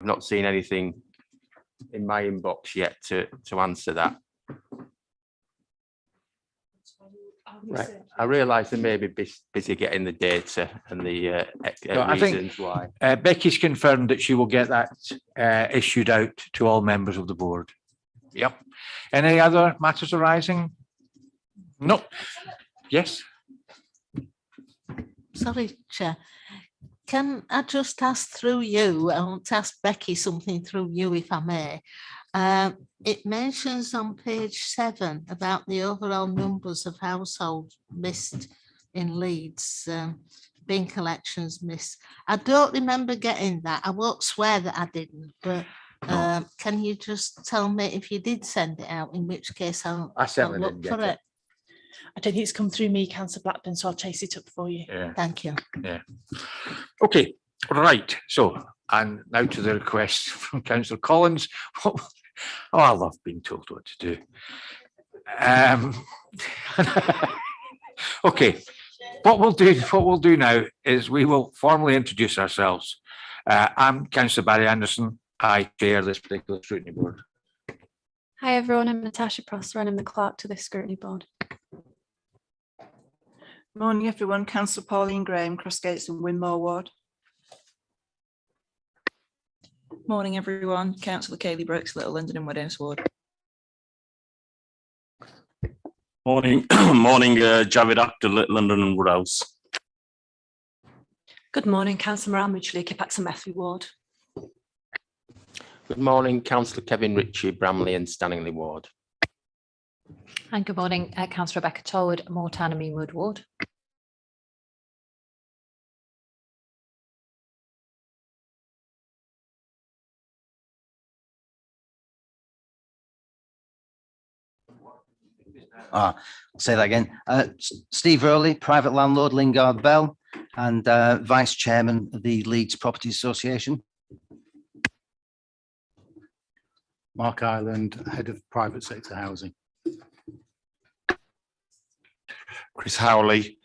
not seen anything in my inbox yet to answer that. Right. I realise they may be busy getting the data and the reasons why. Becky's confirmed that she will get that issued out to all members of the board. Yep. Any other matters arising? No. Yes. Sorry, Chair. Can I just ask through you? I want to ask Becky something through you, if I may. It mentions on page 7 about the overall numbers of households missed in Leeds, bin collections missed. I don't remember getting that. I won't swear that I didn't, but can you just tell me if you did send it out, in which case I'll look for it. I don't think it's come through me, Councillor Blackburn, so I'll chase it up for you. Yeah. Thank you. Yeah. Okay. Right. So, and now to the request from Councillor Collins. Oh, I love being told what to do. Okay. What we'll do now is we will formally introduce ourselves. I'm Councillor Barry Anderson. I chair this particular scrutiny board. Hi everyone, I'm Natasha Prosser and I'm the clerk to this scrutiny board. Morning everyone, Councillor Pauline Graham, Crossgates and Winmore Ward. Morning everyone, Councillor Kaylee Brooks, Little London and Woodhouse Ward. Morning, morning, Javid Akhtar, Little London and Woodhouse. Good morning, Councillor Moran Mutually, Kipax and Methry Ward. Good morning, Councillor Kevin Ritchie, Bramley and Stanningley Ward. And good morning, Councillor Rebecca Todd, Moortown and Meanwood Ward. I'll say that again. Steve Rowley, private landlord, Lingard Bell, and Vice Chairman of the Leeds Property Association. Mark Ireland, Head of Private Sector Housing. Chris Howley,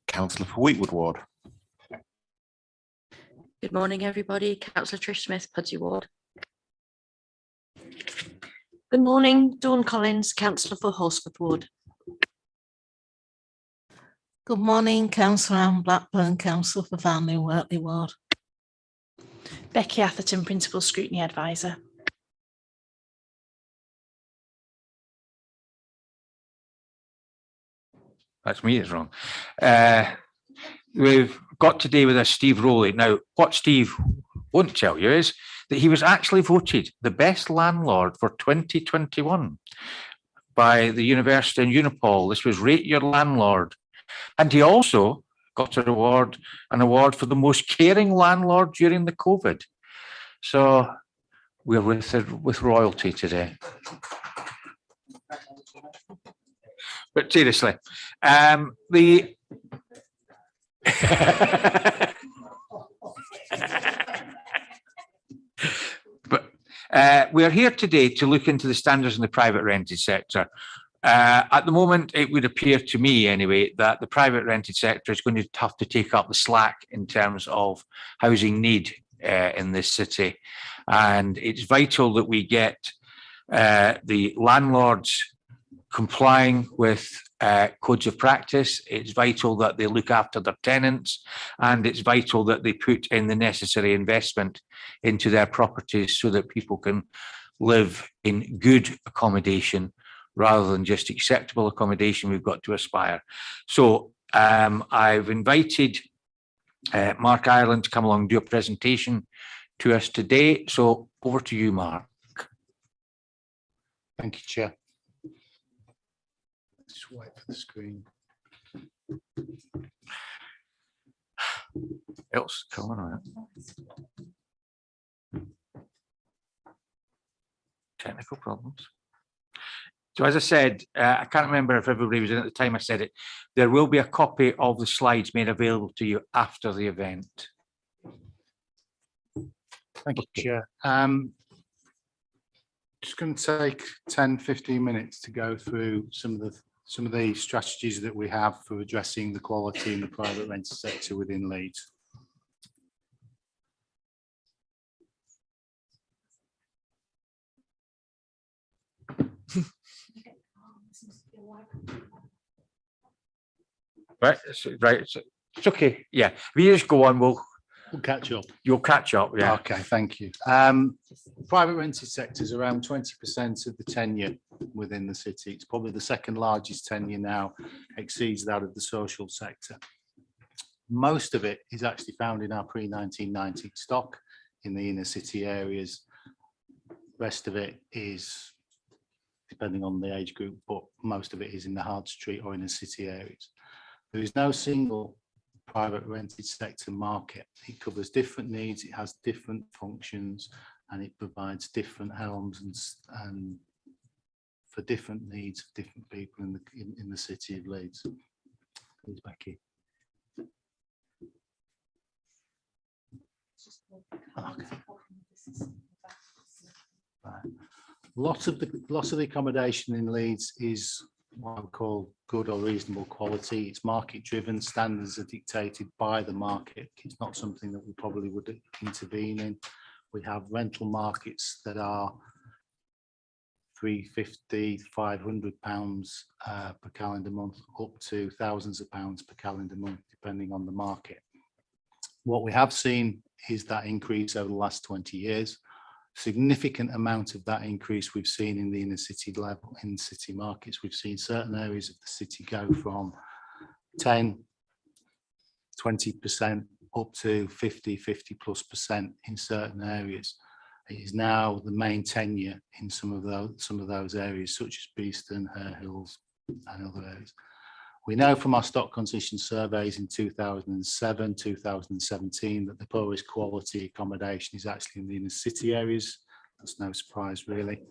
Councillor for Wheatwood Ward. Good morning, everybody. Councillor Trish Smith, Pudsey Ward. Good morning, Dawn Collins, Councillor for Horsforth Ward. Good morning, Councillor Anne Blackburn, Councillor for Family and Wortley Ward. Becky Atherton, Principal Scrutiny Advisor. That's me, it's wrong. We've got today with us Steve Rowley. Now, what Steve won't tell you is that he was actually voted the best landlord for 2021 by the University and Unipol. This was Rate Your Landlord. And he also got an award for the most caring landlord during the COVID. So we're with royalty today. But seriously, we're here today to look into the standards in the private rented sector. At the moment, it would appear to me anyway that the private rented sector is going to have to take up the slack in terms of housing need in this city. And it's vital that we get the landlords complying with codes of practice. It's vital that they look after their tenants, and it's vital that they put in the necessary investment into their properties so that people can live in good accommodation rather than just acceptable accommodation. We've got to aspire. So I've invited Mark Ireland to come along and do a presentation to us today. So over to you, Mark. Thank you, Chair. Just wait for the screen. Else coming on it. Technical problems. So as I said, I can't remember if everybody was in at the time I said it, there will be a copy of the slides made available to you after the event. Thank you, Chair. Just going to take 10-15 minutes to go through some of the strategies that we have for addressing the quality in the private rented sector within Leeds. Right, it's okay. Yeah, if you just go on, we'll catch up. You'll catch up. Yeah. Okay, thank you. Private rented sector is around 20% of the tenure within the city. It's probably the second largest tenure now, exceeds that of the social sector. Most of it is actually found in our pre-1990 stock in the inner city areas. Rest of it is depending on the age group, but most of it is in the hard street or inner city areas. There is no single private rented sector market. It covers different needs, it has different functions, and it provides different homes and for different needs of different people in the city of Leeds. Please, Becky. Okay. Right. Lots of the accommodation in Leeds is what I would call good or reasonable quality. It's market driven. Standards are dictated by the market. It's not something that we probably would intervene in. We have rental markets that are £350, £500 per calendar month, up to thousands of pounds per calendar month, depending on the market. What we have seen is that increase over the last 20 years. Significant amount of that increase we've seen in the inner city level, in city markets. We've seen certain areas of the city go from 10, 20% up to 50+% in certain areas. It is now the main tenure in some of those areas, such as Beeston, Hare Hills, and other areas. We know from our stock condition surveys in 2007, 2017 that the poorest quality accommodation is actually in the inner city areas. That's no surprise, really.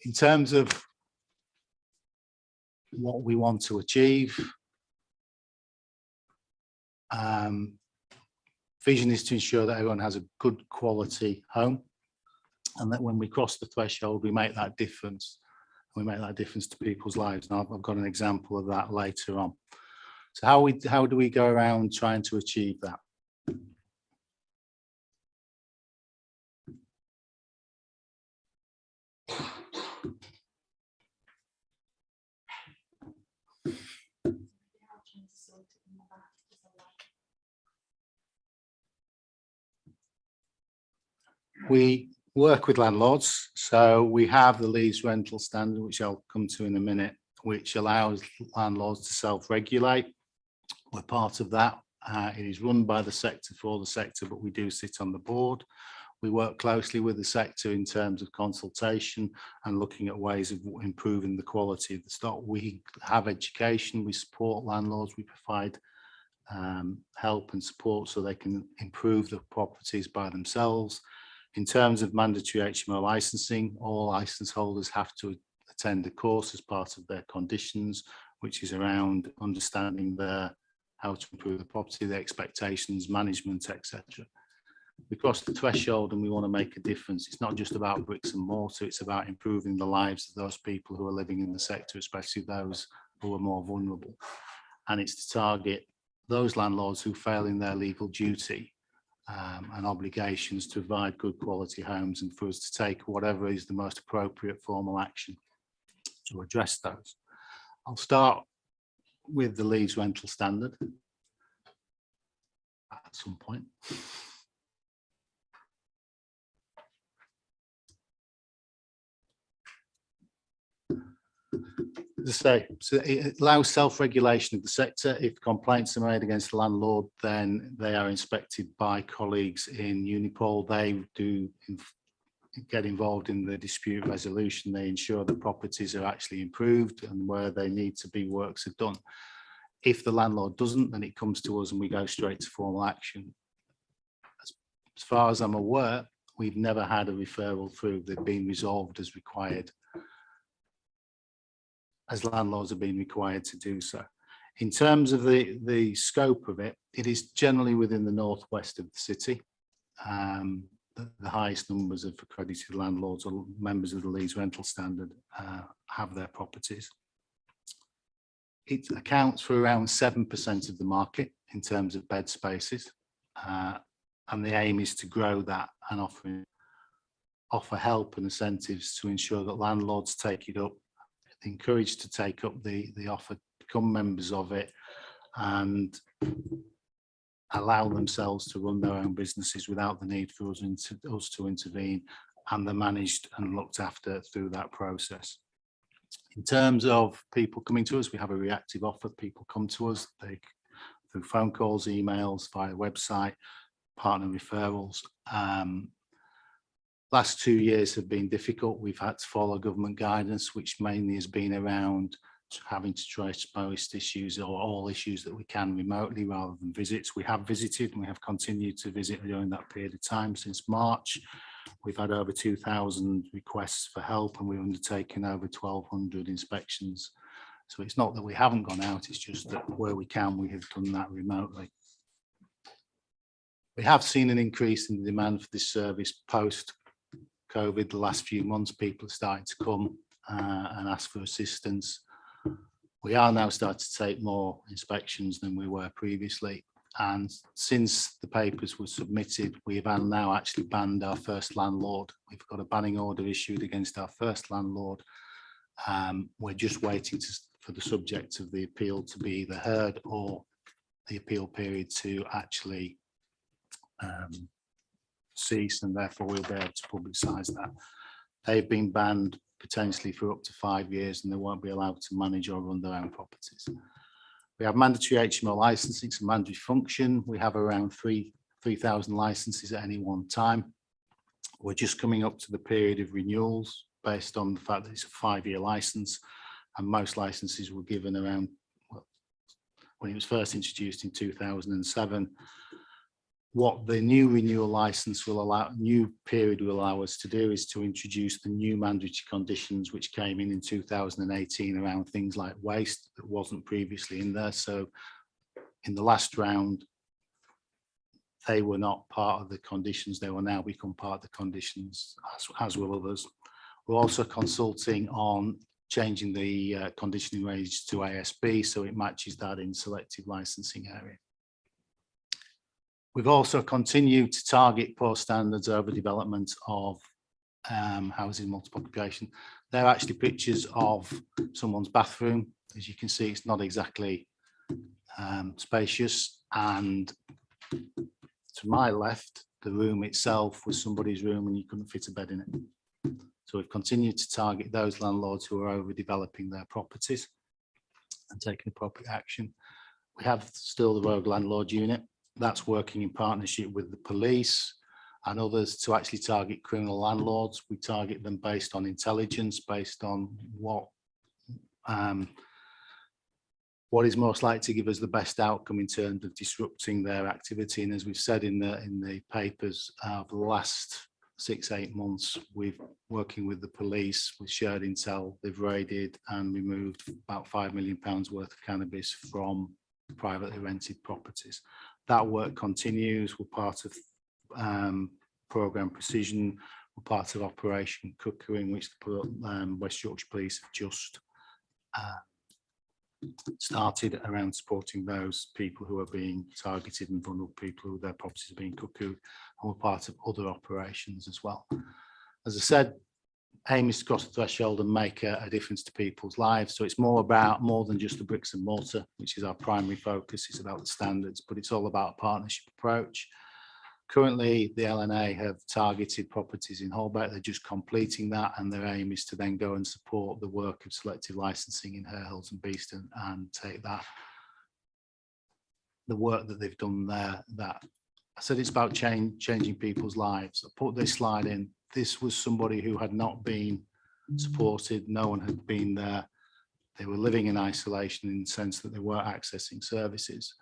In terms of what we want to achieve, vision is to ensure that everyone has a good quality home, and that when we cross the threshold, we make that difference. We make that difference to people's lives. And I've got an example of that later on. So how do we go around trying to achieve that? We work with landlords, so we have the Leeds rental standard, which I'll come to in a minute, which allows landlords to self-regulate. We're part of that. It is run by the sector for the sector, but we do sit on the board. We work closely with the sector in terms of consultation and looking at ways of improving the quality of the stock. We have education, we support landlords, we provide help and support so they can improve the properties by themselves. In terms of mandatory HMO licensing, all license holders have to attend a course as part of their conditions, which is around understanding how to improve the property, the expectations, management, etc. We cross the threshold and we want to make a difference. It's not just about bricks and mortar, it's about improving the lives of those people who are living in the sector, especially those who are more vulnerable. And it's to target those landlords who fail in their legal duty and obligations to provide good quality homes, and for us to take whatever is the most appropriate formal action to address those. I'll start with the Leeds rental standard at some point. As I say, so it allows self-regulation of the sector. If complaints are made against the landlord, then they are inspected by colleagues in Unipol. They do get involved in the dispute resolution. They ensure that properties are actually improved and where they need to be, works are done. If the landlord doesn't, then it comes to us and we go straight to formal action. As far as I'm aware, we've never had a referral through. They've been resolved as required, as landlords have been required to do so. In terms of the scope of it, it is generally within the northwest of the city. The highest numbers of accredited landlords or members of the Leeds rental standard have their properties. It accounts for around 7% of the market in terms of bed spaces. And the aim is to grow that and offer offer help and incentives to ensure that landlords take it up, encouraged to take up the offer, become members of it, and allow themselves to run their own businesses without the need for us to intervene, and they're managed and looked after through that process. In terms of people coming to us, we have a reactive offer. People come to us through phone calls, emails, via website, partner referrals. Last 2 years have been difficult. We've had to follow government guidance, which mainly has been around having to trace most issues or all issues that we can remotely rather than visits. We have visited and we have continued to visit during that period of time. Since March, we've had over 2,000 requests for help and we've undertaken over 1,200 inspections. So it's not that we haven't gone out, it's just that where we can, we have done that remotely. We have seen an increase in the demand for this service post-COVID. The last few months, people are starting to come and ask for assistance. We are now starting to take more inspections than we were previously. And since the papers were submitted, we have now actually banned our first landlord. We've got a banning order issued against our first landlord. We're just waiting for the subject of the appeal to be either heard or the appeal period to actually cease, and therefore we'll be able to publicise that. They've been banned potentially for up to 5 years and they won't be allowed to manage or run their own properties. We have mandatory HMO licensing, it's a mandatory function. We have around 3,000 licenses at any one time. We're just coming up to the period of renewals based on the fact that it's a 5-year license, and most licenses were given around, well, when it was first introduced in 2007. What the new renewal license will allow, new period will allow us to do is to introduce the new mandatory conditions which came in 2018 around things like waste that wasn't previously in there. So in the last round, they were not part of the conditions. They will now become part of the conditions, as will others. We're also consulting on changing the conditioning range to ASB so it matches that in selective licensing area. We've also continued to target poor standards over development of housing multiple occupation. They're actually pictures of someone's bathroom. As you can see, it's not exactly spacious, and to my left, the room itself was somebody's room and you couldn't fit a bed in it. So we've continued to target those landlords who are overdeveloping their properties and taking appropriate action. We have still the rogue landlord unit. That's working in partnership with the police and others to actually target criminal landlords. We target them based on intelligence, based on what is most likely to give us the best outcome in terms of disrupting their activity. And as we've said in the papers, for the last 6-8 months, we've working with the police with shared intel. They've raided and removed about £5 million worth of cannabis from privately rented properties. That work continues. We're part of Programme Precision. We're part of Operation Cuckooing, which the West Yorkshire Police have just started around supporting those people who are being targeted and vulnerable people who their properties are being cuckooed. And we're part of other operations as well. As I said, aim is to cross the threshold and make a difference to people's lives. So it's more than just the bricks and mortar, which is our primary focus. It's about the standards, but it's all about a partnership approach. Currently, the LNA have targeted properties in Holbeck. They're just completing that, and their aim is to then go and support the work of selective licensing in Hare Hills and Beeston and take that, the work that they've done there. That I said it's about changing people's lives. I put this slide in. This was somebody who had not been supported. No one had been there. They were living in isolation in the sense that they weren't accessing services.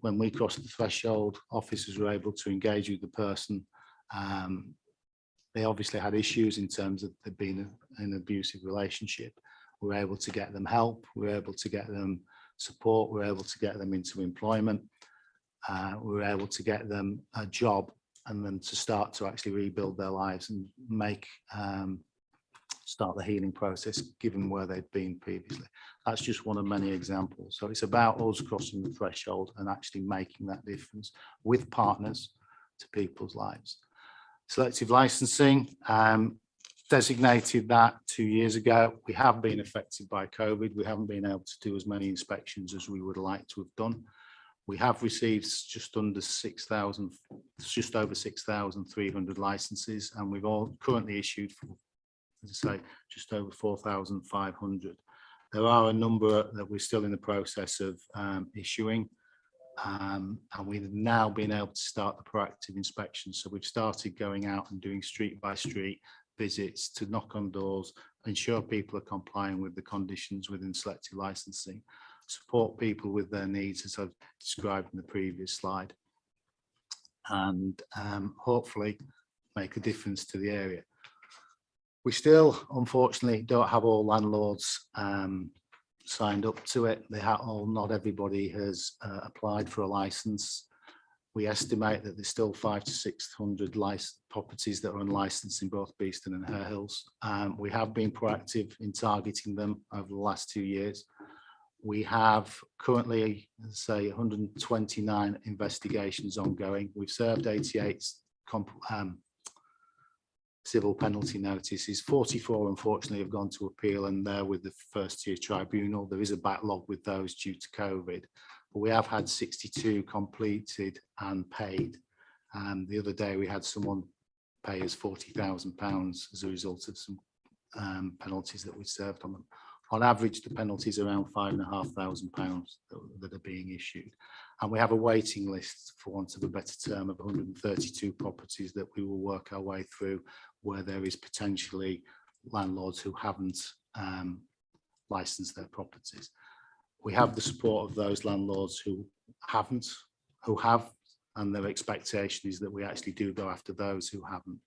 When we crossed the threshold, officers were able to engage with the person. They obviously had issues in terms of there being an abusive relationship. We were able to get them help. We were able to get them support. We were able to get them into employment. We were able to get them a job and then to start to actually rebuild their lives and start the healing process given where they'd been previously. That's just one of many examples. So it's about us crossing the threshold and actually making that difference with partners to people's lives. Selective licensing, designated that 2 years ago. We have been affected by COVID. We haven't been able to do as many inspections as we would like to have done. We have received just over 6,300 licenses, and we've all currently issued, as I say, just over 4,500. There are a number that we're still in the process of issuing, and we've now been able to start the proactive inspections. So we've started going out and doing street by street visits to knock on doors, ensure people are complying with the conditions within selective licensing, support people with their needs as I've described in the previous slide, and hopefully make a difference to the area. We still, unfortunately, don't have all landlords signed up to it. Not everybody has applied for a license. We estimate that there's still 500 to 600 properties that are unlicensed in both Beeston and Hare Hills. We have been proactive in targeting them over the last 2 years. We have currently, say, 129 investigations ongoing. We've served 88 civil penalty notices. 44, unfortunately, have gone to appeal, and they're with the first tier tribunal. There is a backlog with those due to COVID, but we have had 62 completed and paid. The other day, we had someone pay us £40,000 as a result of some penalties that we served on them. On average, the penalties are around £5,500 that are being issued. And we have a waiting list, for want of a better term, of 132 properties that we will work our way through, where there is potentially landlords who haven't licensed their properties. We have the support of those landlords who have, and their expectation is that we actually do go after those who haven't.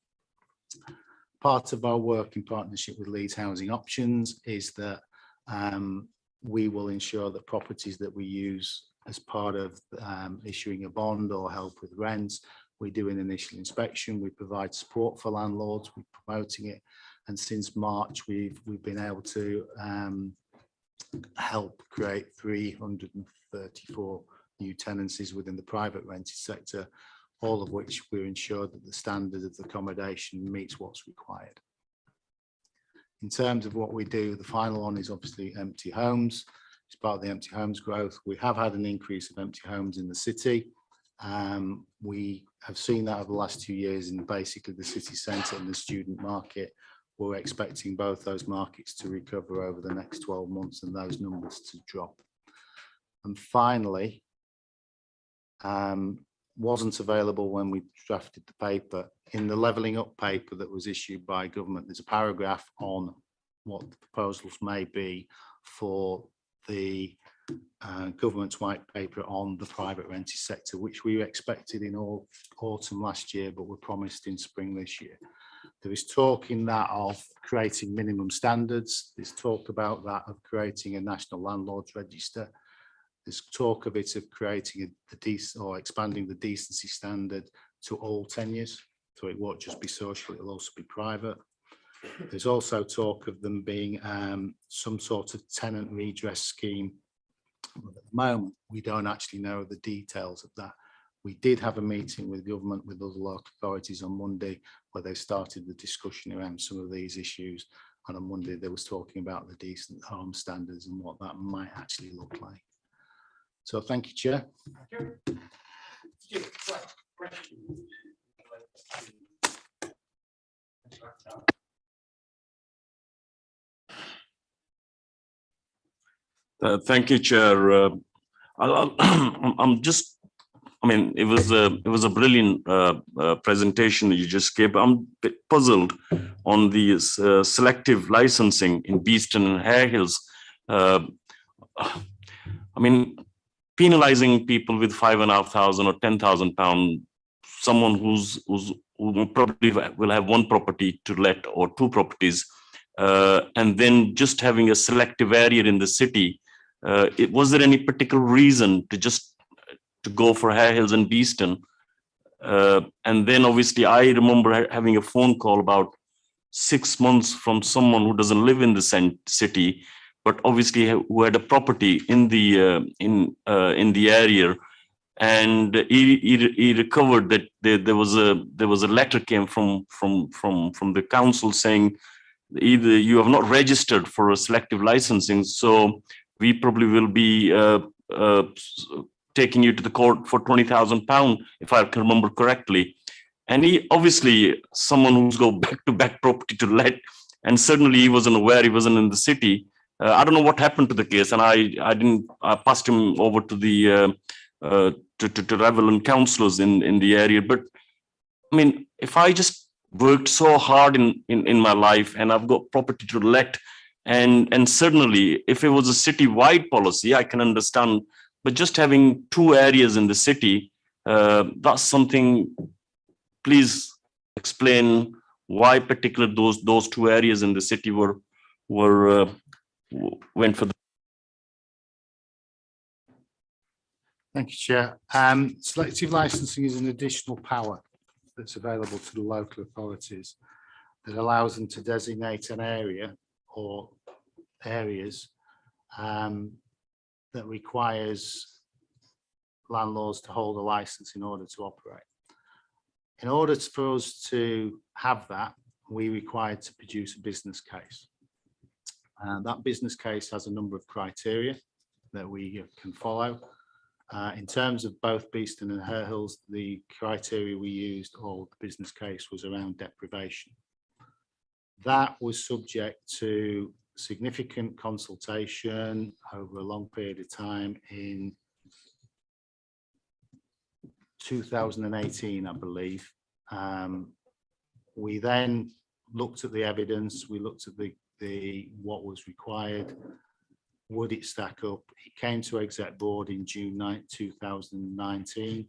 Part of our work in partnership with Leeds Housing Options is that we will ensure that properties that we use as part of issuing a bond or help with rents, we do an initial inspection, we provide support for landlords, we're promoting it, and since March we've been able to help create 334 new tenancies within the private rented sector, all of which we're ensured that the standard of the accommodation meets what's required. In terms of what we do, the final one is obviously empty homes. As part of the empty homes growth, we have had an increase of empty homes in the city. We have seen that over the last 2 years in basically the city centre and the student market. We're expecting both those markets to recover over the next 12 months and those numbers to drop. And finally, wasn't available when we drafted the paper. In the levelling up paper that was issued by government, there's a paragraph on what the proposals may be for the government's white paper on the private rented sector, which we expected in autumn last year, but were promised in spring this year. There is talk in that of creating minimum standards. There's talk about that of creating a national landlords register. There's talk of it of creating or expanding the decency standard to all tenures. So it won't just be social, it'll also be private. There's also talk of them being some sort of tenant redress scheme. But at the moment, we don't actually know the details of that. We did have a meeting with government, with other local authorities on Monday, where they started the discussion around some of these issues. And on Monday, they was talking about the decent home standards and what that might actually look like. So thank you, Chair. Thank you, Chair. It was a brilliant presentation you just gave. I'm a bit puzzled on the selective licensing in Beeston and Hare Hills. Penalising people with £5,500 or £10,000, someone who probably will have one property to let or two properties, and then just having a selective area in the city. Was there any particular reason to go for Hare Hills and Beeston? And then obviously I remember having a phone call about 6 months from someone who doesn't live in the city, but obviously who had a property in the area, and he recovered that there was a letter came from the council saying either you have not registered for a selective licensing, so we probably will be taking you to the court for £20,000, if I can remember correctly. And he obviously someone who's go back-to-back property to let, and certainly he wasn't aware, he wasn't in the city. I don't know what happened to the case, and I passed him over to the to relevant councillors in the area. But I mean, if I just worked so hard in my life and I've got property to let, and certainly if it was a city-wide policy, I can understand, but just having 2 areas in the city, that's something. Please explain why particular those 2 areas in the city went for the. Thank you, Chair. Selective licensing is an additional power that's available to the local authorities that allows them to designate an area or areas that requires landlords to hold a license in order to operate. In order for us to have that, we required to produce a business case. And that business case has a number of criteria that we can follow. In terms of both Beeston and Hare Hills, the criteria we used, or the business case, was around deprivation. That was subject to significant consultation over a long period of time. In 2018, I believe. We then looked at the evidence, we looked at what was required, would it stack up? It came to exec board in June 9, 2019.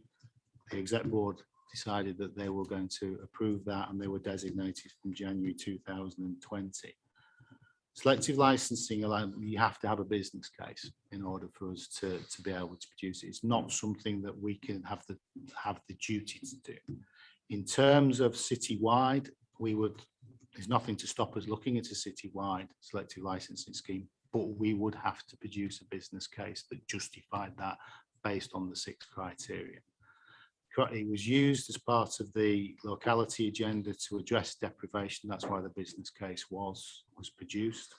The exec board decided that they were going to approve that, and they were designated from January 2020. Selective licensing, you have to have a business case in order for us to be able to produce it. It's not something that we can have the duty to do. In terms of citywide, there's nothing to stop us looking at a citywide selective licensing scheme, but we would have to produce a business case that justified that based on the 6 criteria. It was used as part of the locality agenda to address deprivation. That's why the business case was produced,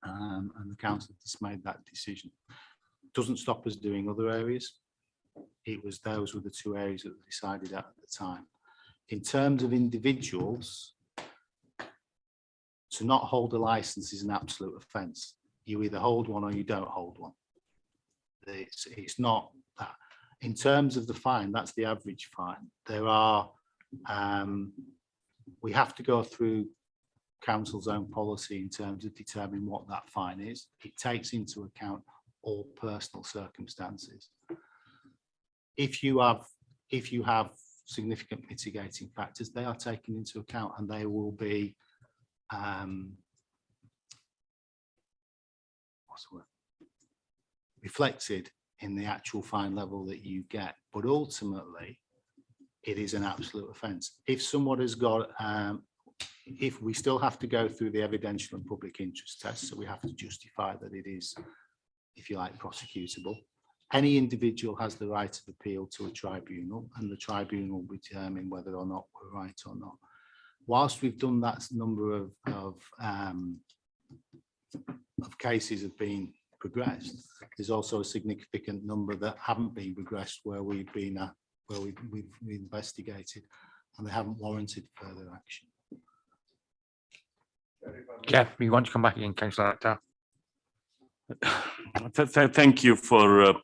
and the council just made that decision. Doesn't stop us doing other areas. Those were the 2 areas that we decided at the time. In terms of individuals, to not hold a license is an absolute offence. You either hold one or you don't hold one. It's not that. In terms of the fine, that's the average fine. There are, we have to go through council's own policy in terms of determining what that fine is. It takes into account all personal circumstances. If you have significant mitigating factors, they are taken into account, and they will be reflected in the actual fine level that you get. But ultimately, it is an absolute offence. If someone has got, if we still have to go through the evidential and public interest test, so we have to justify that it is, if you like, prosecutable. Any individual has the right of appeal to a tribunal, and the tribunal will determine whether or not we're right or not. Whilst we've done that number of cases have been progressed, there's also a significant number that haven't been progressed where we've investigated, and they haven't warranted further action. Jeff, you want to come back again, Councillor Akhtar? Thank you for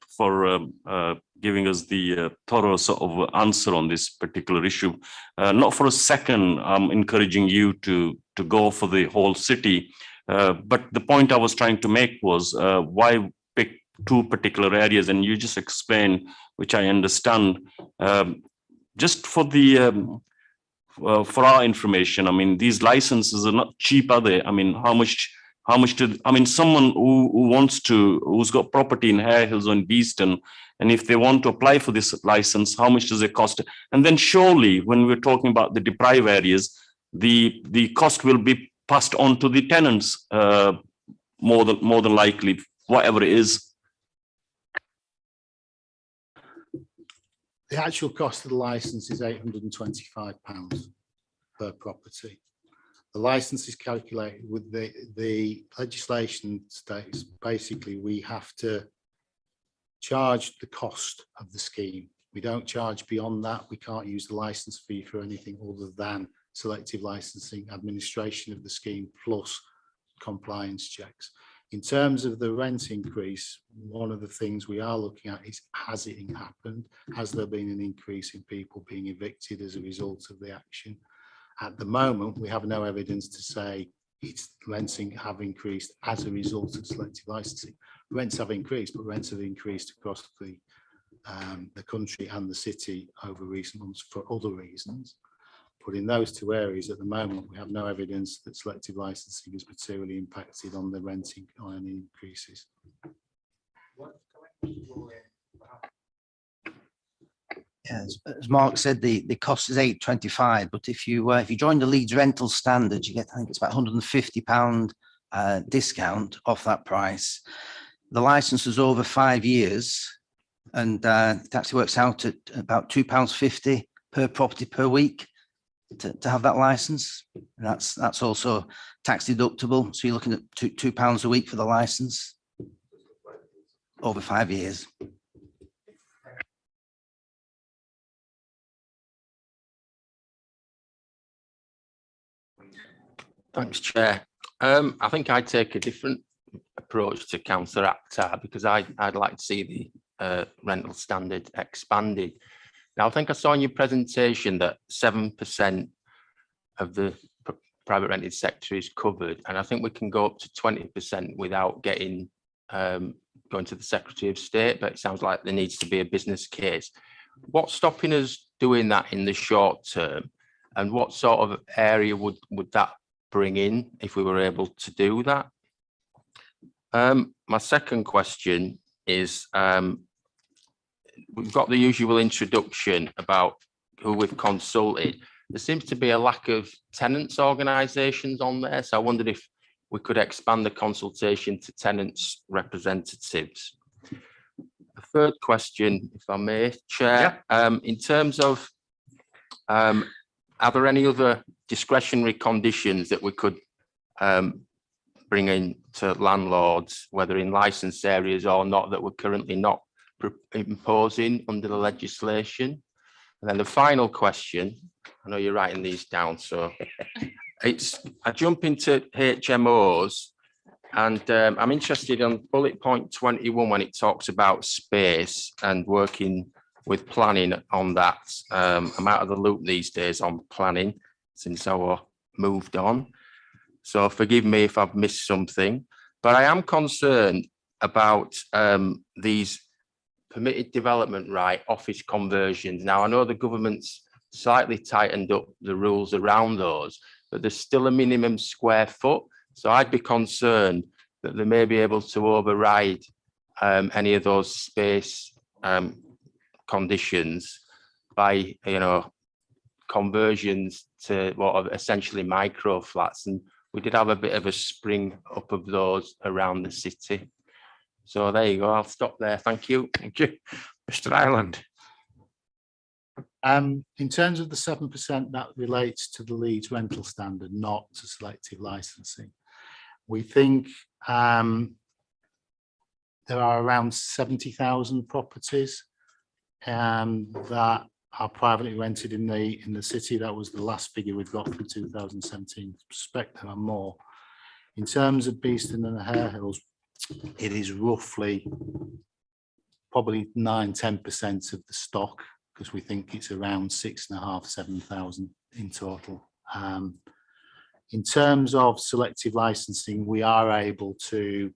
giving us the thorough sort of answer on this particular issue. Not for a second I'm encouraging you to go for the whole city, but the point I was trying to make was why pick 2 particular areas, and you just explained, which I understand. Just for the for our information, I mean, these licenses are not cheap, are they? I mean, how much someone who's got property in Hare Hills or in Beeston, and if they want to apply for this license, how much does it cost? And then surely when we're talking about the deprived areas, the cost will be passed on to the tenants, more than likely, whatever it is. The actual cost of the license is £825 per property. The license is calculated with the legislation states basically we have to charge the cost of the scheme. We don't charge beyond that. We can't use the license fee for anything other than selective licensing, administration of the scheme, plus compliance checks. In terms of the rent increase, one of the things we are looking at is, has it happened? Has there been an increase in people being evicted as a result of the action? At the moment, we have no evidence to say rents have increased as a result of selective licensing. Rents have increased, but rents have increased across the country and the city over recent months for other reasons. But in those two areas at the moment, we have no evidence that selective licensing has materially impacted on the renting on any increases. Yeah, as Mark said, the cost is £825, but if you join the Leeds rental standard, you get, I think it's about £150 discount off that price. The license is over 5 years, and it actually works out at about £2.50 per property per week to have that license. And that's also tax deductible, so you're looking at £2 a week for the license over 5 years. Thanks, Chair. I think I'd take a different approach to Councillor Akhtar, because I'd like to see the rental standard expanded. Now, I think I saw in your presentation that 7% of the private rented sector is covered, and I think we can go up to 20% without getting going to the Secretary of State, but it sounds like there needs to be a business case. What's stopping us doing that in the short term, and what sort of area would that bring in if we were able to do that? My second question is, we've got the usual introduction about who we've consulted. There seems to be a lack of tenants organisations on there, so I wondered if we could expand the consultation to tenants representatives. The third question, if I may, Chair, in terms of are there any other discretionary conditions that we could bring in to landlords, whether in licensed areas or not, that we're currently not imposing under the legislation? And then the final question, I know you're writing these down, so I jump into HMOs, and I'm interested on bullet point 21 when it talks about space and working with planning on that. I'm out of the loop these days on planning since I moved on, so forgive me if I've missed something, but I am concerned about these permitted development right office conversions. Now, I know the government's slightly tightened up the rules around those, but there's still a minimum square foot, so I'd be concerned that they may be able to override any of those space conditions by, conversions to what are essentially micro flats, and we did have a bit of a spring up of those around the city. So there you go, I'll stop there. Thank you. Thank you. Mr. Ireland. In terms of the 7%, that relates to the Leeds rental standard, not to selective licensing. We think there are around 70,000 properties that are privately rented in the city. That was the last figure we've got for 2017. Suspect there are more. In terms of Beeston and the Hare Hills, it is roughly probably 9–10% of the stock, because we think it's around 6,500–7,000 in total. In terms of selective licensing, we are able to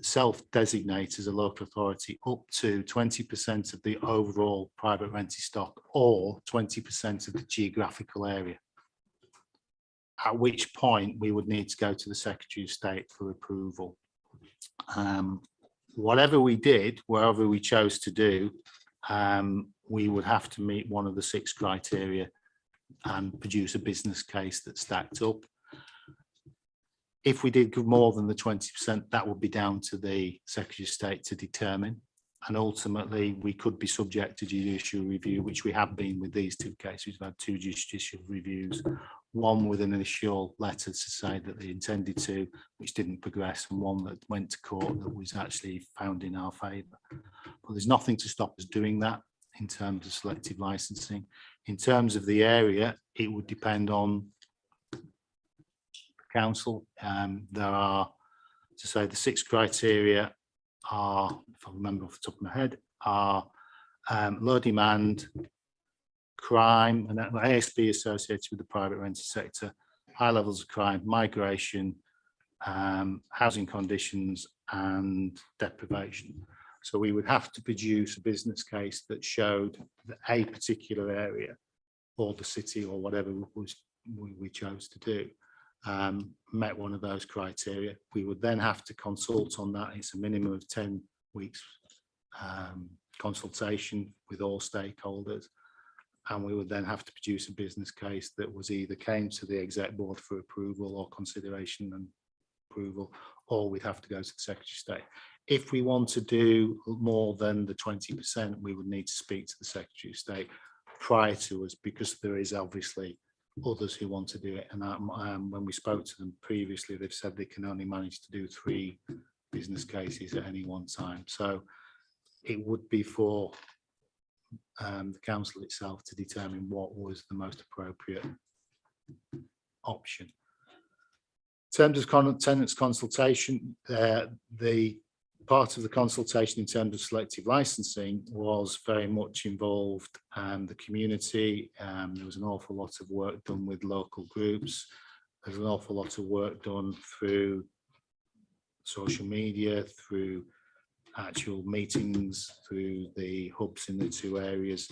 self-designate as a local authority up to 20% of the overall private rented stock, or 20% of the geographical area, at which point we would need to go to the Secretary of State for approval. Whatever we did, wherever we chose to do, we would have to meet one of the 6 criteria and produce a business case that stacked up. If we did more than the 20%, that would be down to the Secretary of State to determine. And ultimately, we could be subject to judicial review, which we have been with these two cases. We've had two judicial reviews, one with an initial letter to say that they intended to, which didn't progress, and one that went to court that was actually found in our favour. But there's nothing to stop us doing that in terms of selective licensing. In terms of the area, it would depend on council. There are, to say, the 6 criteria are, if I remember off the top of my head, are low demand, crime, and that ASB associated with the private rented sector, high levels of crime, migration, housing conditions, and deprivation. So we would have to produce a business case that showed that a particular area, or the city, or whatever we chose to do, met one of those criteria. We would then have to consult on that. It's a minimum of 10 weeks consultation with all stakeholders, and we would then have to produce a business case that was either came to the exec board for approval or consideration and approval, or we'd have to go to the Secretary of State. If we want to do more than the 20%, we would need to speak to the Secretary of State prior to us, because there is obviously others who want to do it. And when we spoke to them previously, they've said they can only manage to do 3 business cases at any one time. So it would be for the council itself to determine what was the most appropriate option. In terms of tenants consultation, the part of the consultation in terms of selective licensing was very much involved the community. There was an awful lot of work done with local groups. There's an awful lot of work done through social media, through actual meetings, through the hubs in the 2 areas.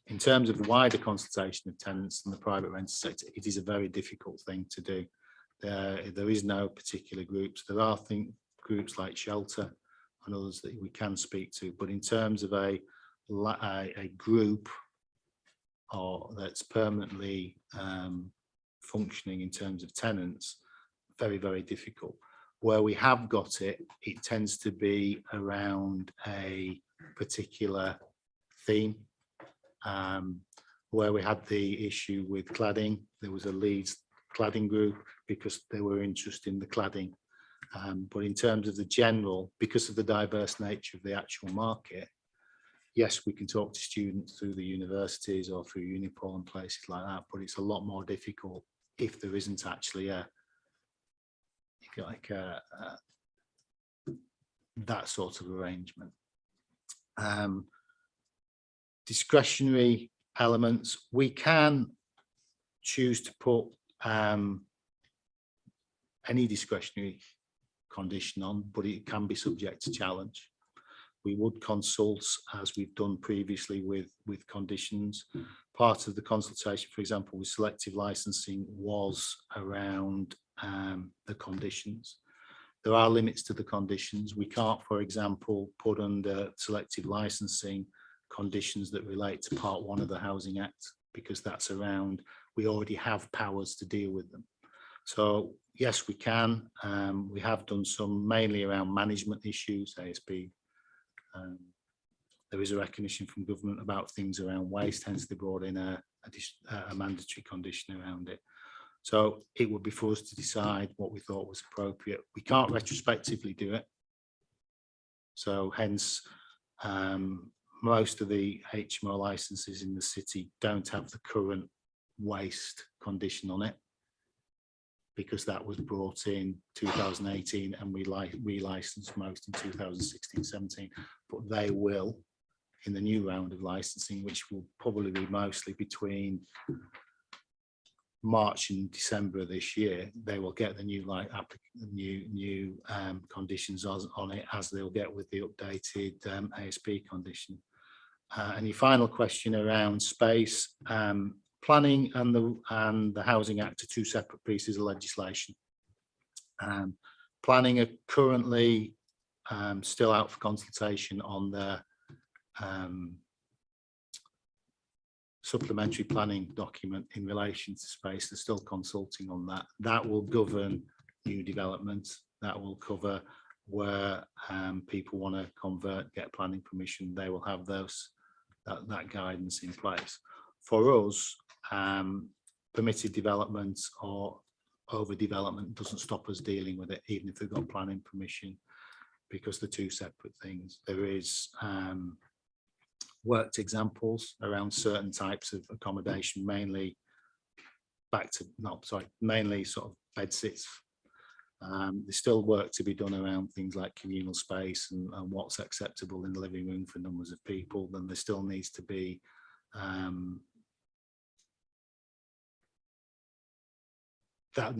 In terms of wider consultation of tenants in the private rented sector, it is a very difficult thing to do. There is no particular groups. There are groups like Shelter and others that we can speak to, but in terms of a group or that's permanently functioning in terms of tenants, very, very difficult. Where we have got it, it tends to be around a particular theme. Where we had the issue with cladding, there was a Leeds cladding group because they were interested in the cladding. But in terms of the general, because of the diverse nature of the actual market, yes, we can talk to students through the universities or through Unipol and places like that, but it's a lot more difficult if there isn't actually that sort of arrangement. Discretionary elements, we can choose to put any discretionary condition on, but it can be subject to challenge. We would consult, as we've done previously, with conditions. Part of the consultation, for example, with selective licensing was around the conditions. There are limits to the conditions. We can't, for example, put under selective licensing conditions that relate to Part 1 of the Housing Act, because that's around, we already have powers to deal with them. So yes, we can. We have done some mainly around management issues, ASB. There is a recognition from government about things around waste, hence they brought in a mandatory condition around it. So it would be for us to decide what we thought was appropriate. We can't retrospectively do it. So hence, most of the HMO licenses in the city don't have the current waste condition on it, because that was brought in 2018 and we relicensed most in 2016-17, but they will in the new round of licensing, which will probably be mostly between March and December of this year. They will get the new conditions on it, as they'll get with the updated ASB condition. And your final question around space, planning and the Housing Act are 2 separate pieces of legislation. Planning are currently still out for consultation on the supplementary planning document in relation to space. They're still consulting on that. That will govern new developments. That will cover where people want to convert, get planning permission, they will have that guidance in place. For us, permitted development or overdevelopment doesn't stop us dealing with it, even if they've got planning permission, because they're two separate things. There is worked examples around certain types of accommodation, mainly sort of bed sits. There's still work to be done around things like communal space and what's acceptable in the living room for numbers of people. Then there still needs to be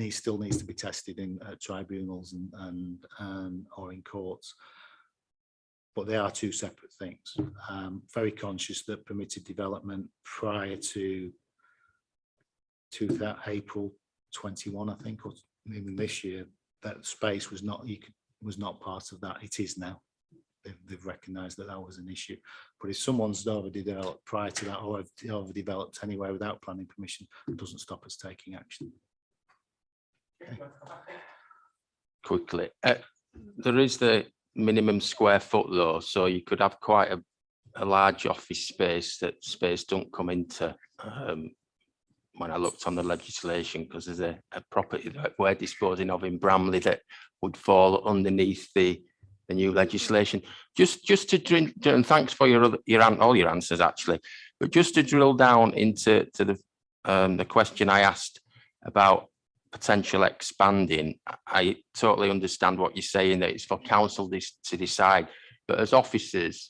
still needs to be tested in tribunals and or in courts. But they are two separate things. Very conscious that permitted development prior to April 21, I think, or even this year, that space was not part of that. It is now. They've recognised that was an issue. But if someone's overdeveloped prior to that, or overdeveloped anywhere without planning permission, it doesn't stop us taking action. Okay. Quickly, there is the minimum square foot though, so you could have quite a large office space that space don't come into. When I looked on the legislation, because there's a property that we're disposing of in Bramley that would fall underneath the new legislation. Just to drill, and thanks for all your answers actually, but just to drill down into the question I asked about potential expanding. I totally understand what you're saying, that it's for council to decide, but as officers,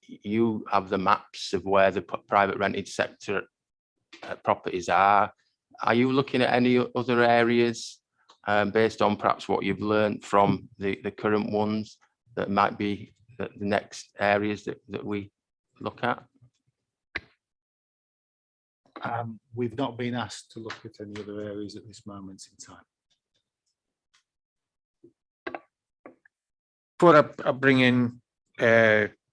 you have the maps of where the private rented sector properties are. Are you looking at any other areas based on perhaps what you've learned from the current ones that might be the next areas that we look at? We've not been asked to look at any other areas at this moment in time. Before I bring in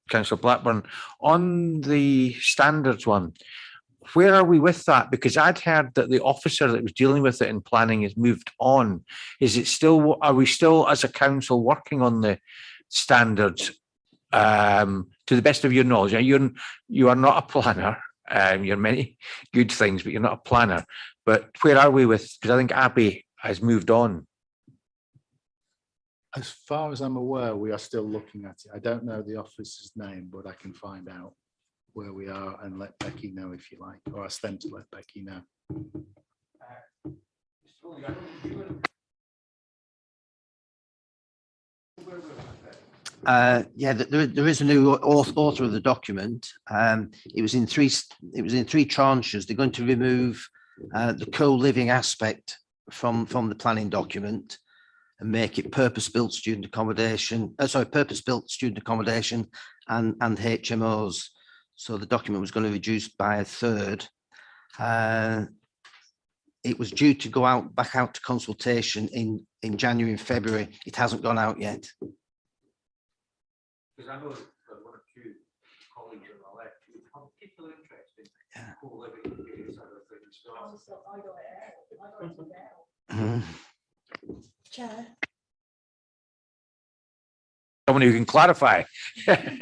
Councillor Blackburn, on the standards one, where are we with that? Because I'd heard that the officer that was dealing with it in planning has moved on. Is it still, are we still as a council working on the standards to the best of your knowledge? You are not a planner. You're many good things, but you're not a planner. But where are we with, because I think Abby has moved on. As far as I'm aware, we are still looking at it. I don't know the officer's name, but I can find out where we are and let Becky know if you like, or ask them to let Becky know. Yeah, there is a new author of the document. It was in three tranches. They're going to remove the co-living aspect from the planning document and make it purpose-built student accommodation. Purpose-built student accommodation and HMOs. So the document was going to reduce by a third. It was due to go back out to consultation in January and February. It hasn't gone out yet. Because I know that one or two colleagues on the left who have particular interest in co-living and various other things. Chair. Someone who can clarify. Because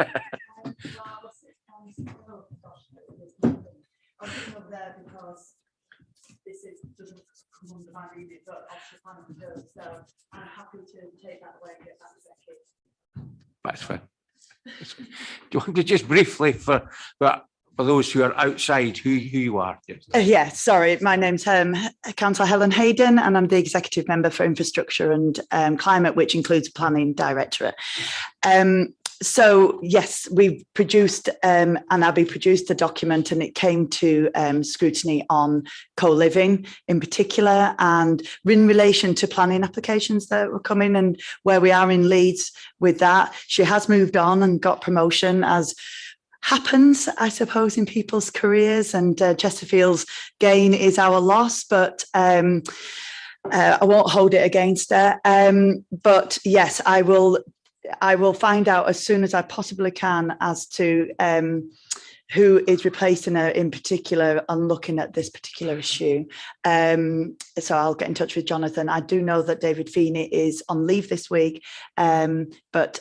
this doesn't come under my remit, but obviously planning does, so I'm happy to take that away and get that to Becky. That's fine. Do you want to just briefly, for those who are outside, who you are? Yeah, sorry, my name's Councillor Helen Hayden, and I'm the Executive Member for Infrastructure and Climate, which includes Planning Directorate. So yes, we've produced and Abby produced a document, and it came to scrutiny on co-living in particular, and in relation to planning applications that were coming and where we are in Leeds with that. She has moved on and got promotion, as happens, I suppose, in people's careers, and Chesterfield's gain is our loss, but I won't hold it against her. But yes, I will find out as soon as I possibly can as to who is replacing her in particular on looking at this particular issue. So I'll get in touch with Jonathan. I do know that David Feeney is on leave this week, but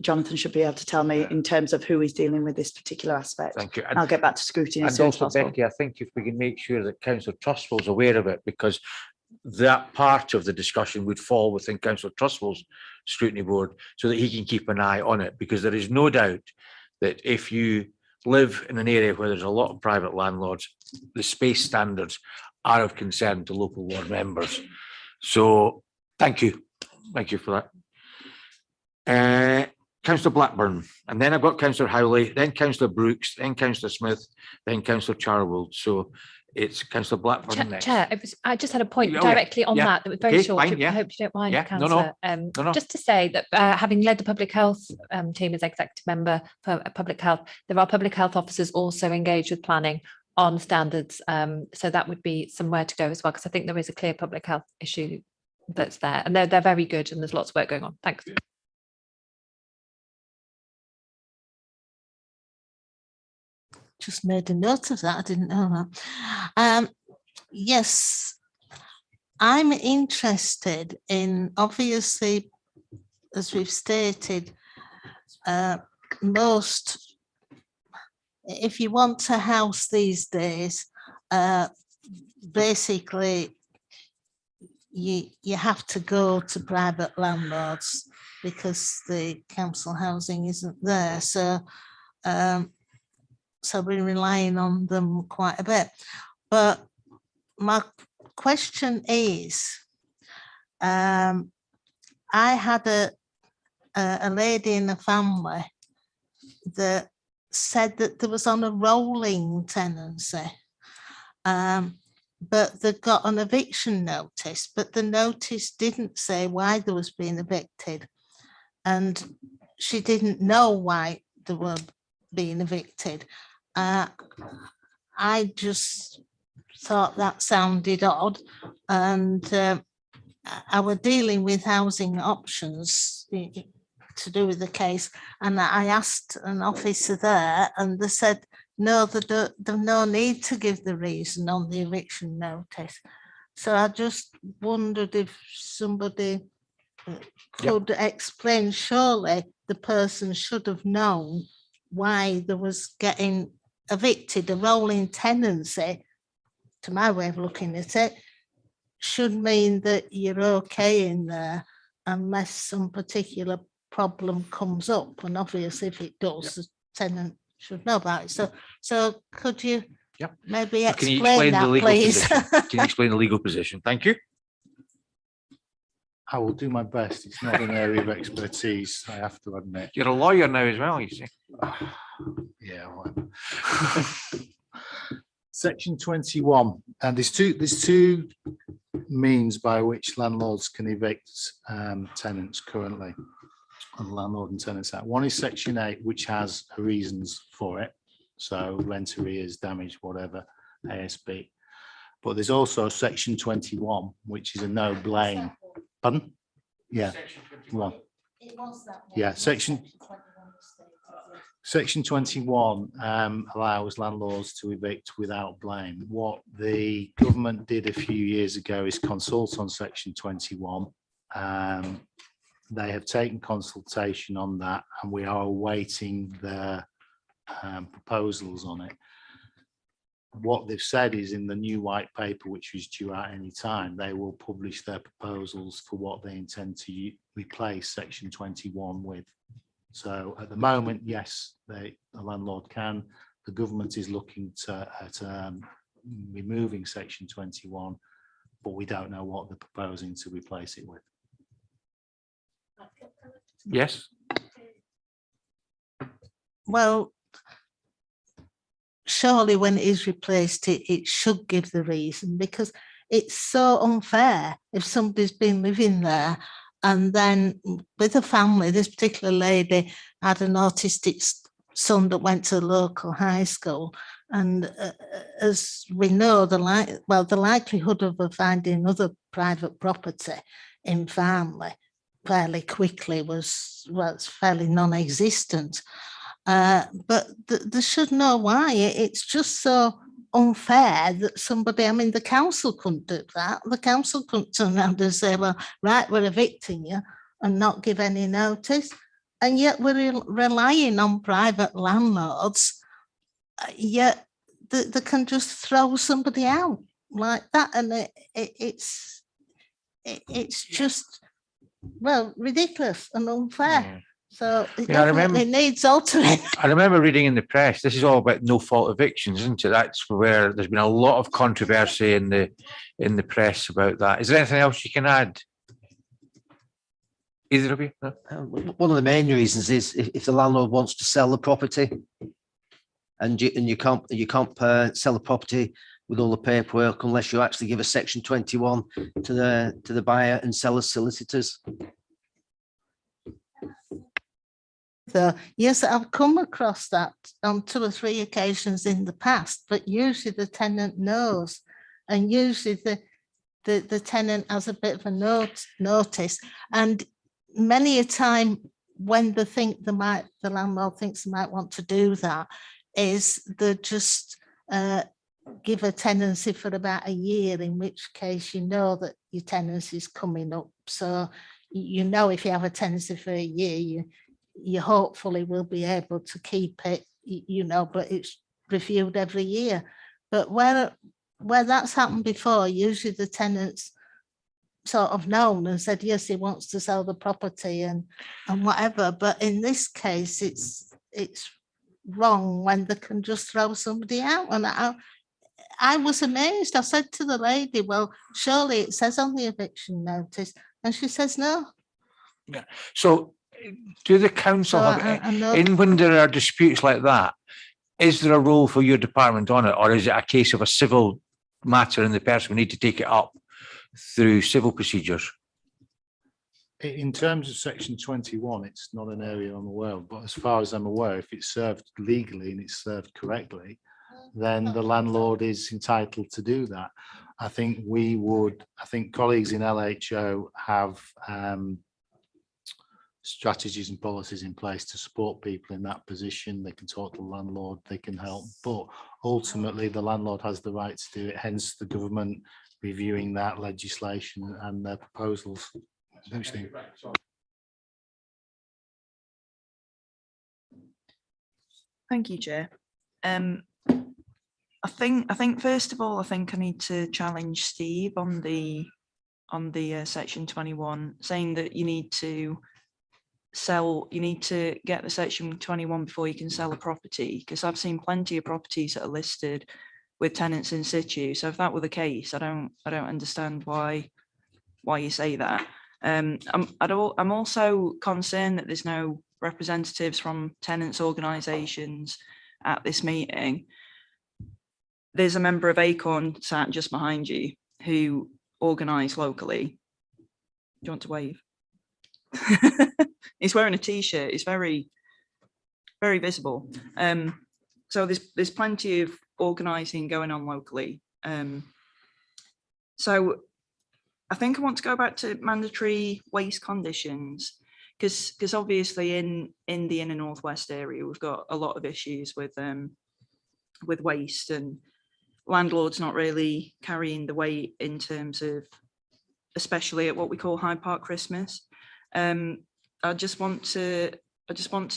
Jonathan should be able to tell me in terms of who is dealing with this particular aspect. Thank you. And I'll get back to scrutiny as And soon as also, possible. Becky, I think if we can make sure that Councillor Trustful is aware of it, because that part of the discussion would fall within Councillor Trustful's scrutiny board, so that he can keep an eye on it, because there is no doubt that if you live in an area where there's a lot of private landlords, the space standards are of concern to local ward members. So thank you for that. Councillor Blackburn, and then I've got Councillor Howley, then Councillor Brooks, then Councillor Smith, then Councillor Charwold. So it's Councillor Blackburn next. Chair, I just had a point Oh, yeah. directly on Yeah. that was very Okay, short. fine, yeah. I hope you don't mind, Yeah, no, no. Councillor. No. Just to say that having led the public health team as executive member for public health, there are public health officers also engaged with planning on standards. So that would be somewhere to go as well, because I think there is a clear public health issue that's there, and they're very good, and there's lots of work going on. Thanks. Just made a note of that. I didn't know that. Yes, I'm interested in, obviously, as we've stated, most, if you want a house these days, basically you have to go to private landlords because the council housing isn't there. So we're relying on them quite a bit. But my question is, I had a lady in the family that said that there was on a rolling tenancy, but they got an eviction notice, but the notice didn't say why they was being evicted, and she didn't know why they were being evicted. I just thought that sounded odd, and I was dealing with housing options to do with the case, and I asked an officer there, and they said no, there's no need to give the reason on the eviction notice. So I just wondered if somebody could explain. Surely the person should have known why there was getting evicted. A rolling tenancy, to my way of looking at it, should mean that you're okay in there unless some particular problem comes up, and obviously if it does, the tenant should know about it. So could you maybe So can you explain explain the that, legal please? position? Can you explain the legal position? Thank you. I will do my best. It's not an area of expertise, I have to admit. You're a lawyer now as well, you see. Yeah. Well. Section 21, and there's two means by which landlords can evict tenants currently on the Landlord and Tenants Act. One is Section 8, which has reasons for it, so rent arrears, damage, whatever, ASB. But there's also Section 21, which is a no blame. Pardon? Yeah. One. Yeah. Section 21 allows landlords to evict without blame. What the government did a few years ago is consult on Section 21. They have taken consultation on that, and we are awaiting their proposals on it. What they've said is in the new white paper, which is due out any time, they will publish their proposals for what they intend to replace Section 21 with. So at the moment, yes, the landlord can. The government is looking at removing Section 21, but we don't know what they're proposing to replace it with. Yes. Well, surely when it is replaced, it should give the reason, because it's so unfair if somebody's been living there and then with a family. This particular lady had an autistic son that went to the local high school, and as we know, the likelihood of finding another private property in family fairly quickly was fairly non-existent. But they should know why. It's just so unfair that somebody, I mean, the council couldn't do that. The council couldn't turn around and say, well, right, we're evicting you and not give any notice. And yet we're relying on private landlords, yet they can just throw somebody out like that. And it's just, well, ridiculous and unfair. So it definitely needs altering. I remember reading in the press, this is all about no fault evictions, isn't it? That's where there's been a lot of controversy in the press about that. Is there anything else you can add? Either of you? No? One of the main reasons is if the landlord wants to sell the property and you can't sell the property with all the paperwork unless you actually give a section 21 to the buyer and seller's solicitors. So yes, I've come across that on 2 or 3 occasions in the past, but usually the tenant knows, and usually the tenant has a bit of a notice, and many a time when the landlord thinks they might want to do that, is they just give a tenancy for about a year, in which case you know that your tenancy is coming up. So you know if you have a tenancy for a year, you hopefully will be able to keep it, you know, but it's reviewed every year. But where that's happened before, usually the tenants sort of known and said, yes, he wants to sell the property and whatever. But in this case, it's wrong when they can just throw somebody out. And I was amazed. I said to the lady, well, surely it says on the eviction notice. And she says, no. Yeah. So do the council when there are disputes like that, is there a role for your department on it, or is it a case of a civil matter and the person will need to take it up through civil procedures? In terms of section 21, it's not an area I'm aware of, but as far as I'm aware, if it's served legally and it's served correctly, then the landlord is entitled to do that. I think colleagues in LHO have strategies and policies in place to support people in that position. They can talk to the landlord, they can help, but ultimately the landlord has the right to do it, hence the government reviewing that legislation and their proposals. Thank you, Chair. I think first of all, I think I need to challenge Steve on the section 21, saying that you need to get the section 21 before you can sell a property, because I've seen plenty of properties that are listed with tenants in situ. So if that were the case, I don't understand why you say that. I'm also concerned that there's no representatives from tenants organisations at this meeting. There's a member of Acorn sat just behind you who organise locally. Do you want to wave? He's wearing a t-shirt. It's very, very visible. So there's plenty of organising going on locally. So I think I want to go back to mandatory waste conditions, because obviously in the inner northwest area we've got a lot of issues with waste, and landlords not really carrying the weight in terms of, especially at what we call Hyde Park Christmas. I just want to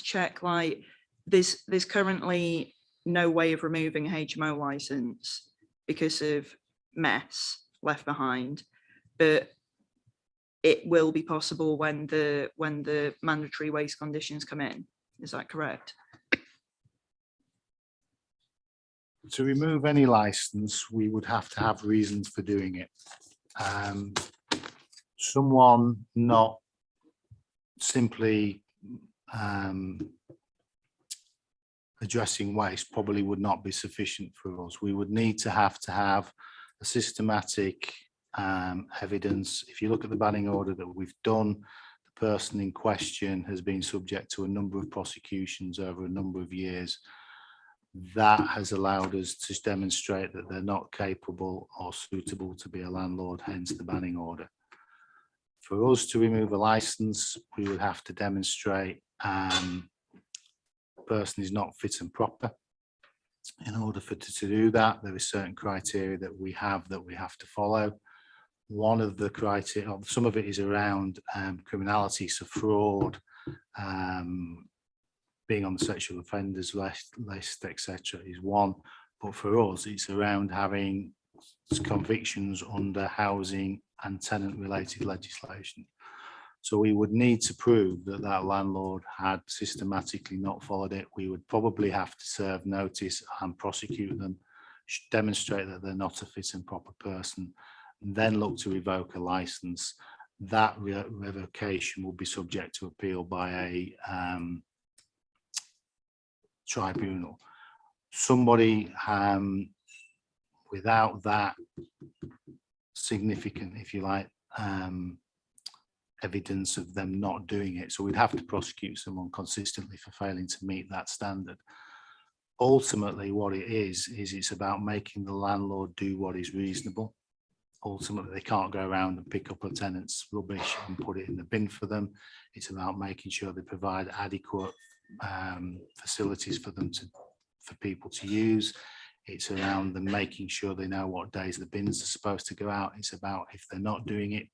check, like, there's currently no way of removing a HMO license because of mess left behind, but it will be possible when the mandatory waste conditions come in. Is that correct? To remove any license, we would have to have reasons for doing it. Someone not simply addressing waste probably would not be sufficient for us. We would need to have a systematic evidence. If you look at the banning order that we've done, the person in question has been subject to a number of prosecutions over a number of years. That has allowed us to demonstrate that they're not capable or suitable to be a landlord, hence the banning order. For us to remove a license, we would have to demonstrate person is not fit and proper. In order to do that, there is certain criteria that we have to follow. One of the criteria, some of it is around criminalities of fraud, being on the sexual offenders list, etc., is one. But for us, it's around having convictions under housing and tenant related legislation. So we would need to prove that that landlord had systematically not followed it. We would probably have to serve notice and prosecute them, demonstrate that they're not a fit and proper person, and then look to revoke a license. That revocation will be subject to appeal by a tribunal. Somebody without that significant, if you like, evidence of them not doing it. So we'd have to prosecute someone consistently for failing to meet that standard. Ultimately, what it is it's about making the landlord do what is reasonable. Ultimately, they can't go around and pick up a tenant's rubbish and put it in the bin for them. It's about making sure they provide adequate facilities for them for people to use. It's around them making sure they know what days the bins are supposed to go out. It's about, if they're not doing it,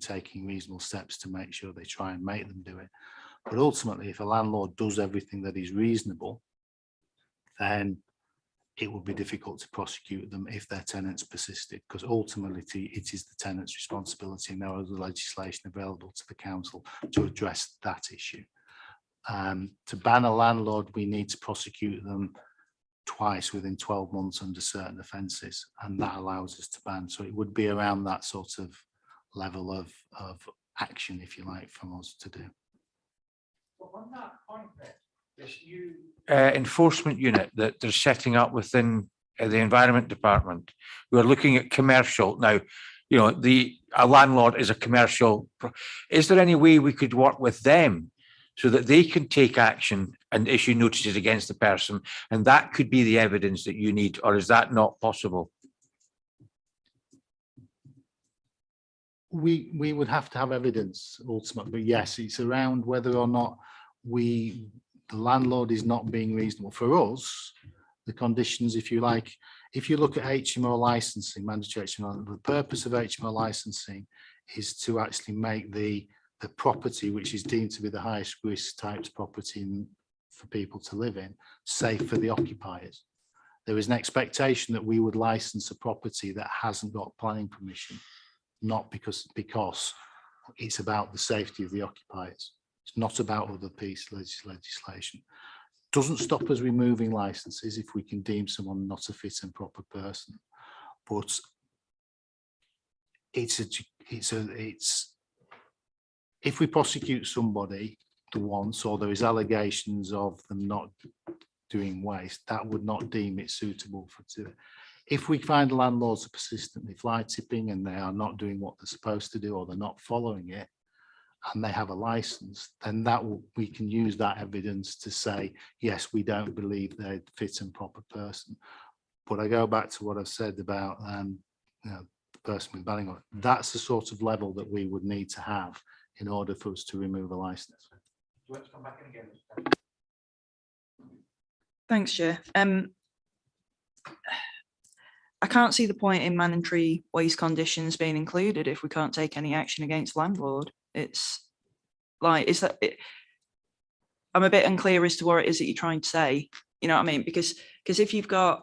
taking reasonable steps to make sure they try and make them do it. But ultimately, if a landlord does everything that is reasonable, then it would be difficult to prosecute them if their tenants persisted, because ultimately it is the tenant's responsibility and no other legislation available to the council to address that issue. To ban a landlord, we need to prosecute them twice within 12 months under certain offences, and that allows us to ban. So it would be around that sort of level of action, if you like, from us to do. On that point, this new enforcement unit that they're setting up within the Environment Department, we're looking at commercial now. You know, a landlord is a commercial. Is there any way we could work with them so that they can take action and issue notices against the person, and that could be the evidence that you need, or is that not possible? We would have to have evidence ultimately, but yes, it's around whether or not the landlord is not being reasonable. For us, the conditions, if you like, if you look at Hmo licensing, mandatory Hmo, the purpose of Hmo licensing is to actually make the property, which is deemed to be the highest risk types property for people to live in, safe for the occupiers. There is an expectation that we would license a property that hasn't got planning permission, not because it's about the safety of the occupiers. It's not about other piece legislation. Doesn't stop us removing licenses if we can deem someone not a fit and proper person, but if we prosecute somebody once, or there is allegations of them not doing waste, that would not deem it suitable for to. If we find landlords are persistently fly tipping and they are not doing what they're supposed to do, or they're not following it, and they have a license, then we can use that evidence to say, yes, we don't believe they're fit and proper person. But I go back to what I've said about the person with banning on it. That's the sort of level that we would need to have in order for us to remove a license. Let's come back in again. Thanks, Chair. I can't see the point in mandatory waste conditions being included if we can't take any action against landlord. It's like, I'm a bit unclear as to what it is that you're trying to say. You know what I mean? Because if you've got,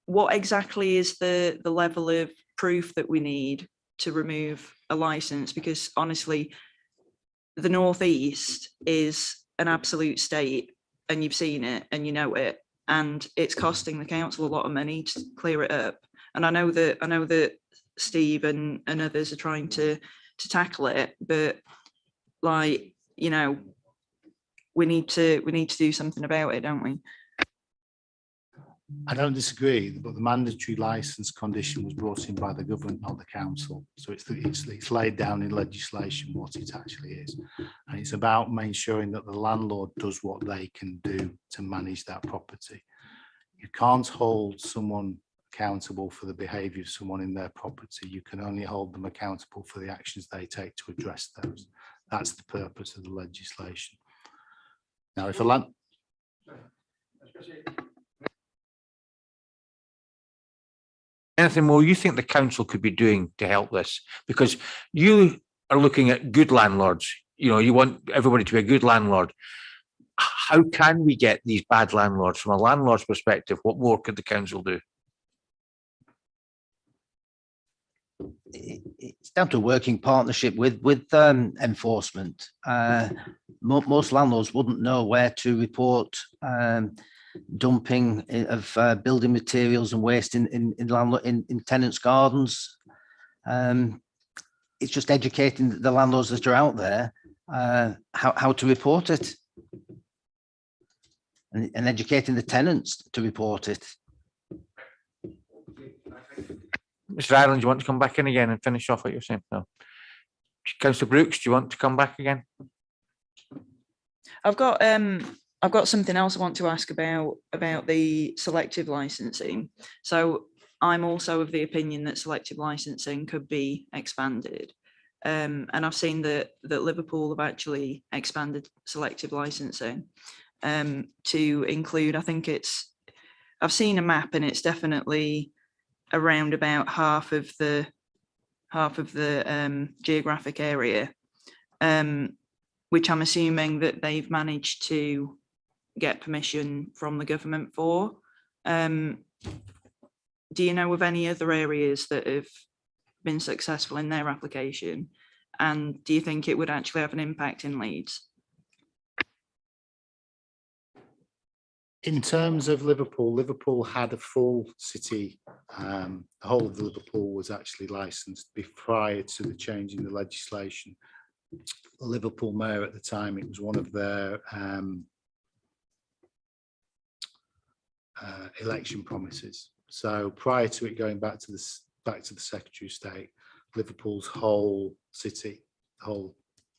what exactly is the level of proof that we need to remove a license? Because honestly, the Northeast is an absolute state, and you've seen it and you know it, and it's costing the council a lot of money to clear it up. And I know that Steve and others are trying to tackle it, but like, you know, we need to do something about it, don't we? I don't disagree, but the mandatory license condition was brought in by the government, not the council. So it's laid down in legislation what it actually is. And it's about ensuring that the landlord does what they can do to manage that property. You can't hold someone accountable for the behaviour of someone in their property. You can only hold them accountable for the actions they take to address those. That's the purpose of the legislation. Now, if a land... Anything more you think the council could be doing to help this? Because you are looking at good landlords. You know, you want everybody to be a good landlord. How can we get these bad landlords? From a landlord's perspective, what more could the council do? It's down to a working partnership with enforcement. Most landlords wouldn't know where to report dumping of building materials and waste in tenants' gardens. It's just educating the landlords that are out there how to report it, and educating the tenants to report it. Mr. Ireland, do you want to come back in again and finish off what you're saying? No. Councillor Brooks, do you want to come back again? I've got something else I want to ask about the selective licensing. So I'm also of the opinion that selective licensing could be expanded. And I've seen that Liverpool have actually expanded selective licensing to include, I think I've seen a map and it's definitely around about half of the geographic area, which I'm assuming that they've managed to get permission from the government for. Do you know of any other areas that have been successful in their application? And do you think it would actually have an impact in Leeds? In terms of Liverpool, Liverpool had a full city. The whole of Liverpool was actually licensed prior to the change in the legislation. The Liverpool mayor at the time, it was one of their election promises. So prior to it going back to the Secretary of State, Liverpool's whole city, the whole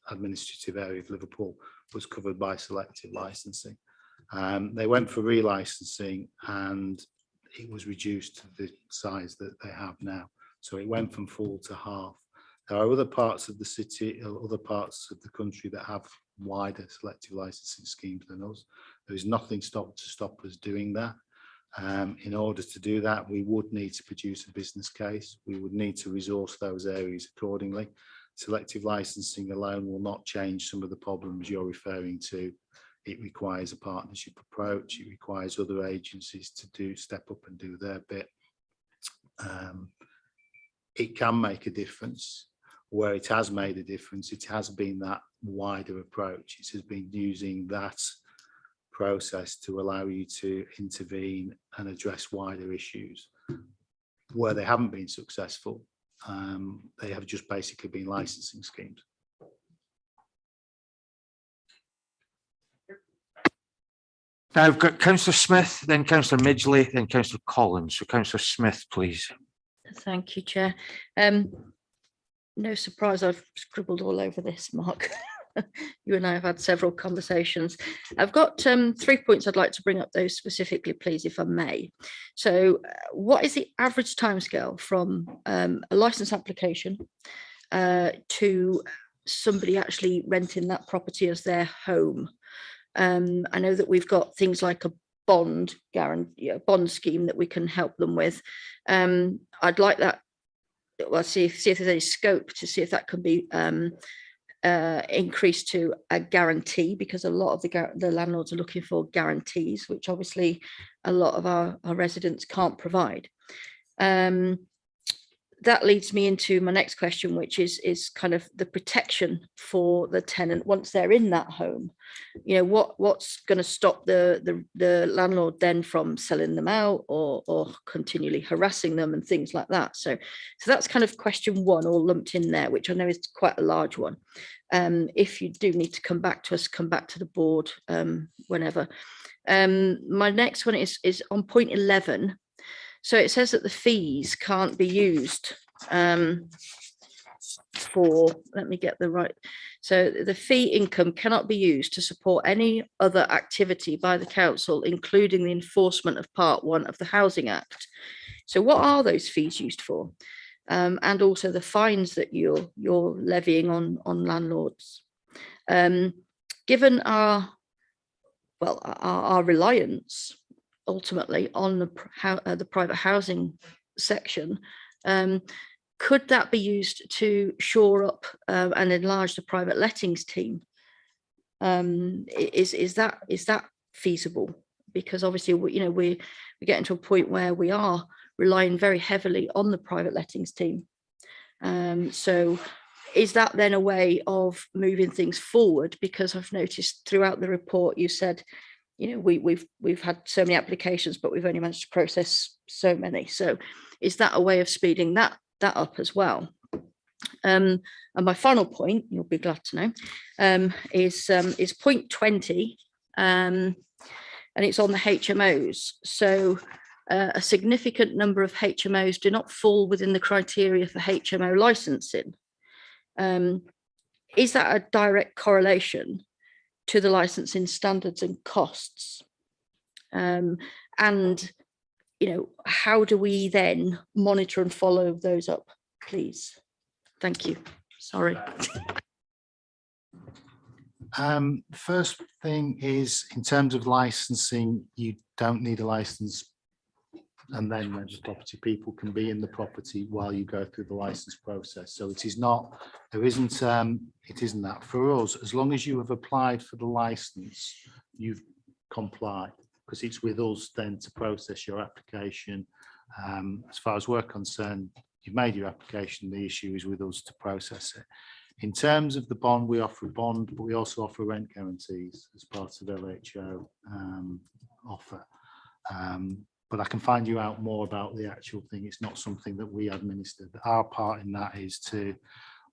administrative area of Liverpool was covered by selective licensing. They went for relicensing and it was reduced to the size that they have now. So it went from full to half. There are other parts of the city, other parts of the country that have wider selective licensing schemes than us. There is nothing to stop us doing that. In order to do that, we would need to produce a business case. We would need to resource those areas accordingly. Selective licensing alone will not change some of the problems you're referring to. It requires a partnership approach. It requires other agencies to step up and do their bit. It can make a difference. Where it has made a difference, it has been that wider approach. It has been using that process to allow you to intervene and address wider issues. Where they haven't been successful, they have just basically been licensing schemes. Now I've got Councillor Smith, then Councillor Midgley, then Councillor Collins. So Councillor Smith, please. Thank you, Chair. No surprise, I've scribbled all over this, Mark. You and I have had several conversations. I've got 3 points I'd like to bring up those specifically, please, if I may. So what is the average timescale from a licence application to somebody actually renting that property as their home? I know that we've got things like a bond guarantee, bond scheme that we can help them with. I'd like that. Well, see if there's any scope to see if that can be increased to a guarantee, because a lot of the landlords are looking for guarantees, which obviously a lot of our residents can't provide. That leads me into my next question, which is kind of the protection for the tenant once they're in that home. You know, what's going to stop the landlord then from selling them out or continually harassing them and things like that. So that's kind of question one, all lumped in there, which I know is quite a large one. If you do need to come back to us, come back to the board whenever. My next one is on point 11. So it says that the fees can't be used for, let me get the right. So the fee income cannot be used to support any other activity by the council, including the enforcement of Part 1 of the Housing Act. So what are those fees used for? And also the fines that you're levying on landlords Given our reliance ultimately on the private housing section, could that be used to shore up and enlarge the private lettings team? Is that feasible? Because obviously, we're getting to a point where we are relying very heavily on the private lettings team. So is that then a way of moving things forward? Because I've noticed throughout the report, you said, we've had so many applications, but we've only managed to process so many. So is that a way of speeding that up as well? And my final point, you'll be glad to know, is point 20, and it's on the HMOs. So a significant number of HMOs do not fall within the criteria for HMO licensing. Is that a direct correlation to the licensing standards and costs? And how do we then monitor and follow those up, please? Thank you. Sorry. First thing is, in terms of licensing, you don't need a license and then rent the property. People can be in the property while you go through the license process. So it isn't that for us. As long as you have applied for the license, you've complied, because it's with us then to process your application. As far as we're concerned, you've made your application, the issue is with us to process it. In terms of the bond, we offer a bond, but we also offer rent guarantees as part of LHO offer. But I can find you out more about the actual thing. It's not something that we administer. Our part in that is to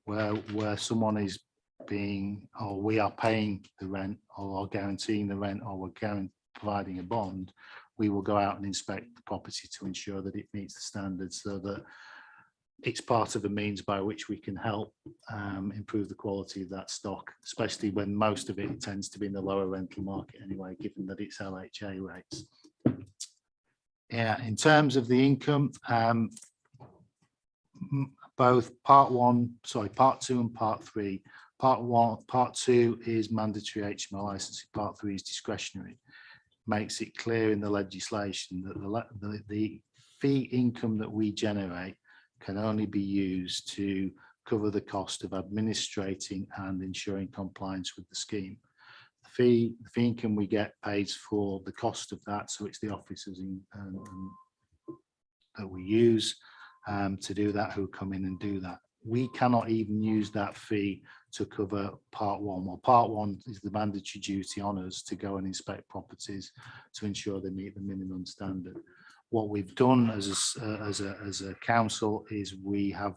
where someone is being, or we are paying the rent, or are guaranteeing the rent, or we're providing a bond, we will go out and inspect the property to ensure that it meets the standards, so that it's part of a means by which we can help improve the quality of that stock, especially when most of it tends to be in the lower rental market anyway, given that it's LHA rates. Yeah, in terms of the income, both part 2 and part 3. Part 2 is mandatory HMO licensing, part 3 is discretionary. Makes it clear in the legislation that the fee income that we generate can only be used to cover the cost of administrating and ensuring compliance with the scheme. The fee income we get pays for the cost of that, so it's the officers that we use to do that, who come in and do that. We cannot even use that fee to cover part 1. Well, part 1 is the mandatory duty on us to go and inspect properties to ensure they meet the minimum standard. What we've done as a council is we have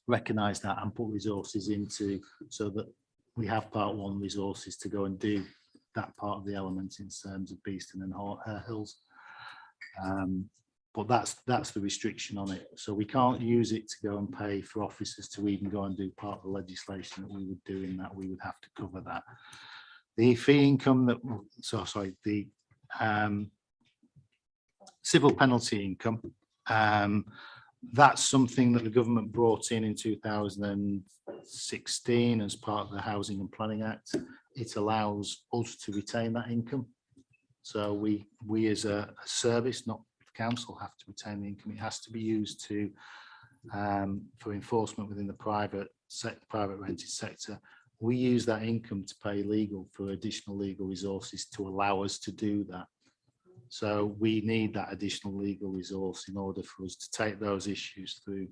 recognised that and put resources into, so that we have part 1 resources to go and do that part of the element in terms of Beeston and Hills. But that's the restriction on it. So we can't use it to go and pay for officers to even go and do part of the legislation that we would do, in that we would have to cover that. The fee income the civil penalty income, that's something that the government brought in 2016 as part of the Housing and Planning Act. It allows us to retain that income. So we as a service, not the council, have to retain the income. It has to be used to for enforcement within the private rented sector. We use that income to pay for additional legal resources to allow us to do that. So we need that additional legal resource in order for us to take those issues through,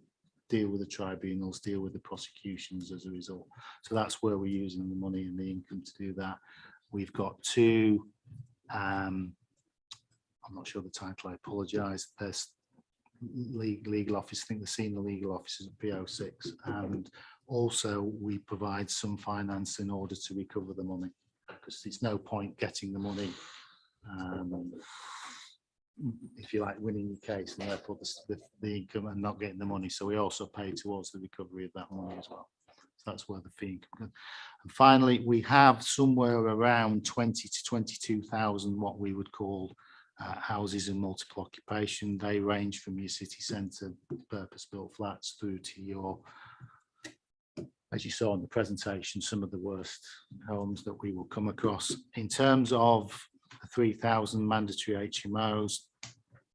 deal with the tribunals, deal with the prosecutions as a result. So that's where we're using the money and the income to do that. We've got 2, I'm not sure the title, I apologise. There's legal office, I think the senior legal officers at PO6, and also we provide some finance in order to recover the money, because there's no point getting the money, if you like, winning your case and therefore the income and not getting the money. So we also pay towards the recovery of that money as well. So that's where the fee income comes. And finally, we have somewhere around 20 to 22,000 what we would call houses in multiple occupation. They range from your city centre purpose-built flats through to your as you saw in the presentation, some of the worst homes that we will come across. In terms of the 3,000 mandatory HMOs,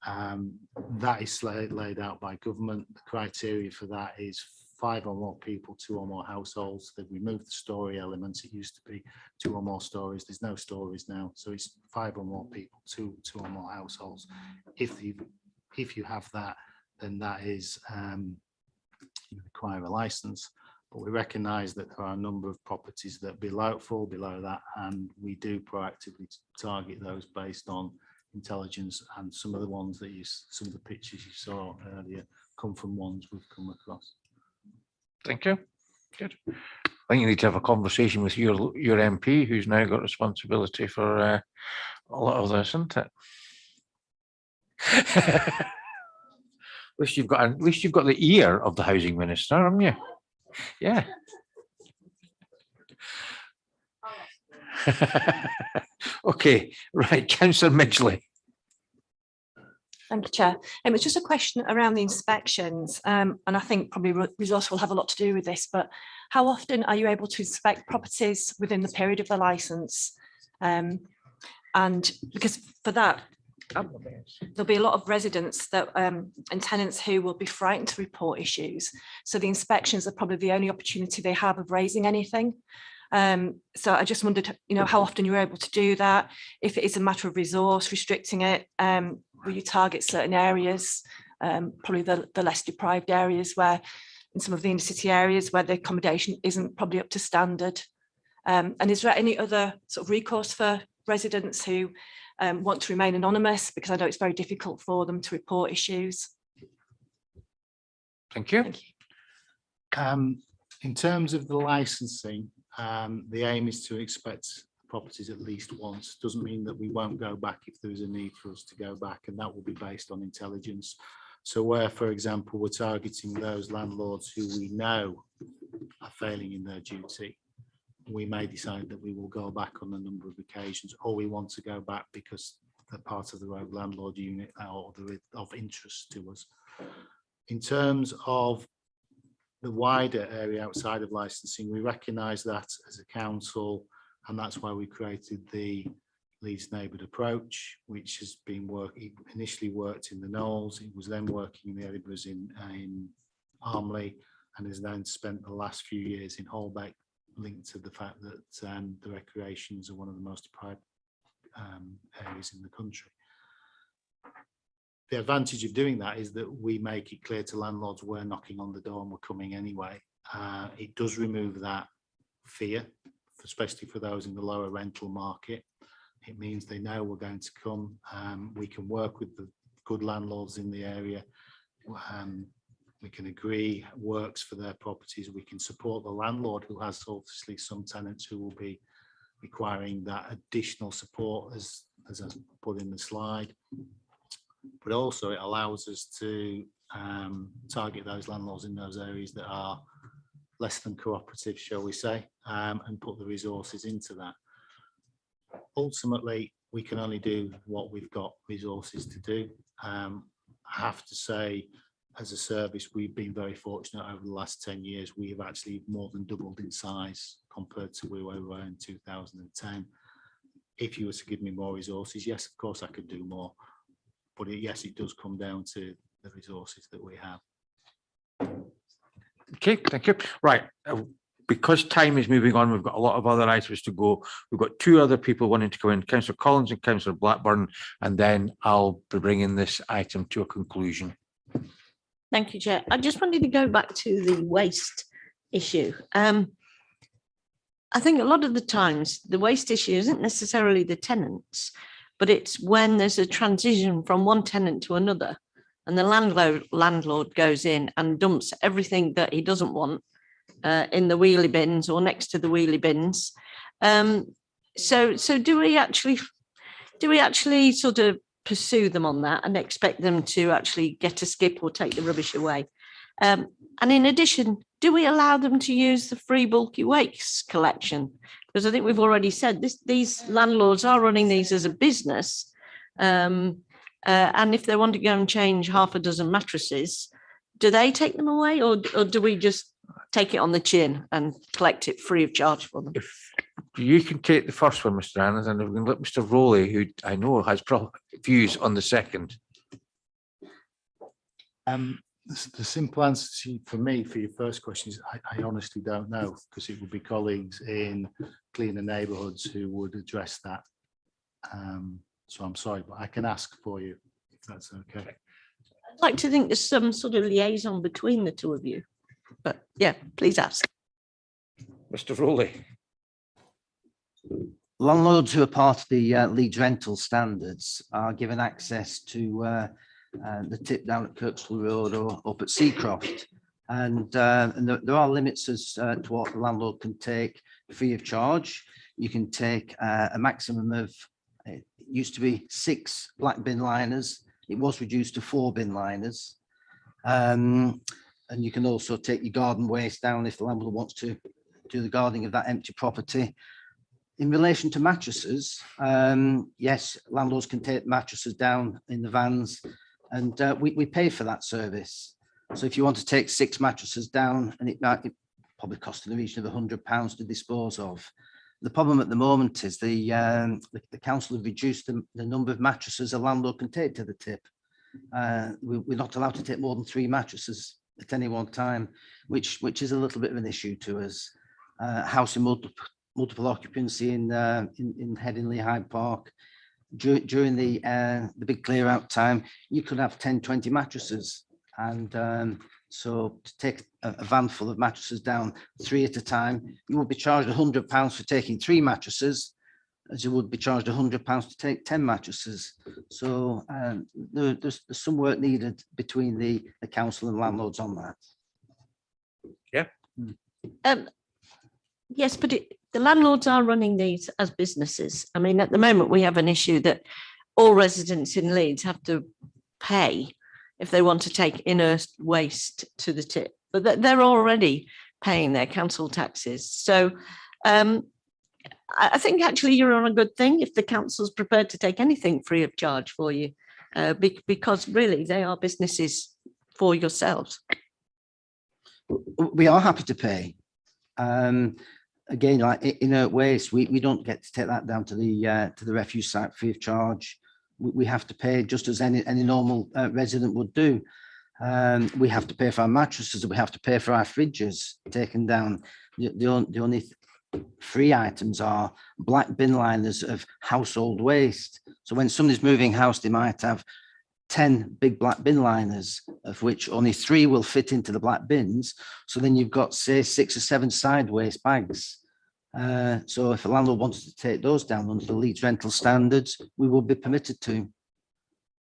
that is laid out by government. The criteria for that is 5 or more people, 2 or more households. They've removed the story elements. It used to be 2 or more stories. There's no stories now. So it's 5 or more people, two or more households. If you have that, then that is, you require a license. But we recognise that there are a number of properties that fall below that, and we do proactively target those based on intelligence. And some of the ones that some of the pictures you saw earlier come from ones we've come across. Thank you. Good. I think you need to have a conversation with your MP, who's now got responsibility for a lot of this, isn't it? At least you've got the ear of the housing minister, haven't you? Yeah. Okay, right, Councillor Midgley. Thank you, Chair. It's just a question around the inspections, and I think probably resource will have a lot to do with this, but how often are you able to inspect properties within the period of the licence? And because for that, there'll be a lot of residents that and tenants who will be frightened to report issues. So the inspections are probably the only opportunity they have of raising anything. So I just wondered, how often you're able to do that, if it is a matter of resource restricting it, will you target certain areas, probably the less deprived areas, where in some of the inner city areas where the accommodation isn't probably up to standard. And is there any other sort of recourse for residents who want to remain anonymous, because I know it's very difficult for them to report issues? Thank you. Thank you. In terms of the licensing, the aim is to inspect properties at least once. Doesn't mean that we won't go back if there is a need for us to go back, and that will be based on intelligence. So where, for example, we're targeting those landlords who we know are failing in their duty, we may decide that we will go back on a number of occasions, or we want to go back because they're part of the rogue landlord unit or they're of interest to us. In terms of the wider area outside of licensing, we recognise that as a council, and that's why we created the Leeds Neighbourhood approach, which has been initially worked in the Knolls. It was then working in the Edinburghs in Armley, and has then spent the last few years in Holbeck, linked to the fact that the recreations are one of the most deprived areas in the country. The advantage of doing that is that we make it clear to landlords we're knocking on the door and we're coming anyway. It does remove that fear, especially for those in the lower rental market. It means they know we're going to come. We can work with the good landlords in the area. We can agree works for their properties. We can support the landlord who has obviously some tenants who will be requiring that additional support, as I put in the slide. But also it allows us to target those landlords in those areas that are less than cooperative, shall we say, and put the resources into that. Ultimately, we can only do what we've got resources to do. I have to say, as a service, we've been very fortunate over the last 10 years. We have actually more than doubled in size compared to where we were in 2010. If you were to give me more resources, yes, of course I could do more. But yes, it does come down to the resources that we have. Okay, thank you. Right, because time is moving on, we've got a lot of other items to go. We've got 2 other people wanting to come in, Councillor Collins and Councillor Blackburn, and then I'll be bringing this item to a conclusion. Thank you, Chair. I just wanted to go back to the waste issue. I think a lot of the times the waste issue isn't necessarily the tenants, but it's when there's a transition from one tenant to another, and the landlord goes in and dumps everything that he doesn't want in the wheelie bins or next to the wheelie bins. So do we actually sort of pursue them on that and expect them to actually get a skip or take the rubbish away? And in addition, do we allow them to use the free bulky waste collection? Because I think we've already said these landlords are running these as a business. And if they want to go and change half a dozen mattresses, do they take them away, or do we just take it on the chin and collect it free of charge for them. If you can take the first one, Mr. Annan, and we can let Mr. Rowley, who I know has views on the second. The simple answer for me for your first question is I honestly don't know, because it would be colleagues in cleaner neighbourhoods who would address that. So I'm sorry, but I can ask for you if that's okay. I'd like to think there's some sort of liaison between the two of you, but yeah, please ask. Mr. Rowley. Landlords who are part of the Leeds rental standards are given access to the tip down at Kirkstall Road or up at Seacroft. And there are limits as to what the landlord can take free of charge. You can take a maximum of, it used to be 6 black bin liners. It was reduced to 4 bin liners. And you can also take your garden waste down if the landlord wants to do the gardening of that empty property. In relation to mattresses, yes, landlords can take mattresses down in the vans, and we pay for that service. So if you want to take 6 mattresses down, and it probably cost in the region of £100 to dispose of. The problem at the moment is the council have reduced the number of mattresses a landlord can take to the tip. We're not allowed to take more than 3 mattresses at any one time, which is a little bit of an issue to us. Housing multiple occupancy in Headingley Hyde Park. During the big clear out time, you could have 10, 20 mattresses. And so to take a van full of mattresses down 3 at a time, you would be charged £100 for taking 3 mattresses, as you would be charged £100 to take 10 mattresses. So there's some work needed between the council and landlords on that. Yeah. Yes, but the landlords are running these as businesses. I mean, at the moment, we have an issue that all residents in Leeds have to pay if they want to take inert waste to the tip, but they're already paying their council taxes. So I think actually you're on a good thing if the council's prepared to take anything free of charge for you, because really they are businesses for yourselves. We are happy to pay. Again, like inert waste, we don't get to take that down to the refuse site free of charge. We have to pay just as any normal resident would do. We have to pay for our mattresses, we have to pay for our fridges taken down. The only free items are black bin liners of household waste. So when somebody's moving house, they might have 10 big black bin liners, of which only 3 will fit into the black bins. So then you've got, say, 6 or 7 side waste bags. So if a landlord wanted to take those down under the Leeds rental standards, we would be permitted to,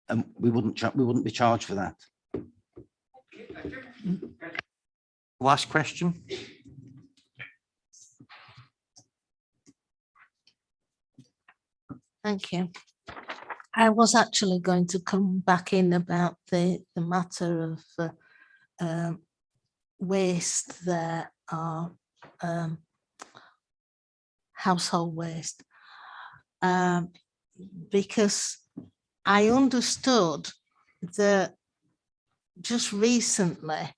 and we wouldn't be charged for that. Last question. Thank you. I was actually going to come back in about the matter of waste there are household waste, because I understood that just recently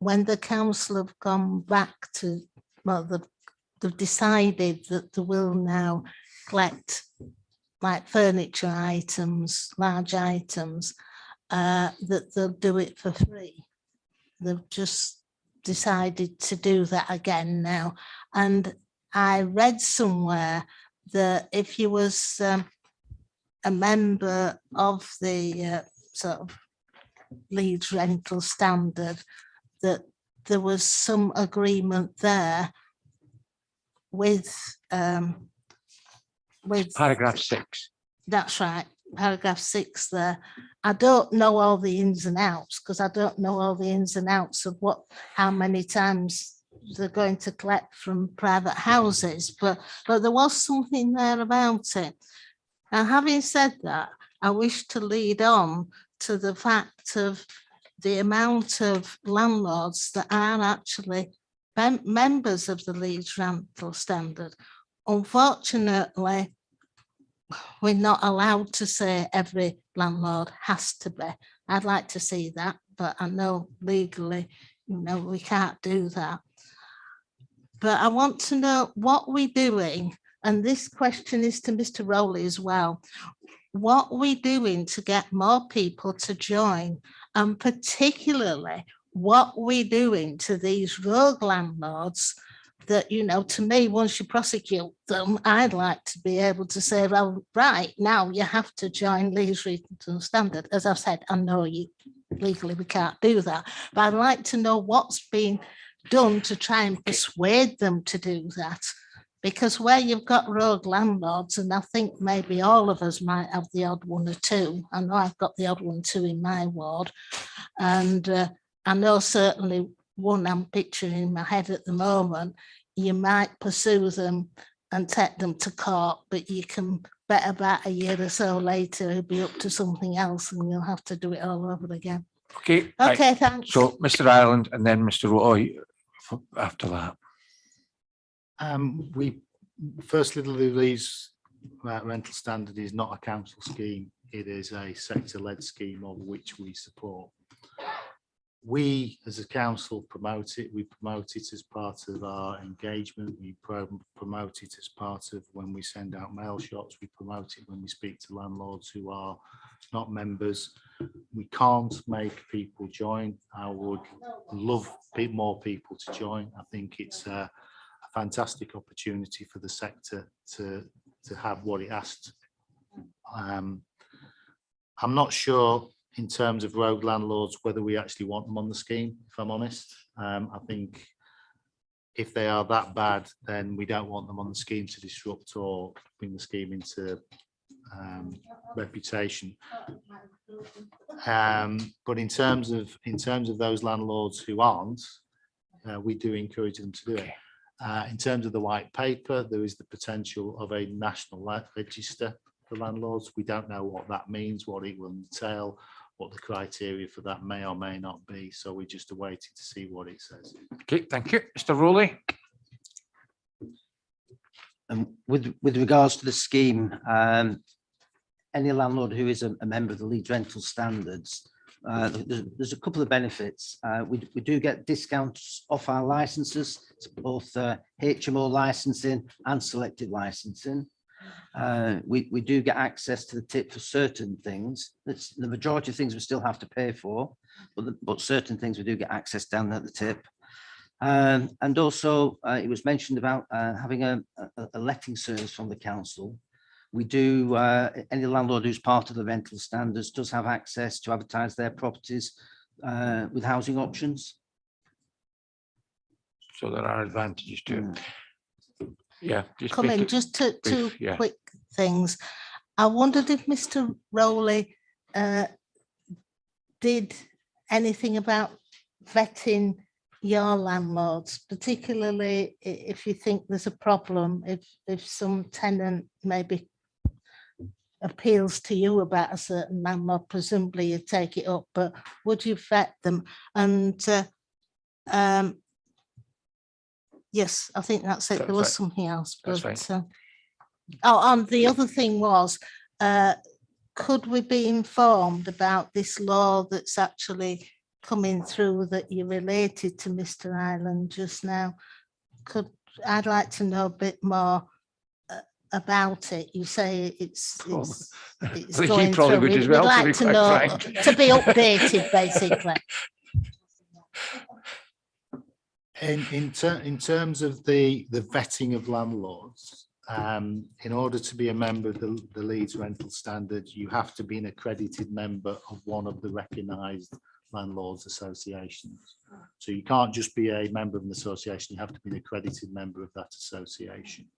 when the council have gone back to, well, they've decided that they will now collect like furniture items, large items, that they'll do it for free. They've just decided to do that again now. And I read somewhere that if you was a member of the sort of Leeds rental standard, that there was some agreement there with paragraph 6. That's right, paragraph 6 there. I don't know all the ins and outs, because I don't know all the ins and outs of how many times they're going to collect from private houses, but there was something there about it. And having said that, I wish to lead on to the fact of the amount of landlords that are actually members of the Leeds rental standard. Unfortunately, we're not allowed to say every landlord has to be. I'd like to see that, but I know legally, we can't do that. but I want to know what we're doing, and this question is to Mr. Rowley as well. What we're doing to get more people to join, and particularly what we're doing to these rogue landlords that, you know, to me, once you prosecute them, I'd like to be able to say, well, right, now you have to join Leeds Regional Standard. As I've said, I know you legally we can't do that, but I'd like to know what's been done to try and persuade them to do that. Because where you've got rogue landlords, and I think maybe all of us might have the odd one or two. I know I've got the odd one too in my ward. And I know certainly one I'm picturing in my head at the moment, you might pursue them and take them to court, but you can bet about a year or so later it'll be up to something else and you'll have to do it all over again. Okay. Okay, right. thanks. So Mr. Ireland and then Mr. Roy after that. Firstly, the Leeds rental standard is not a council scheme. It is a sector-led scheme of which we support. We, as a council, promote it. We promote it as part of our engagement. We promote it as part of when we send out mail shots. We promote it when we speak to landlords who are not members. We can't make people join. I would love more people to join. I think it's a fantastic opportunity for the sector to have what it asked. I'm not sure in terms of rogue landlords whether we actually want them on the scheme, if I'm honest. I think if they are that bad, then we don't want them on the scheme to disrupt or bring the scheme into reputation. But in terms of those landlords who aren't, we do encourage them to do it. In terms of the white paper, there is the potential of a national register for landlords. We don't know what that means, what it will entail, what the criteria for that may or may not be. So we're just awaiting to see what it says. Okay, thank you. Mr. Rowley. With regards to the scheme, any landlord who is a member of the Leeds rental standards, there's a couple of benefits. We do get discounts off our licenses, both Hmo Licensing and Selective Licensing. We do get access to the tip for certain things. That's the majority of things we still have to pay for, but certain things we do get access down at the tip. And also, it was mentioned about having a letting service from the council. We do, any landlord who's part of the rental standards does have access to advertise their properties with housing options. So there are advantages to it. Yeah. Come in, just two quick things. I wondered if Mr. Rowley did anything about vetting your landlords, particularly if you think there's a problem, if some tenant maybe appeals to you about a certain landlord, presumably you take it up, but would you vet them? And yes, I think that's it. There was something else, but and the other thing was, could we be informed about this law that's actually coming through that you related to Mr. Ireland just now? I'd like to know a bit more about it. You say it's going through. We'd like to know, to be updated, basically. In terms of the vetting of landlords, in order to be a member of the Leeds rental standard, you have to be an accredited member of one of the recognised landlords associations. So you can't just be a member of an association, you have to be an accredited member of that association.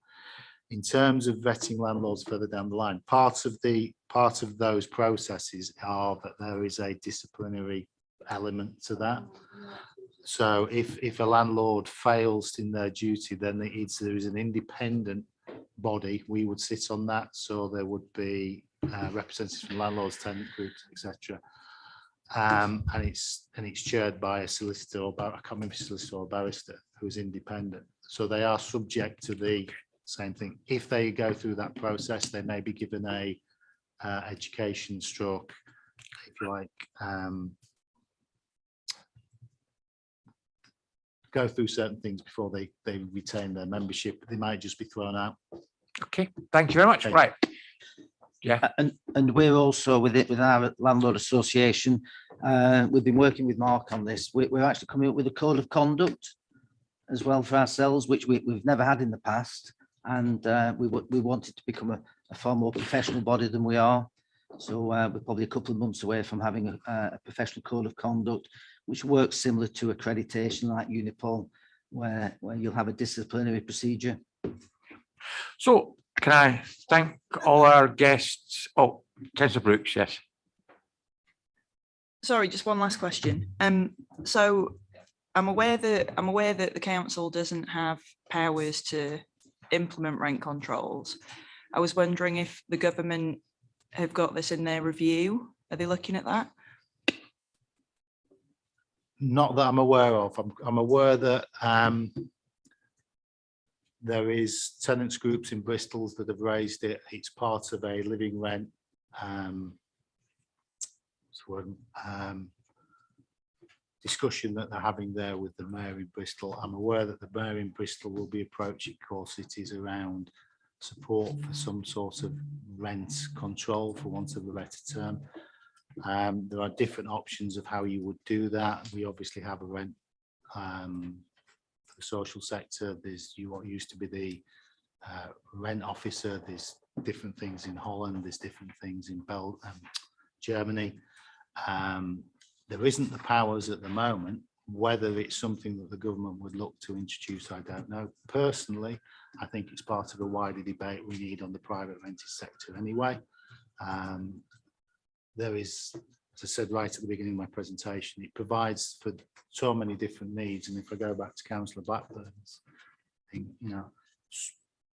In terms of vetting landlords further down the line, part of those processes are that there is a disciplinary element to that. So if a landlord fails in their duty, then there is an independent body. We would sit on that, so there would be representatives from landlords, tenant groups, etc. And it's chaired by a solicitor or I can't remember, solicitor or barrister who is independent. So they are subject to the same thing. If they go through that process, they may be given a education stroke, if you like, go through certain things before they retain their membership. They might just be thrown out. Okay, thank you very much. Okay. Right. Yeah. And we're also with our landlord association. We've been working with Mark on this. We're actually coming up with a code of conduct as well for ourselves, which we've never had in the past. And we wanted to become a far more professional body than we are. So we're probably a couple of months away from having a professional code of conduct, which works similar to accreditation like Unipol, where you'll have a disciplinary procedure. So can I thank all our guests? Oh, Councillor Brooks, yes. Sorry, just one last question. So I'm aware that the council doesn't have powers to implement rent controls. I was wondering if the government have got this in their review. Are they looking at that? Not that I'm aware of. I'm aware that there is tenants groups in Bristol that have raised it. It's part of a living rent discussion that they're having there with the mayor in Bristol. I'm aware that the mayor in Bristol will be approaching core cities around support for some sort of rent control, for want of a better term. There are different options of how you would do that. We obviously have a rent for the social sector. There's what used to be the rent officer. There's different things in Holland. There's different things in Germany. There isn't the powers at the moment. Whether it's something that the government would look to introduce, I don't know. Personally, I think it's part of a wider debate we need on the private rented sector anyway. There is, as I said right at the beginning of my presentation, it provides for so many different needs. And if I go back to Councillor Blackburn's, I think, you know,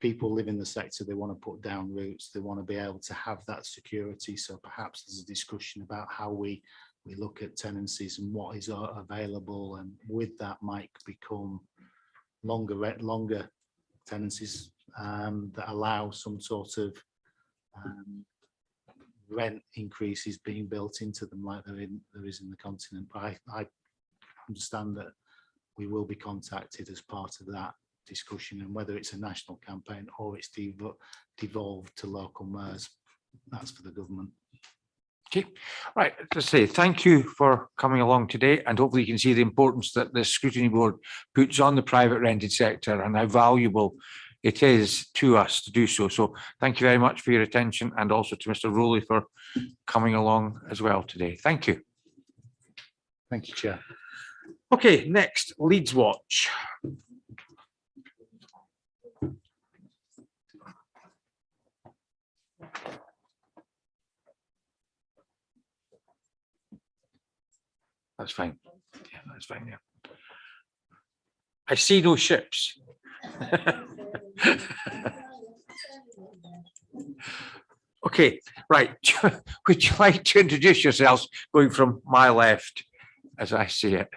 people live in the sector, they want to put down roots, they want to be able to have that security. So perhaps there's a discussion about how we look at tenancies and what is available, and with that might become longer tenancies that allow some sort of rent increases being built into them, like there is in the continent. But I understand that we will be contacted as part of that discussion, and whether it's a national campaign or it's devolved to local mayors, that's for the government. Okay, right, to say thank you for coming along today, and hopefully you can see the importance that the Scrutiny Board puts on the private rented sector and how valuable it is to us to do so. So thank you very much for your attention, and also to Mr. Rowley for coming along as well today. Thank you. Thank you, Chair. Okay, next, Leedswatch. That's fine. Yeah, that's fine. Yeah. I see no ships. Okay, right. Would you like to introduce yourselves, going from my left as I see it?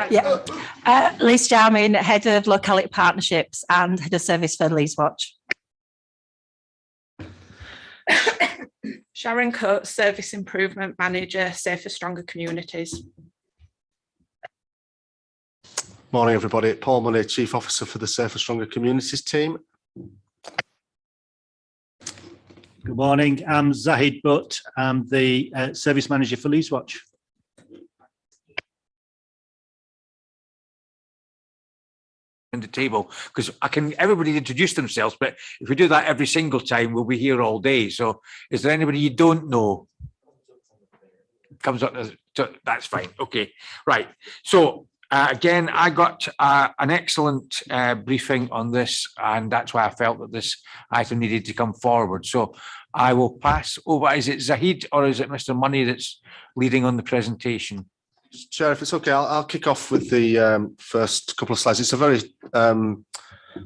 Yeah, Lisa Jarmin, Head of Locality Partnerships and Head of Service for Leedswatch. Sharon Coates, Service Improvement Manager, Safer Stronger Communities. Morning everybody, Paul Money, Chief Officer for the Safer Stronger Communities team. Good morning, I'm Zahid Butt, I'm the Service Manager for Leedswatch. The table, because everybody introduce themselves, but if we do that every single time, we'll be here all day. So is there anybody you don't know? Comes up, that's fine. Okay, right. So again, I got an excellent briefing on this, and that's why I felt that this item needed to come forward. So I will pass over. Is it Zahid or is it Mr. Money that's leading on the presentation? Chair, if it's okay, I'll kick off with the first couple of slides. It's a very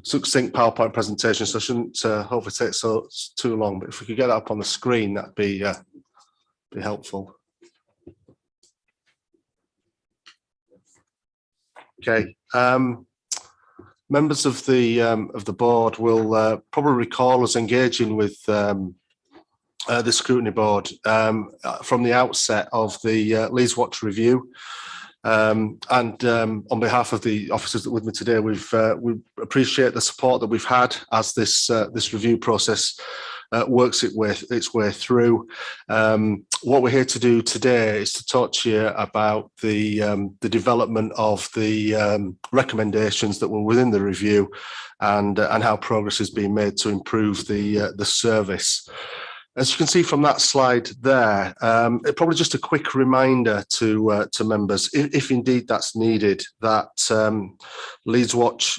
succinct PowerPoint presentation, so I shouldn't hopefully take too long. But if we could get that up on the screen, that'd be helpful. Okay. Members of the board will probably recall us engaging with the Scrutiny Board from the outset of the Leedswatch review. On behalf of the officers that are with me today, we appreciate the support that we've had as this review process works its way through. What we're here to do today is to talk to you about the development of the recommendations that were within the review and how progress has been made to improve the service. As you can see from that slide there, probably just a quick reminder to members, if indeed that's needed, that Leedswatch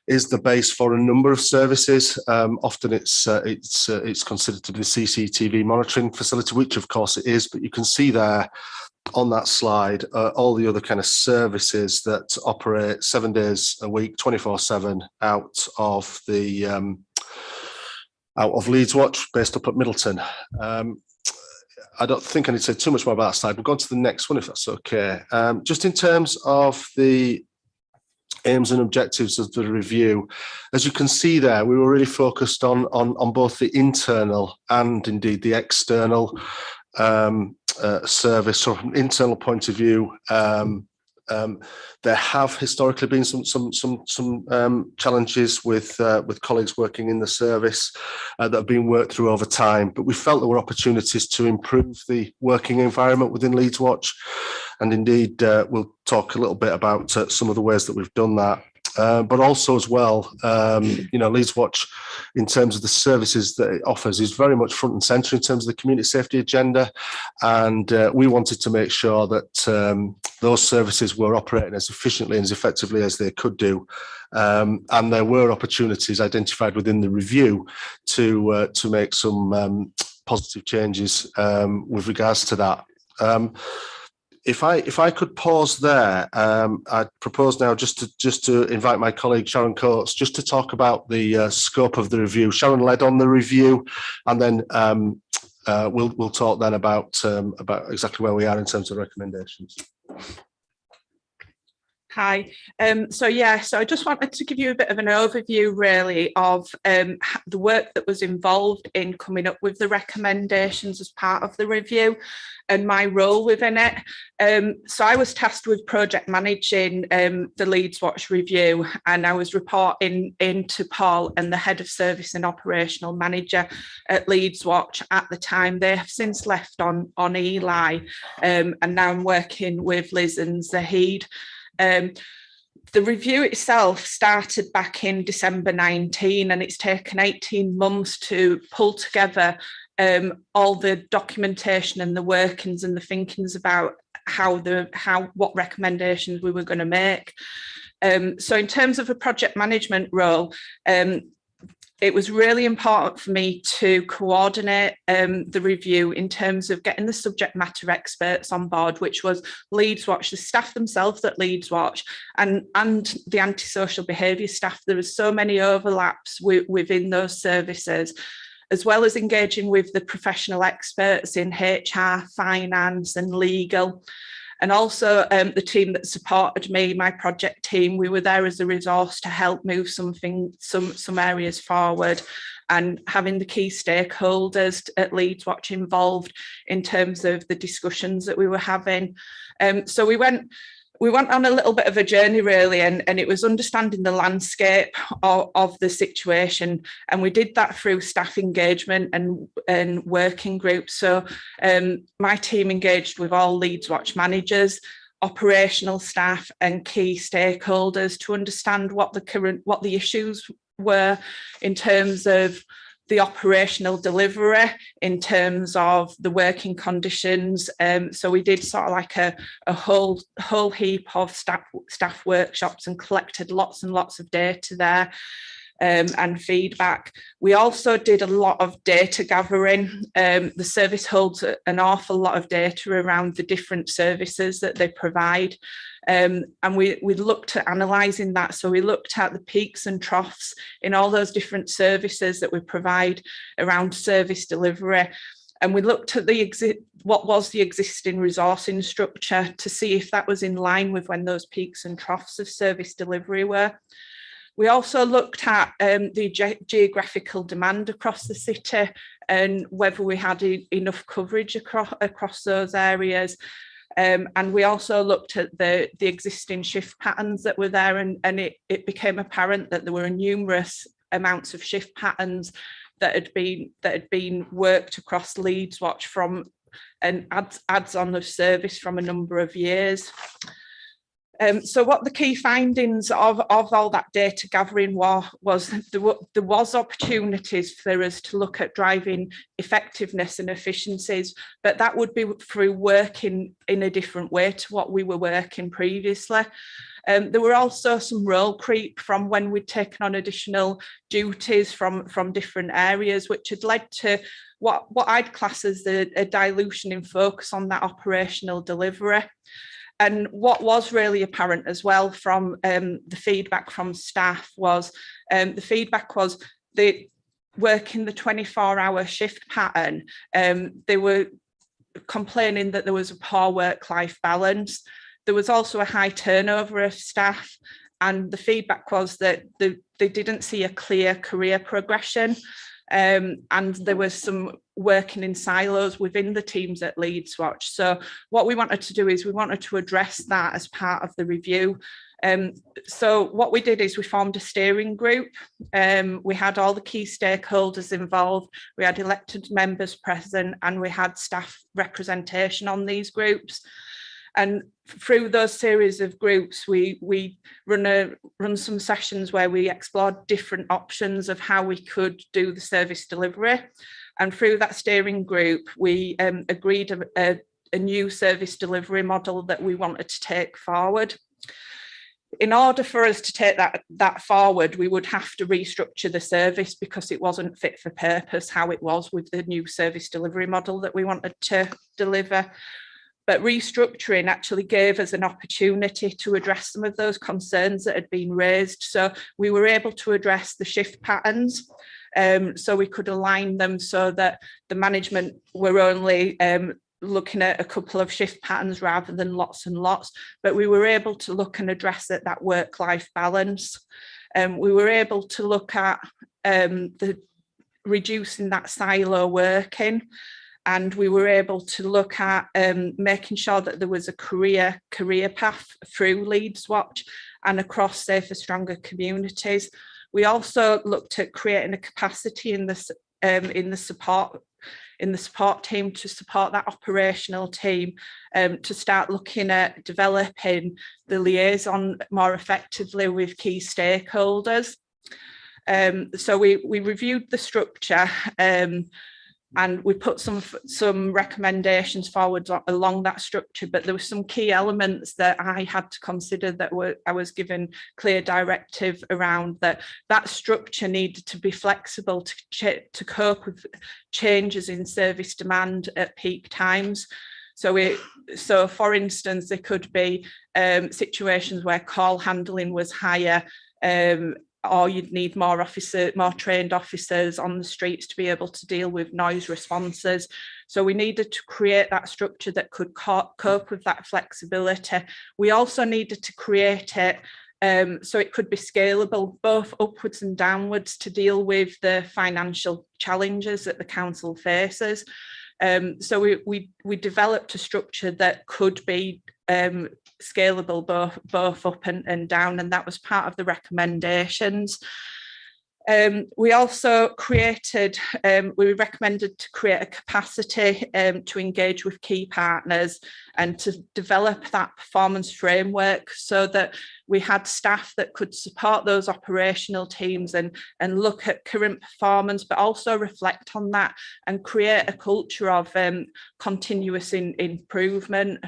is the base for a number of services. Often it's considered to be the CCTV monitoring facility, which of course it is, but you can see there on that slide all the other kind of services that operate 7 days a week, 24/7 out of Leedswatch, based up at Middleton. I don't think I need to say too much more about that slide. We'll go on to the next one, if that's okay. Just in terms of the aims and objectives of the review, as you can see there, we were really focused on both the internal and indeed the external service. So from an internal point of view, there have historically been some challenges with colleagues working in the service that have been worked through over time, but we felt there were opportunities to improve the working environment within Leedswatch, and indeed we'll talk a little bit about some of the ways that we've done that. But also as well, Leedswatch, in terms of the services that it offers, is very much front and centre in terms of the community safety agenda. And we wanted to make sure that those services were operating as efficiently and as effectively as they could do. And there were opportunities identified within the review to make some positive changes with regards to that. If I could pause there, I'd propose now just to invite my colleague Sharon Coates just to talk about the scope of the review. Sharon led on the review, and then we'll talk then about exactly where we are in terms of recommendations. Hi. So I just wanted to give you a bit of an overview really of the work that was involved in coming up with the recommendations as part of the review and my role within it. So I was tasked with project managing the Leedswatch review, and I was reporting into Paul and the head of service and operational manager at Leedswatch at the time. They have since left on Eli, and now I'm working with Liz and Zahid. The review itself started back in December 19, and it's taken 18 months to pull together all the documentation and the workings and the thinkings about what recommendations we were going to make. So in terms of a project management role, it was really important for me to coordinate the review in terms of getting the subject matter experts on board, which was Leedswatch, the staff themselves at Leedswatch, and the antisocial behaviour staff. There was so many overlaps within those services, as well as engaging with the professional experts in HR, finance and legal. And also the team that supported me, my project team, we were there as a resource to help move some areas forward, and having the key stakeholders at Leedswatch involved in terms of the discussions that we were having. So we went on a little bit of a journey really, and it was understanding the landscape of the situation, and we did that through staff engagement and working groups. So my team engaged with all Leedswatch managers, operational staff and key stakeholders to understand what the issues were in terms of the operational delivery, in terms of the working conditions. So we did sort of like a whole heap of staff workshops and collected lots and lots of data there and feedback. We also did a lot of data gathering. The service holds an awful lot of data around the different services that they provide. And we looked at analysing that. So we looked at the peaks and troughs in all those different services that we provide around service delivery. And we looked at what was the existing resourcing structure to see if that was in line with when those peaks and troughs of service delivery were. We also looked at the geographical demand across the city and whether we had enough coverage across those areas. And we also looked at the existing shift patterns that were there, and it became apparent that there were numerous amounts of shift patterns that had been worked across Leedswatch from an adds-on of service from a number of years. So what the key findings of all that data gathering was there was opportunities for us to look at driving effectiveness and efficiencies, but that would be through working in a different way to what we were working previously. There were also some role creep from when we'd taken on additional duties from different areas, which had led to what I'd class as a dilution in focus on that operational delivery. And what was really apparent as well from the feedback from staff was the working the 24-hour shift pattern, they were complaining that there was a poor work-life balance. There was also a high turnover of staff, and the feedback was that they didn't see a clear career progression. And there was some working in silos within the teams at Leedswatch. So what we wanted to do is we wanted to address that as part of the review. So what we did is we formed a steering group. We had all the key stakeholders involved. We had elected members present, and we had staff representation on these groups. And through those series of groups, we run some sessions where we explored different options of how we could do the service delivery. And through that steering group, we agreed a new service delivery model that we wanted to take forward. In order for us to take that forward, we would have to restructure the service because it wasn't fit for purpose how it was with the new service delivery model that we wanted to deliver. But restructuring actually gave us an opportunity to address some of those concerns that had been raised. So we were able to address the shift patterns. So we could align them so that the management were only looking at a couple of shift patterns rather than lots and lots. But we were able to look and address that work-life balance. We were able to look at the reducing that silo working. And we were able to look at making sure that there was a career path through Leedswatch and across safer, stronger communities. We also looked at creating a capacity in the support team to support that operational team, to start looking at developing the liaison more effectively with key stakeholders. So we reviewed the structure. And we put some recommendations forward along that structure, but there were some key elements that I had to consider that I was given clear directive around, that structure needed to be flexible to cope with changes in service demand at peak times. So for instance, there could be situations where call handling was higher, or you'd need more trained officers on the streets to be able to deal with noise responses. So we needed to create that structure that could cope with that flexibility. We also needed to create it so it could be scalable, both upwards and downwards, to deal with the financial challenges that the council faces. So we developed a structure that could be scalable both up and down, and that was part of the recommendations. We also created, we recommended to create a capacity to engage with key partners and to develop that performance framework so that we had staff that could support those operational teams and look at current performance, but also reflect on that and create a culture of continuous improvement.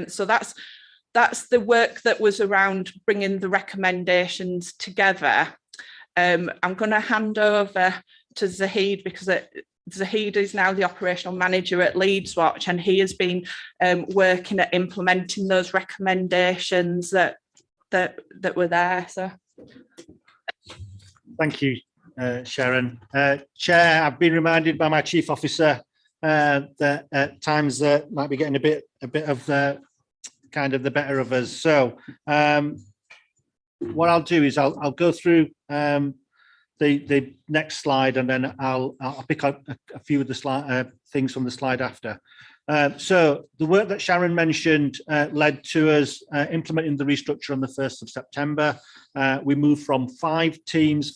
So that's the work that was around bringing the recommendations together. I'm going to hand over to Zahid because Zahid is now the operational manager at Leedswatch, and he has been working at implementing those recommendations that were there. So, thank you, Sharon. Chair, I've been reminded by my chief officer that at times might be getting a bit of the kind of the better of us. So what I'll do is I'll go through the the next slide, and then I'll pick up a few of the slide things from the slide after. So the work that Sharon mentioned led to us implementing the restructure on the 1st of September. We moved from 5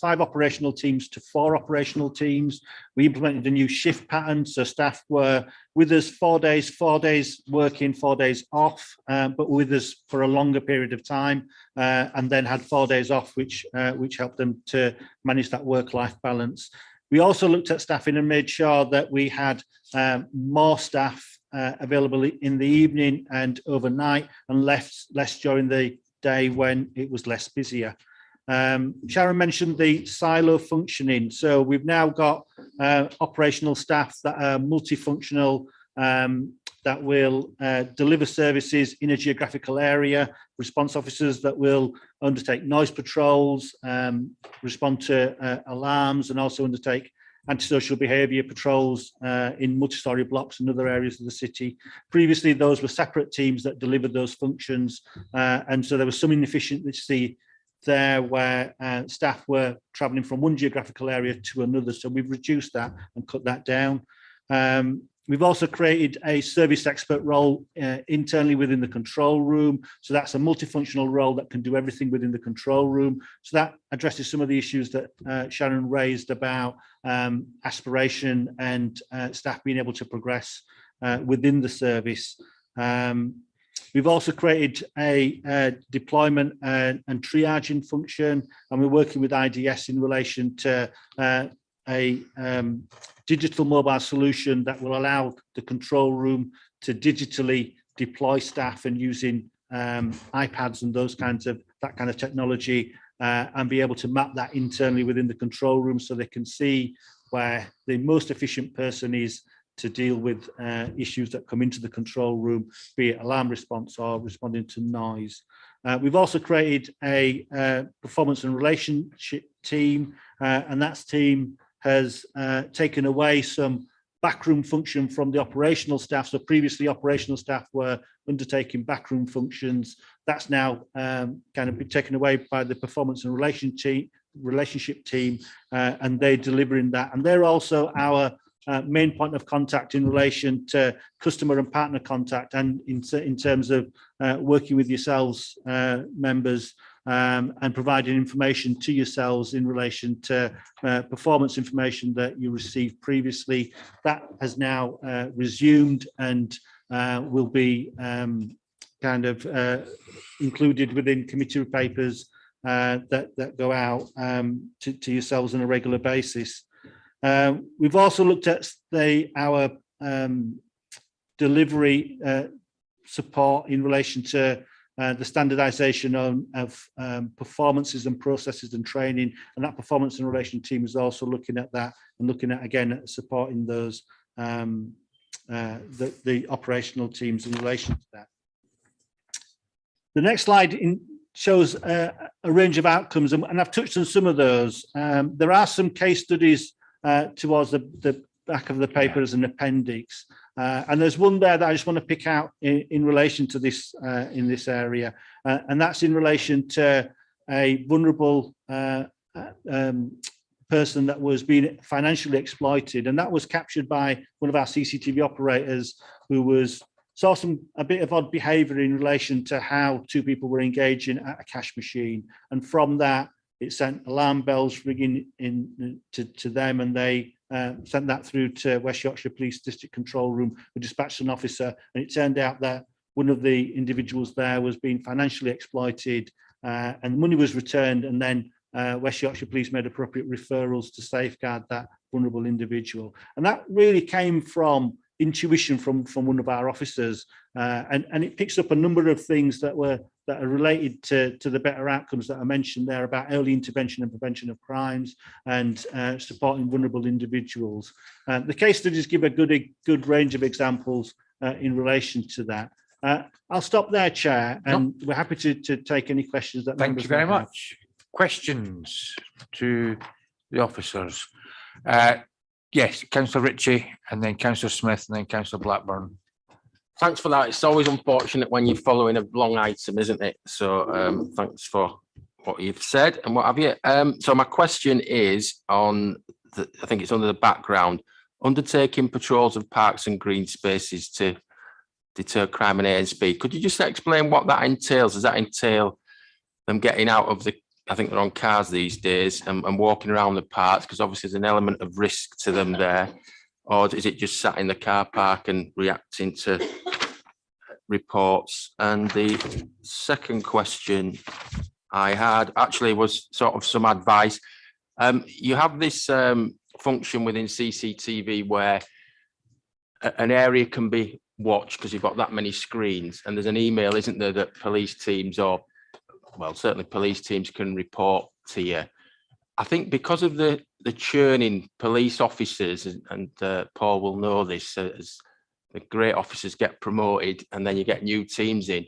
operational teams to 4 operational teams. We implemented a new shift pattern, so staff were with us 4 days working, 4 days off, but with us for a longer period of time, and then had 4 days off, which helped them to manage that work-life balance. We also looked at staffing and made sure that we had more staff available in the evening and overnight, and less during the day when it was less busier. Sharon mentioned the silo functioning. So we've now got operational staff that are multifunctional, that will deliver services in a geographical area, response officers that will undertake noise patrols, respond to alarms, and also undertake antisocial behaviour patrols in multi-storey blocks and other areas of the city. Previously, those were separate teams that delivered those functions, and so there was some inefficiency there where staff were travelling from one geographical area to another. So we've reduced that and cut that down. We've also created a service expert role internally within the control room. So that's a multifunctional role that can do everything within the control room. So that addresses some of the issues that Sharon raised about aspiration and staff being able to progress within the service. We've also created a deployment and triaging function, and we're working with IDS in relation to a digital mobile solution that will allow the control room to digitally deploy staff and using iPads and that kind of technology, and be able to map that internally within the control room so they can see where the most efficient person is to deal with issues that come into the control room, be it alarm response or responding to noise. We've also created a performance and relationship team, and that team has taken away some backroom function from the operational staff. So previously operational staff were undertaking backroom functions. That's now kind of been taken away by the performance and relationship team, and they're delivering that. And they're also our main point of contact in relation to customer and partner contact, and in terms of working with yourselves, members, and providing information to yourselves in relation to performance information that you received previously. That has now resumed and will be kind of included within committee papers that go out to yourselves on a regular basis. We've also looked at our delivery support in relation to the standardization of performances and processes and training, and that performance and relation team is also looking at that and looking at, again, supporting those the operational teams in relation to that. The next slide shows a range of outcomes, and I've touched on some of those. There are some case studies towards the back of the paper as an appendix. And there's one there that I just want to pick out in relation to this in this area, and that's in relation to a vulnerable person that was being financially exploited, and that was captured by one of our CCTV operators who saw a bit of odd behaviour in relation to how 2 people were engaging at a cash machine, and from that it sent alarm bells ringing in to them, and they sent that through to West Yorkshire Police District Control Room, who dispatched an officer, and it turned out that one of the individuals there was being financially exploited, and the money was returned, and then West Yorkshire Police made appropriate referrals to safeguard that vulnerable individual. And that really came from intuition from one of our officers, and it picks up a number of things that are related to the better outcomes that I mentioned there about early intervention and prevention of crimes and supporting vulnerable individuals. The case studies give a good range of examples in relation to that. I'll stop there, Chair, and we're happy to take any questions that. Thank you very much. Questions to the officers? Yes, Councillor Ritchie, and then Councillor Smith, and then Councillor Blackburn. Thanks for that. It's always unfortunate when you're following a long item, isn't it? So thanks for what you've said and what have you. So my question is on I think it's under the background, undertaking patrols of parks and green spaces to deter crime and aid and speed. Could you just explain what that entails? Does that entail them getting out of I think they're on cars these days and walking around the parks? Because obviously there's an element of risk to them there. Or is it just sat in the car park and reacting to reports? And the second question I had actually was sort of some advice. You have this function within CCTV where an area can be watched because you've got that many screens, and there's an email, isn't there, that police teams certainly police teams can report to you. I think because of the churn in police officers, and Paul will know this, as the great officers get promoted and then you get new teams in,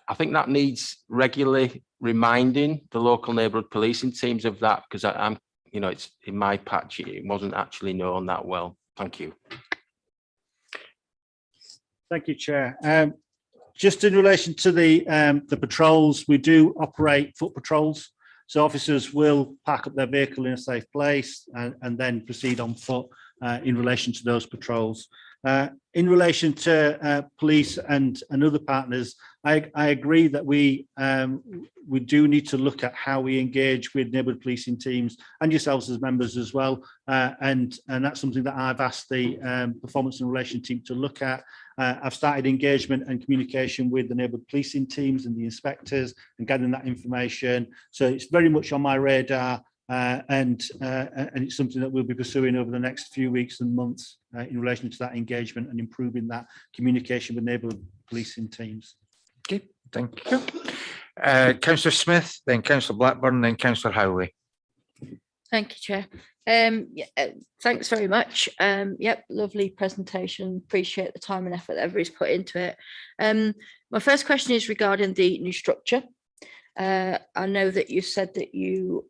I think that needs regularly reminding the local neighbourhood policing teams of that, because I'm, it's in my patch, it wasn't actually known that well. Thank you. Thank you, Chair. Just in relation to the patrols, we do operate foot patrols. So officers will park up their vehicle in a safe place and then proceed on foot in relation to those patrols. In relation to police and other partners, I agree that we do need to look at how we engage with neighbourhood policing teams and yourselves as members as well. And that's something that I've asked the performance and relation team to look at. I've started engagement and communication with the neighbourhood policing teams and the inspectors and gathering that information. So it's very much on my radar. And it's something that we'll be pursuing over the next few weeks and months in relation to that engagement and improving that communication with neighbourhood policing teams. Okay, thank you. Councillor Smith, then Councillor Blackburn, then Councillor Howley. Thank you, Chair. Thanks very much. Yep, lovely presentation. Appreciate the time and effort that everybody's put into it. My first question is regarding the new structure. I know that you said that you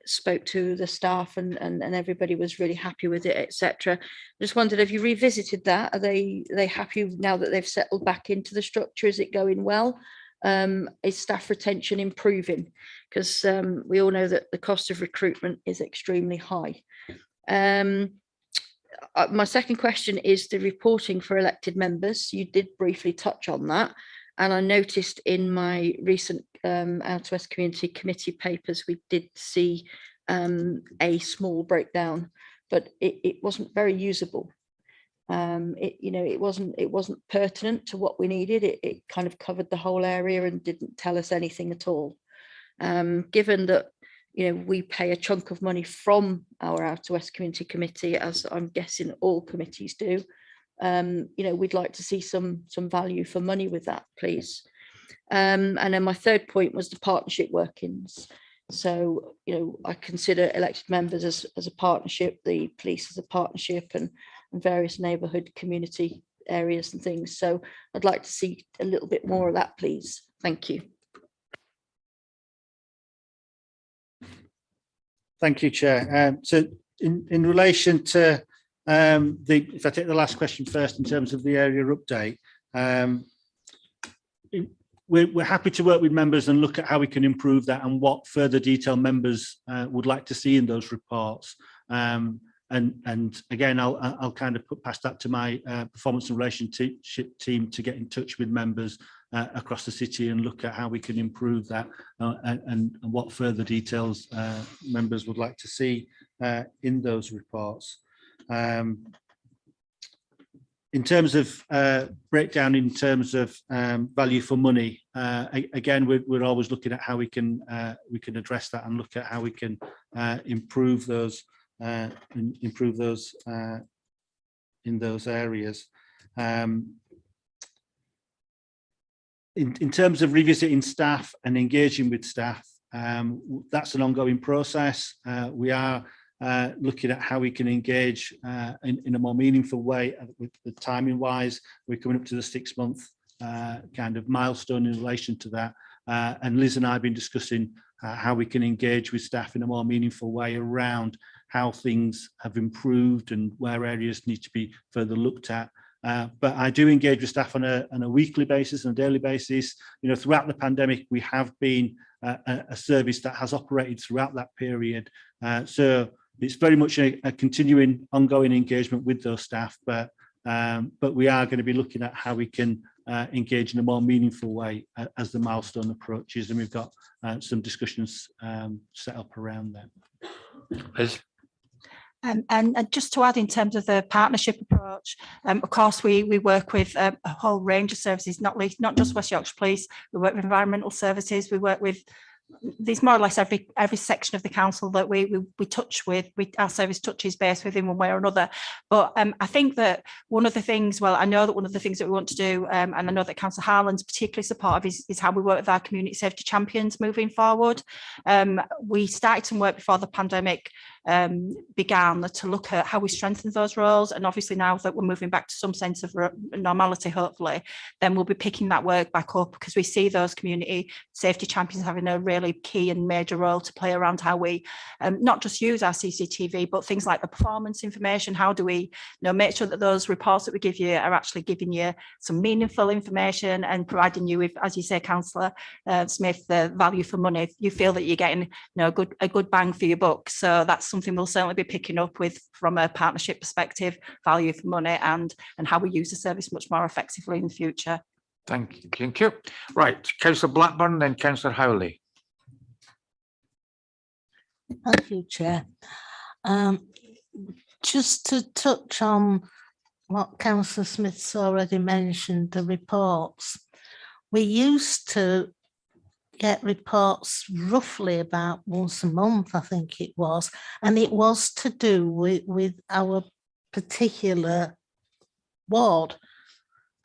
spoke to the staff and everybody was really happy with it, etc. Just wondered, have you revisited that? Are they happy now that they've settled back into the structure? Is it going well? Is staff retention improving? Because we all know that the cost of recruitment is extremely high. My second question is the reporting for elected members. You did briefly touch on that. And I noticed in my recent Out West Community Committee papers, we did see a small breakdown, but it wasn't very usable. It wasn't pertinent to what we needed. It kind of covered the whole area and didn't tell us anything at all. Given that we pay a chunk of money from our Out West Community Committee, as I'm guessing all committees do, we'd like to see some value for money with that, please. And then my third point was the partnership workings. So, I consider elected members as a partnership, the police as a partnership, and various neighbourhood community areas and things. So I'd like to see a little bit more of that, please. Thank you. Thank you, Chair. So in relation to if I take the last question first, in terms of the area update, we're happy to work with members and look at how we can improve that and what further detail members would like to see in those reports. And again, I'll kind of pass that to my performance and relationship team to get in touch with members across the city and look at how we can improve that and what further details members would like to see in those reports. In terms of breakdown, in terms of value for money, again, we're always looking at how we can address that and look at how we can improve those in those areas. In terms of revisiting staff and engaging with staff, that's an ongoing process. We are looking at how we can engage in a more meaningful way with the timing wise. We're coming up to the 6-month kind of milestone in relation to that. And Liz and I have been discussing how we can engage with staff in a more meaningful way around how things have improved and where areas need to be further looked at. But I do engage with staff on a weekly basis and a daily basis. You know, throughout the pandemic, we have been a service that has operated throughout that period. So it's very much a continuing, ongoing engagement with those staff. But we are going to be looking at how we can engage in a more meaningful way as the milestone approaches, and we've got some discussions set up around that. Liz? And just to add, in terms of the partnership approach, of course, we work with a whole range of services, not just West Yorkshire Police. We work with environmental services. We work with, there's more or less every section of the council that we touch with. Our service touches base with in one way or another. But I think that one of the things, well, I know that one of the things that we want to do, and I know that Councillor Harlan's particularly supportive, is how we work with our community safety champions moving forward. We started some work before the pandemic began to look at how we strengthen those roles, and obviously now that we're moving back to some sense of normality, hopefully, then we'll be picking that work back up, because we see those community safety champions having a really key and major role to play around how we not just use our CCTV, but things like the performance information. How do we make sure that those reports that we give you are actually giving you some meaningful information and providing you with, as you say, Councillor Smith, the value for money. You feel that you're getting a good bang for your buck. So that's something we'll certainly be picking up with from a partnership perspective, value for money, and how we use the service much more effectively in the future. Thank you. Thank you. Right, Councillor Blackburn, then Councillor Howley. Thank you, Chair. Just to touch on what Councillor Smith's already mentioned, the reports. We used to get reports roughly about once a month, I think it was, and it was to do with our particular ward,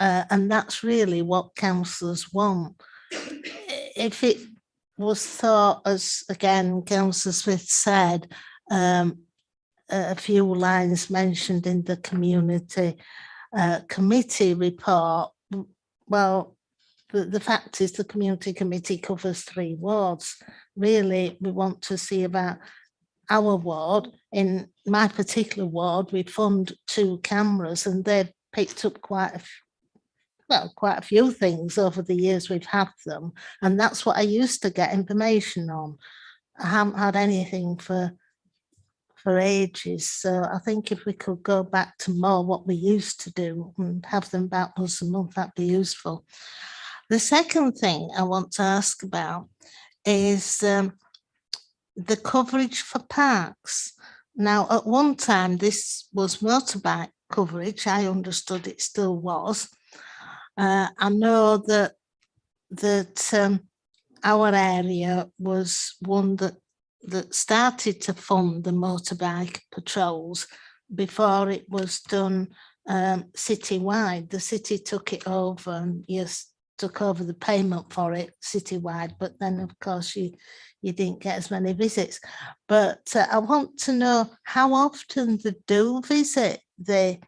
and that's really what councillors want. If it was thought, as again Councillor Smith said, a few lines mentioned in the community committee report, well, the fact is the community committee covers 3 wards. Really, we want to see about our ward. In my particular ward, we fund 2 cameras, and they've picked up quite a few things over the years we've had them, and that's what I used to get information on. I haven't had anything for ages, so I think if we could go back to more what we used to do and have them about once a month, that'd be useful. The second thing I want to ask about is the coverage for parks. Now, at one time, this was motorbike coverage. I understood it still was. I know that our area was one that started to fund the motorbike patrols before it was done citywide. The city took it over and took over the payment for it citywide, but then of course you didn't get as many visits. But I want to know how often they do visit the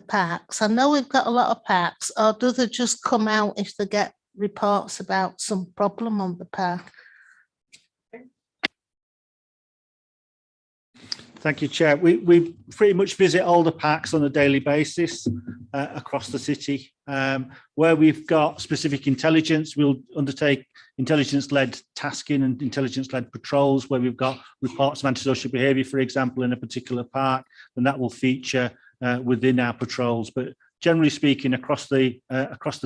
parks. I know we've got a lot of parks, or do they just come out if they get reports about some problem on the park? Thank you, Chair. We pretty much visit all the parks on a daily basis across the city. Where we've got specific intelligence, we'll undertake intelligence-led tasking and intelligence-led patrols. Where we've got reports of antisocial behaviour, for example, in a particular park, then that will feature within our patrols. But generally speaking, across the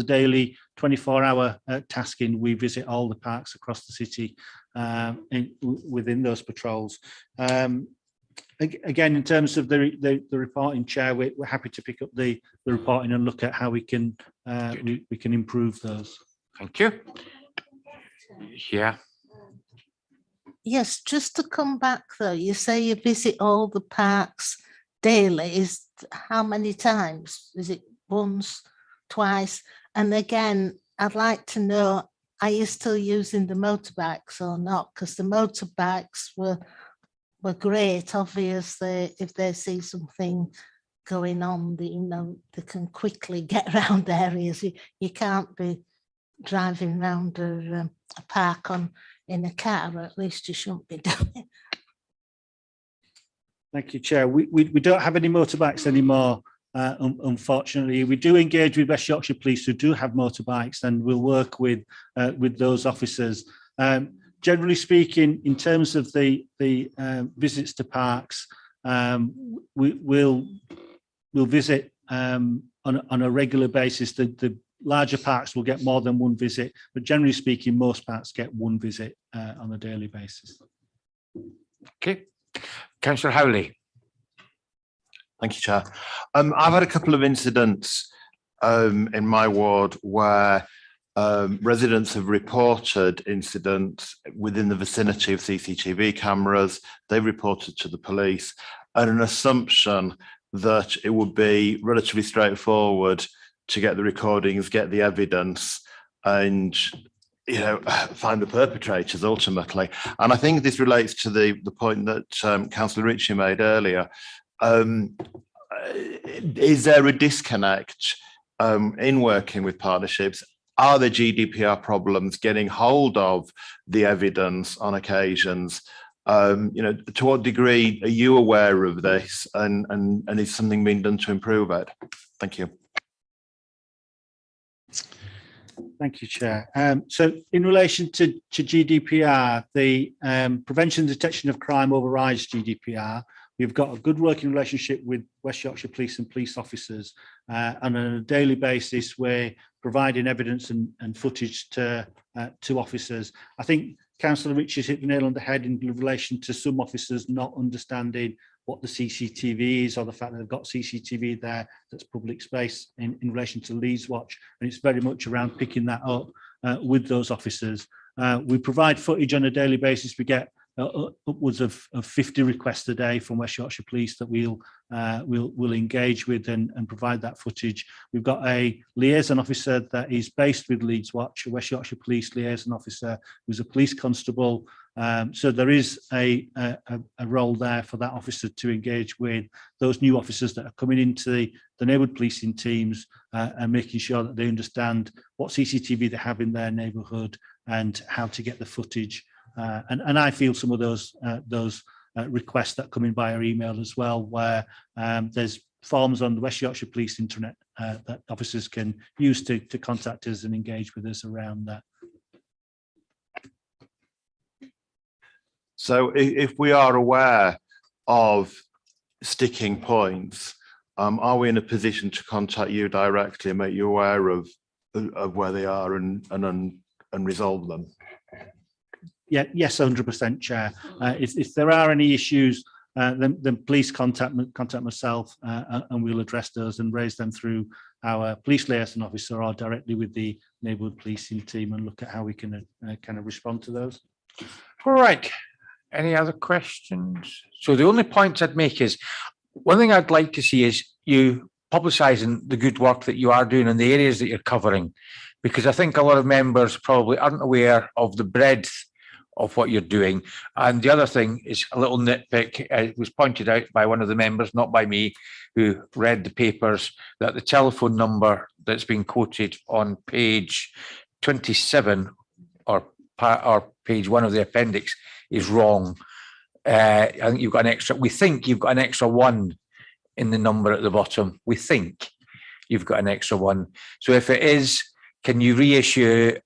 daily 24-hour tasking, we visit all the parks across the city within those patrols. Again, in terms of the reporting, Chair, we're happy to pick up the reporting and look at how we can improve those. Thank you. Yeah. Yes, just to come back though, you say you visit all the parks daily. Is how many times? Is it once, twice? And again, I'd like to know, are you still using the motorbikes or not? Because the motorbikes were great, obviously. If they see something going on, they can quickly get around areas. You can't be driving around a park in a car, or at least you shouldn't be doing it. Thank you, Chair. We don't have any motorbikes anymore unfortunately. We do engage with West Yorkshire Police who do have motorbikes, and we'll work with those officers. Generally speaking, in terms of the visits to parks, we'll visit on a regular basis. The larger parks will get more than one visit, but generally speaking, most parks get one visit on a daily basis. Okay. Councillor Howley. Thank you, Chair. I've had a couple of incidents in my ward where residents have reported incidents within the vicinity of CCTV cameras. They've reported to the police, and an assumption that it would be relatively straightforward to get the recordings, get the evidence, and find the perpetrators ultimately. And I think this relates to the point that Councillor Ritchie made earlier. Is there a disconnect in working with partnerships? Are there GDPR problems getting hold of the evidence on occasions? To what degree are you aware of this, and is something being done to improve it? Thank you. Thank you, Chair. So in relation to GDPR, the Prevention and Detection of Crime overrides GDPR. We've got a good working relationship with West Yorkshire Police and police officers, and on a daily basis, we're providing evidence and footage to officers. I think Councillor Richards hit the nail on the head in relation to some officers not understanding what the CCTV is, or the fact that they've got CCTV there that's public space in relation to Leedswatch, and it's very much around picking that up with those officers. We provide footage on a daily basis. We get upwards of 50 requests a day from West Yorkshire Police that we'll engage with and provide that footage. We've got a liaison officer that is based with Leedswatch, a West Yorkshire Police liaison officer who's a police constable. So there is a role there for that officer to engage with those new officers that are coming into the neighbourhood policing teams, and making sure that they understand what CCTV they have in their neighbourhood and how to get the footage. And I feel some of those requests that come in via email as well, where there's forms on the West Yorkshire Police intranet that officers can use to contact us and engage with us around that. So if we are aware of sticking points, are we in a position to contact you directly and make you aware of where they are and resolve them? Yeah, yes, 100%, Chair. If there are any issues, then please contact myself, and we'll address those and raise them through our police liaison officer or directly with the neighbourhood policing team, and look at how we can kind of respond to those. All right. Any other questions? So the only points I'd make is, one thing I'd like to see is you publicising the good work that you are doing in the areas that you're covering, because I think a lot of members probably aren't aware of the breadth of what you're doing. And the other thing is a little nitpick. It was pointed out by one of the members, not by me, who read the papers, that the telephone number that's been quoted on page 27 or page 1 of the appendix is wrong. I think you've got an extra, we think you've got an extra 1 in the number at the bottom. We think you've got an extra 1. So if it is, can you reissue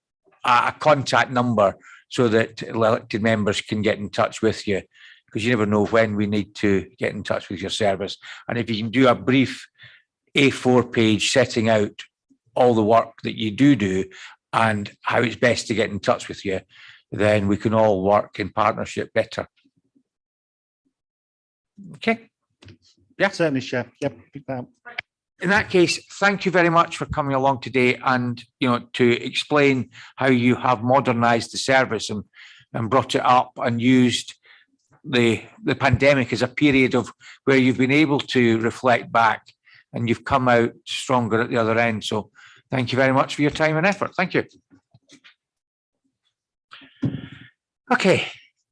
a contact number so that elected members can get in touch with you? Because you never know when we need to get in touch with your service. And if you can do a brief A4 page setting out all the work that you do and how it's best to get in touch with you, then we can all work in partnership better. Okay. Yeah, certainly, Chair. Yep. In that case, thank you very much for coming along today and, to explain how you have modernised the service and brought it up and used the pandemic as a period of where you've been able to reflect back and you've come out stronger at the other end. So thank you very much for your time and effort. Thank you. Okay,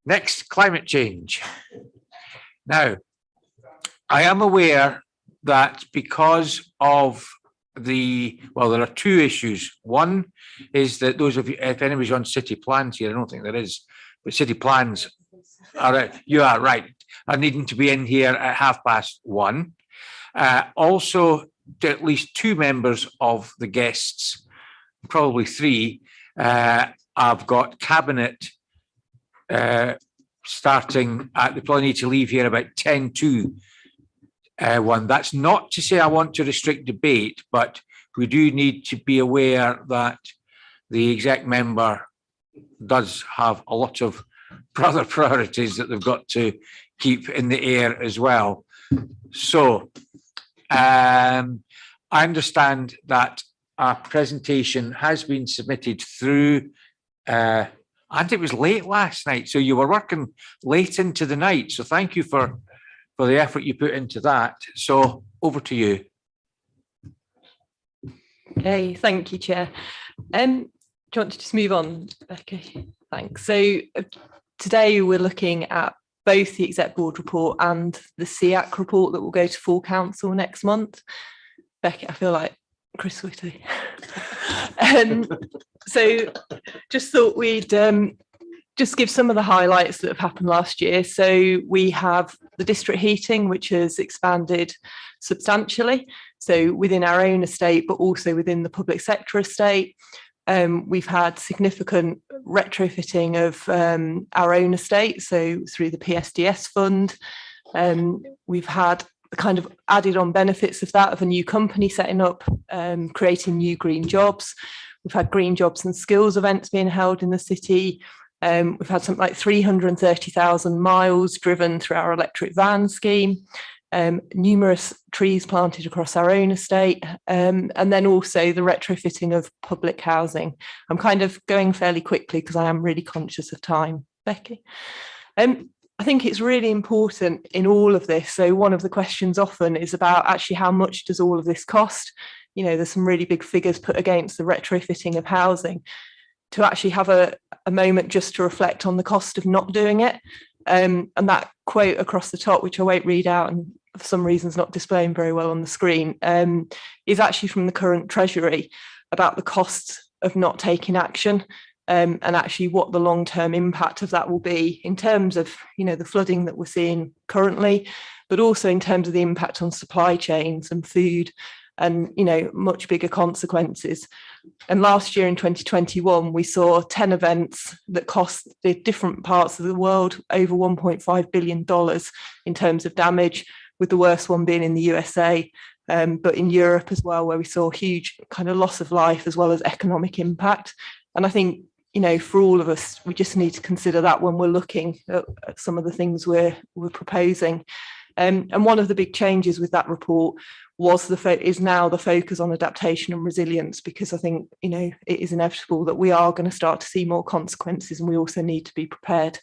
next, climate change. Now, I am aware that because of there are 2 issues. One is that those of you, if anybody's on city plans here, I don't think there is, but city plans are, you are right, are needing to be in here at 1:30. Also, to at least 2 members of the guests, probably 3, I've got cabinet starting at, they probably need to leave here about 10 to 1. That's not to say I want to restrict debate, but we do need to be aware that the exec member does have a lot of other priorities that they've got to keep in the air as well. So I understand that our presentation has been submitted through, and it was late last night, so you were working late into the night. So thank you for the effort you put into that. So over to you. Okay, thank you, Chair. Do you want to just move on, Becky? Thanks. So today we're looking at both the Exec Board report and the SEAC report that will go to full council next month. Becky, I feel like Chris Whitty. So just thought we'd just give some of the highlights that have happened last year. So we have the district heating, which has expanded substantially. So within our own estate, but also within the public sector estate. We've had significant retrofitting of our own estate, so through the PSDS fund. We've had the kind of added on benefits of that, of a new company setting up, creating new green jobs. We've had green jobs and skills events being held in the city. We've had something like 330,000 miles driven through our electric van scheme. Numerous trees planted across our own estate, and then also the retrofitting of public housing. I'm kind of going fairly quickly because I am really conscious of time, Becky. I think it's really important in all of this. So one of the questions often is about actually how much does all of this cost? You know, there's some really big figures put against the retrofitting of housing. To actually have a moment just to reflect on the cost of not doing it. And that quote across the top, which I won't read out and for some reasons not displaying very well on the screen, is actually from the current Treasury about the costs of not taking action, and actually what the long-term impact of that will be in terms of, you know, the flooding that we're seeing currently, but also in terms of the impact on supply chains and food and, you know, much bigger consequences. And last year in 2021, we saw 10 events that cost the different parts of the world over $1.5 billion in terms of damage, with the worst one being in the USA, but in Europe as well, where we saw huge kind of loss of life as well as economic impact. And I think, you know, for all of us, we just need to consider that when we're looking at some of the things we're proposing. And one of the big changes with that report was is now the focus on adaptation and resilience, because I think, you know, it is inevitable that we are going to start to see more consequences, and we also need to be prepared.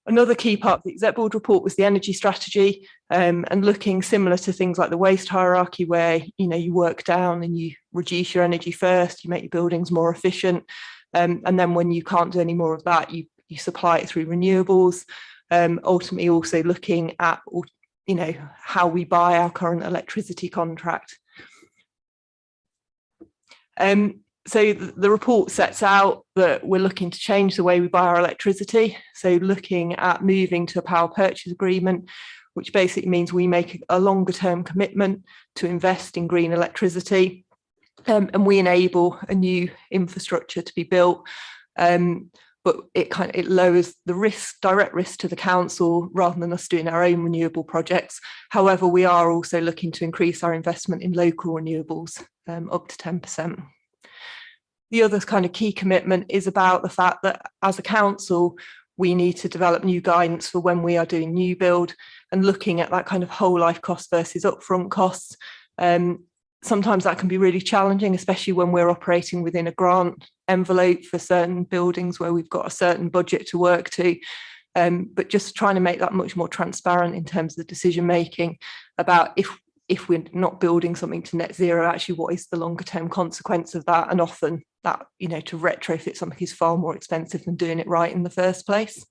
Another key part of the Exec Board report was the energy strategy, and looking similar to things like the waste hierarchy, where, you know, you work down and you reduce your energy first, you make your buildings more efficient, and then when you can't do any more of that, you supply it through renewables. Ultimately also looking at, you know, how we buy our current electricity contract. So the report sets out that we're looking to change the way we buy our electricity. So looking at moving to a power purchase agreement, which basically means we make a longer term commitment to invest in green electricity, and we enable a new infrastructure to be built. But it lowers the risk, direct risk to the council, rather than us doing our own renewable projects. However, we are also looking to increase our investment in local renewables, up to 10%. The other kind of key commitment is about the fact that as a council, we need to develop new guidance for when we are doing new build and looking at that kind of whole life cost versus upfront costs. Sometimes that can be really challenging, especially when we're operating within a grant envelope for certain buildings where we've got a certain budget to work to. But just trying to make that much more transparent in terms of the decision making about if we're not building something to net zero, actually what is the longer term consequence of that? And often that, you know, to retrofit something is far more expensive than doing it right in the first place.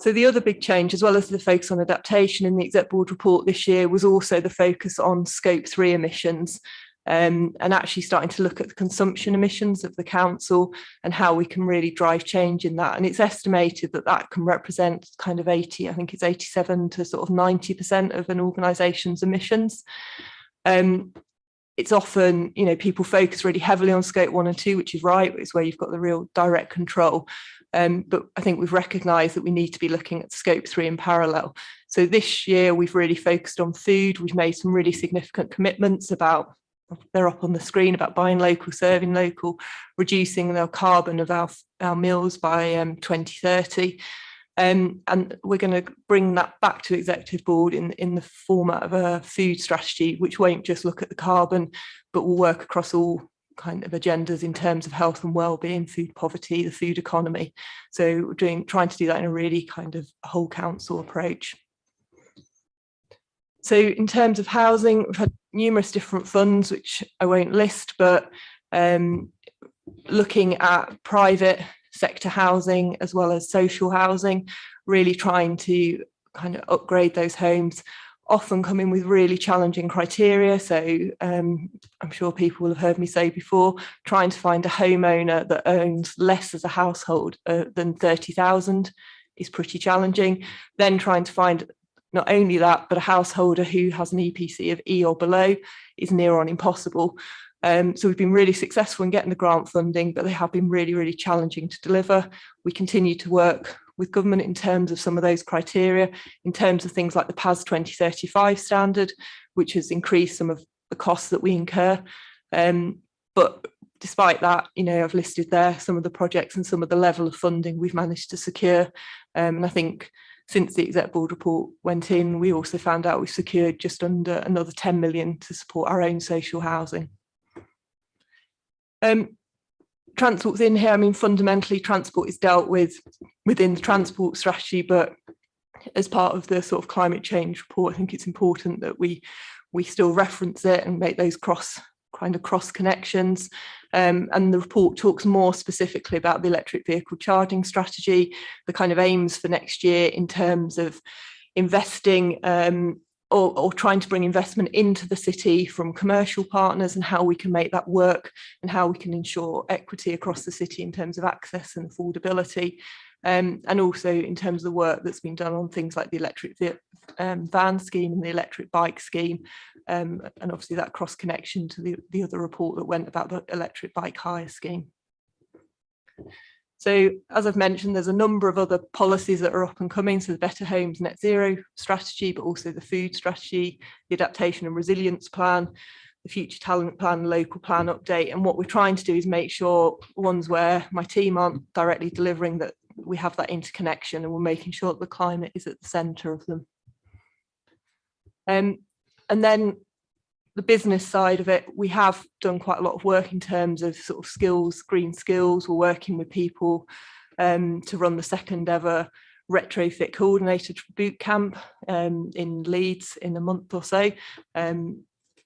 So the other big change, as well as the focus on adaptation in the Exec Board report this year, was also the focus on Scope 3 emissions. and actually starting to look at the consumption emissions of the council and how we can really drive change in that. And it's estimated that that can represent kind of 80, I think it's 87 to sort of 90% of an organisation's emissions. It's often, you know, people focus really heavily on scope 1 and 2, which is right, it's where you've got the real direct control. But I think we've recognised that we need to be looking at scope 3 in parallel. So this year we've really focused on food. We've made some really significant commitments about, they're up on the screen, about buying local, serving local, reducing the carbon of our meals by 2030. And we're going to bring that back to Executive Board in the format of a food strategy, which won't just look at the carbon, but will work across all kind of agendas in terms of health and well-being, food poverty, the food economy. So we're trying to do that in a really kind of whole council approach. So in terms of housing, we've had numerous different funds, which I won't list, but looking at private sector housing as well as social housing, really trying to kind of upgrade those homes, often come in with really challenging criteria. So I'm sure people will have heard me say before, trying to find a homeowner that owns less as a household than 30,000 is pretty challenging. Then trying to find not only that, but a householder who has an EPC of E or below is near on impossible. So we've been really successful in getting the grant funding, but they have been really, really challenging to deliver. We continue to work with government in terms of some of those criteria, in terms of things like the PAS 2035 standard, which has increased some of the costs that we incur. But despite that, you know, I've listed there some of the projects and some of the level of funding we've managed to secure. And I think since the Exec Board report went in, we also found out we've secured just under another 10 million to support our own social housing. Transport's in here. I mean, fundamentally, transport is dealt with within the transport strategy, but as part of the sort of climate change report, I think it's important that we still reference it and make those cross connections. And the report talks more specifically about the electric vehicle charging strategy, the kind of aims for next year in terms of investing or trying to bring investment into the city from commercial partners, and how we can make that work and how we can ensure equity across the city in terms of access and affordability. And also in terms of the work that's been done on things like the electric van scheme and the electric bike scheme, and obviously that cross connection to the other report that went about the electric bike hire scheme. So as I've mentioned, there's a number of other policies that are up and coming. So the Better Homes Net Zero strategy, but also the food strategy, the adaptation and resilience plan, the future talent plan, local plan update. And what we're trying to do is make sure ones where my team aren't directly delivering, that we have that interconnection, and we're making sure that the climate is at the centre of them. And then the business side of it, we have done quite a lot of work in terms of sort of skills, green skills. We're working with people to run the second ever retrofit coordinated boot camp in Leeds in a month or so.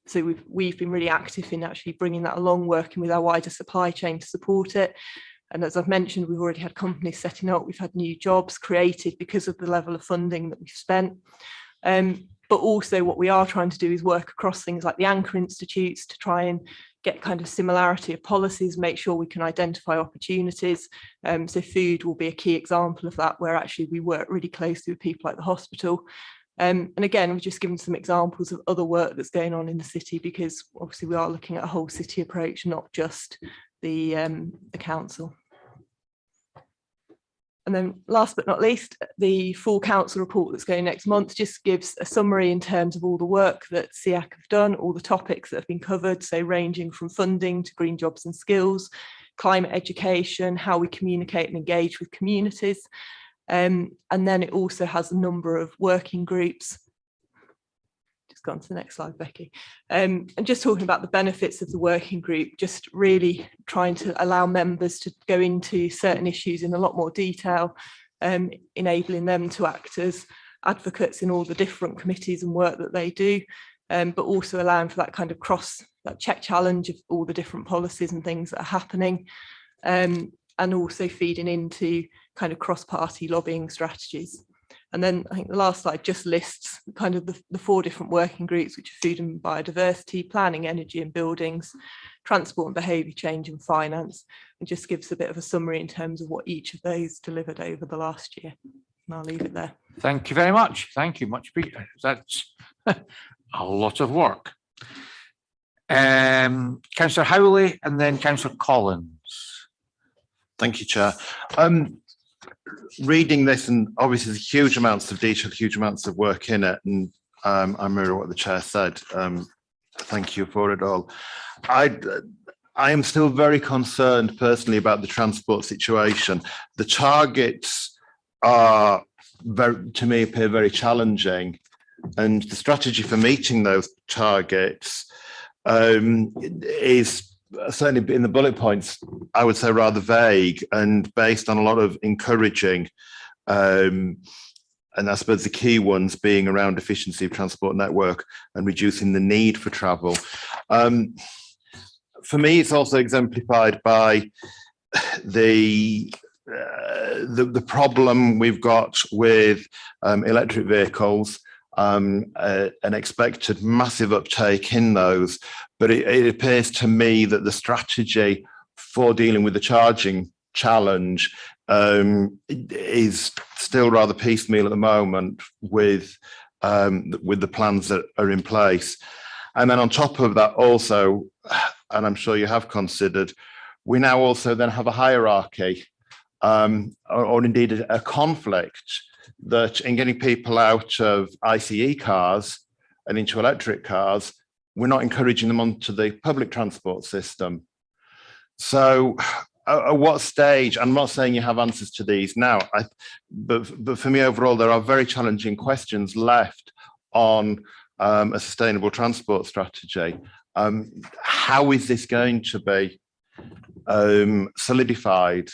So we've been really active in actually bringing that along, working with our wider supply chain to support it. And as I've mentioned, we've already had companies setting up, we've had new jobs created because of the level of funding that we've spent. But also what we are trying to do is work across things like the anchor institutes to try and get kind of similarity of policies, make sure we can identify opportunities. So food will be a key example of that, where actually we work really closely with people like the hospital. And again, we've just given some examples of other work that's going on in the city, because obviously we are looking at a whole city approach, not just the council. And then last but not least, the full council report that's going next month just gives a summary in terms of all the work that SEAC have done, all the topics that have been covered, so ranging from funding to green jobs and skills, climate education, how we communicate and engage with communities. And then it also has a number of working groups. Just go on to the next slide, Becky. And just talking about the benefits of the working group, just really trying to allow members to go into certain issues in a lot more detail, enabling them to act as advocates in all the different committees and work that they do, but also allowing for that kind of that check challenge of all the different policies and things that are happening, and also feeding into kind of cross-party lobbying strategies. And then I think the last slide just lists kind of the 4 different working groups, which are food and biodiversity, planning, energy and buildings, transport and behaviour change, and finance, and just gives a bit of a summary in terms of what each of those delivered over the last year. And I'll leave it there. Thank you very much. Thank you. Much appreciated. That's a lot of work. Councillor Howley and then Councillor Collins. Thank you, Chair. Reading this, and obviously there's huge amounts of detail, huge amounts of work in it, and I mirror what the Chair said. Thank you for it all. I am still very concerned personally about the transport situation. The targets are to me appear very challenging, and the strategy for meeting those targets is certainly in the bullet points, I would say rather vague and based on a lot of encouraging, and I suppose the key ones being around efficiency of transport network and reducing the need for travel. For me, it's also exemplified by the problem we've got with electric vehicles, an expected massive uptake in those, but it appears to me that the strategy for dealing with the charging challenge is still rather piecemeal at the moment with the plans that are in place. And then on top of that also, and I'm sure you have considered, we now also then have a hierarchy or indeed a conflict that in getting people out of ICE cars and into electric cars, we're not encouraging them onto the public transport system. So at what stage, I'm not saying you have answers to these now, but for me overall, there are very challenging questions left on a sustainable transport strategy. How is this going to be solidified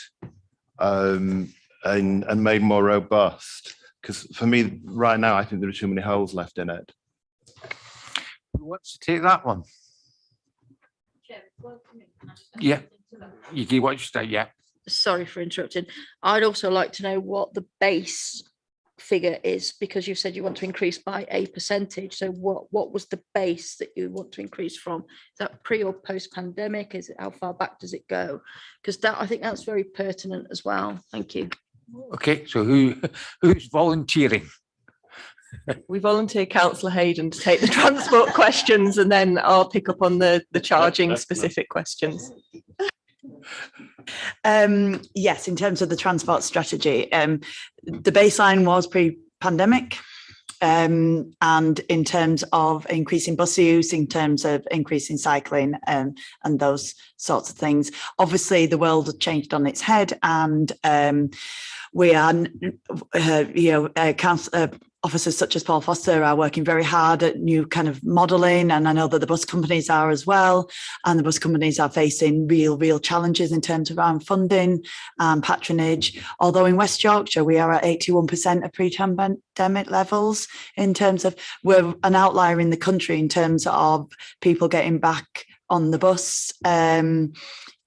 and made more robust? Because for me right now, I think there are too many holes left in it. Who wants to take that one? Yeah, you do what you say, yeah. Sorry for interrupting. I'd also like to know what the base figure is, because you said you want to increase by a percentage. So what was the base that you want to increase from? Is that pre or post pandemic? Is it, how far back does it go? Because that, I think that's very pertinent as well. Thank you. Okay, so who's volunteering? We volunteer Councillor Hayden to take the transport questions, and then I'll pick up on the charging specific questions. Yes, in terms of the transport strategy, the baseline was pre-pandemic. And in terms of increasing bus use, in terms of increasing cycling and those sorts of things, obviously the world has changed on its head, and we are, officers such as Paul Foster are working very hard at new kind of modelling, and I know that the bus companies are as well, and the bus companies are facing real challenges in terms of around funding and patronage, although in West Yorkshire we are at 81% of pre-pandemic levels in terms of, we're an outlier in the country in terms of people getting back on the bus, and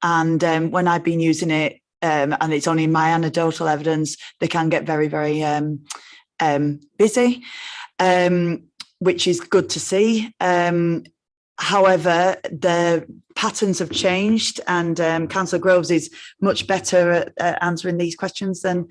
when I've been using it, and it's only my anecdotal evidence, they can get very busy, which is good to see. However, the patterns have changed, and Councillor Groves is much better at answering these questions than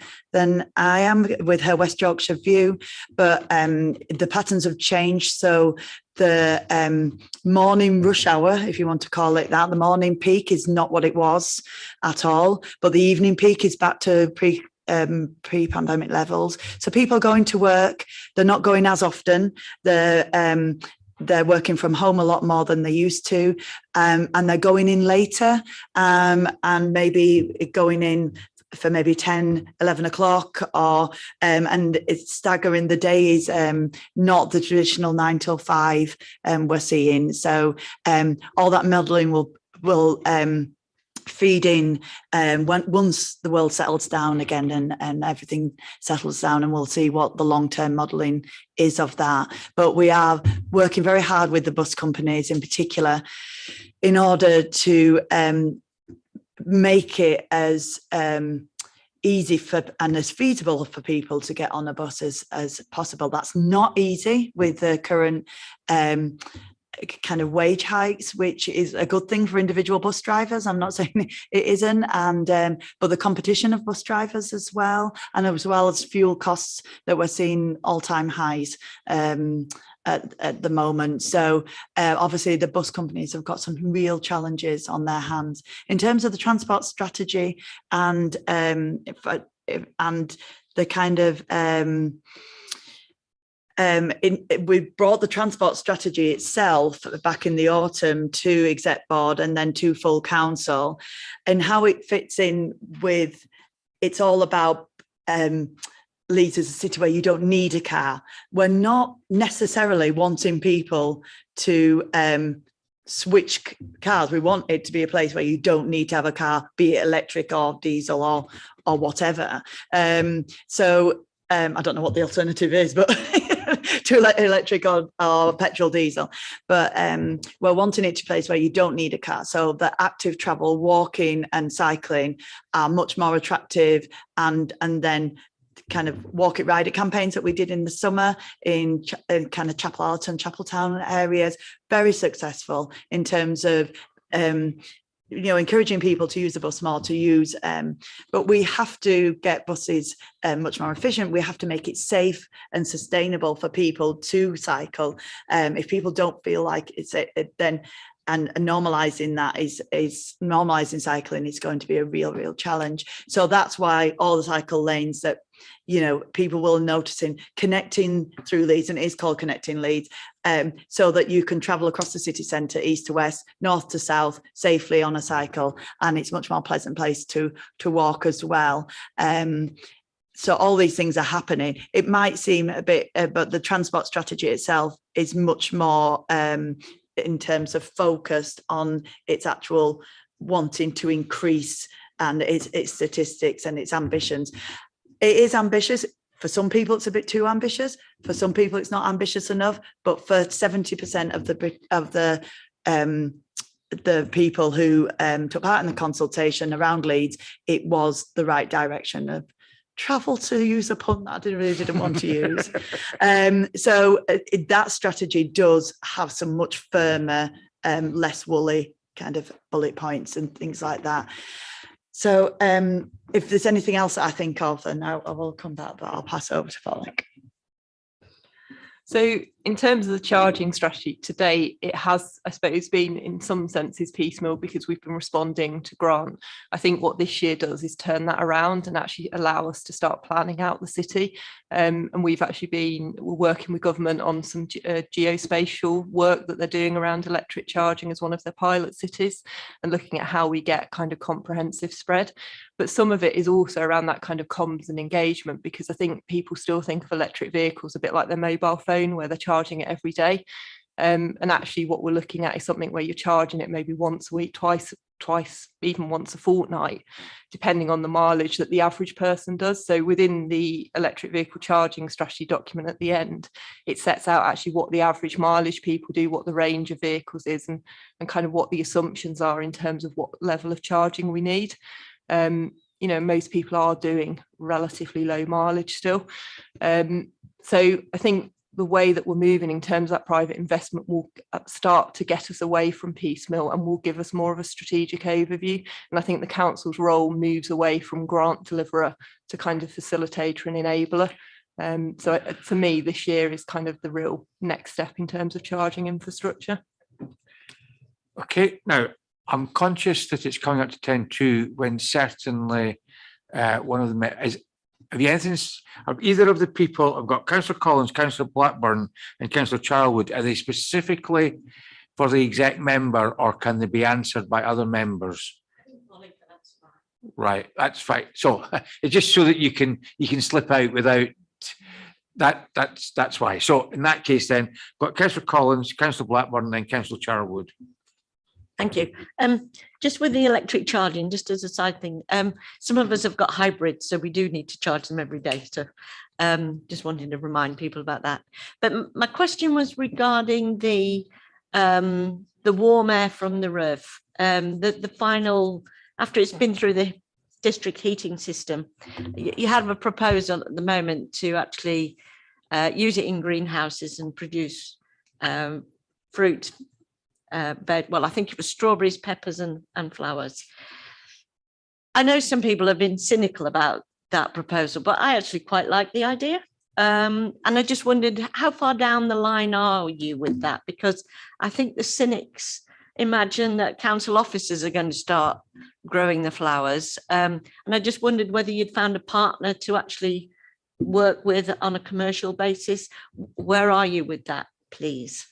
I am with her West Yorkshire view. But the patterns have changed. So the morning rush hour, if you want to call it that, the morning peak is not what it was at all, but the evening peak is back to pre-pandemic levels. So people going to work, they're not going as often, they're working from home a lot more than they used to, and they're going in later, and maybe going in for maybe 10, 11 o'clock, or and it's staggering the days, not the traditional 9 till 5 we're seeing. So all that modelling will feed in once the world settles down again, and everything settles down, and we'll see what the long-term modelling is of that. But we are working very hard with the bus companies in particular in order to make it as easy for and as feasible for people to get on a bus as possible. That's not easy with the current kind of wage hikes, which is a good thing for individual bus drivers. I'm not saying it isn't, and but the competition of bus drivers as well, and as well as fuel costs that we're seeing all-time highs at the moment. So obviously the bus companies have got some real challenges on their hands in terms of the transport strategy and the kind of we brought the transport strategy itself back in the autumn to exec board and then to full council, and how it fits in with, it's all about Leeds as a city where you don't need a car. We're not necessarily wanting people to switch cars. We want it to be a place where you don't need to have a car, be it electric or diesel or whatever. So I don't know what the alternative is, but to electric or petrol diesel, but we're wanting it to be a place where you don't need a car, so that active travel, walking and cycling are much more attractive, and then kind of walk it, ride it campaigns that we did in the summer in kind of Chapel Allerton, Chapeltown areas, very successful in terms of encouraging people to use the bus more, to use, but we have to get buses much more efficient. We have to make it safe and sustainable for people to cycle. If people don't feel like it's then, and normalizing that is normalizing cycling is going to be a real challenge. So that's why all the cycle lanes that people will notice in connecting through Leeds, and it is called Connecting Leeds, so that you can travel across the city centre, east to west, north to south, safely on a cycle, and it's much more pleasant place to walk as well. So all these things are happening. It might seem a bit, but the transport strategy itself is much more in terms of focused on its actual wanting to increase and its statistics and its ambitions. It is ambitious. For some people, it's a bit too ambitious. For some people, it's not ambitious enough. But for 70% of the people who took part in the consultation around Leeds, it was the right direction of travel, to use a pun that I really didn't want to use. So that strategy does have some much firmer, less woolly kind of bullet points and things like that. So if there's anything else that I think of, then I will come back, but I'll pass over to Pollock. So in terms of the charging strategy today, it has, I suppose, been in some senses piecemeal because we've been responding to grant. I think what this year does is turn that around and actually allow us to start planning out the city. And we've actually been working with government on some geospatial work that they're doing around electric charging as one of their pilot cities, and looking at how we get kind of comprehensive spread. But some of it is also around that kind of comms and engagement, because I think people still think of electric vehicles a bit like their mobile phone, where they're charging it every day. And actually what we're looking at is something where you're charging it maybe once a week, twice, even once a fortnight, depending on the mileage that the average person does. So within the electric vehicle charging strategy document at the end, it sets out actually what the average mileage people do, what the range of vehicles is, and kind of what the assumptions are in terms of what level of charging we need. Most people are doing relatively low mileage still. So I think the way that we're moving in terms of that private investment will start to get us away from piecemeal and will give us more of a strategic overview. And I think the council's role moves away from grant deliverer to kind of facilitator and enabler. So for me, this year is kind of the real next step in terms of charging infrastructure. Okay, now I'm conscious that it's coming up to 10:02 when certainly one of them is, have you anything, of either of the people, I've got Councillor Collins, Councillor Blackburn and Councillor Charlwood, are they specifically for the exec member or can they be answered by other members? Right, that's fine. So it's just so that you can slip out without that. That's why. So in that case, then got Councillor Collins, Councillor Blackburn, and then Councillor Charlwood. Thank you. Just with the electric charging, just as a side thing, some of us have got hybrids, so we do need to charge them every day. So just wanted to remind people about that. But my question was regarding the warm air from the roof. The final, after it's been through the district heating system. You have a proposal at the moment to actually use it in greenhouses and produce fruit bed. Well, I think it was strawberries, peppers and flowers. I know some people have been cynical about that proposal, but I actually quite like the idea. And I just wondered, how far down the line are you with that? Because I think the cynics imagine that council officers are going to start growing the flowers. And I just wondered whether you'd found a partner to actually work with on a commercial basis. Where are you with that, please?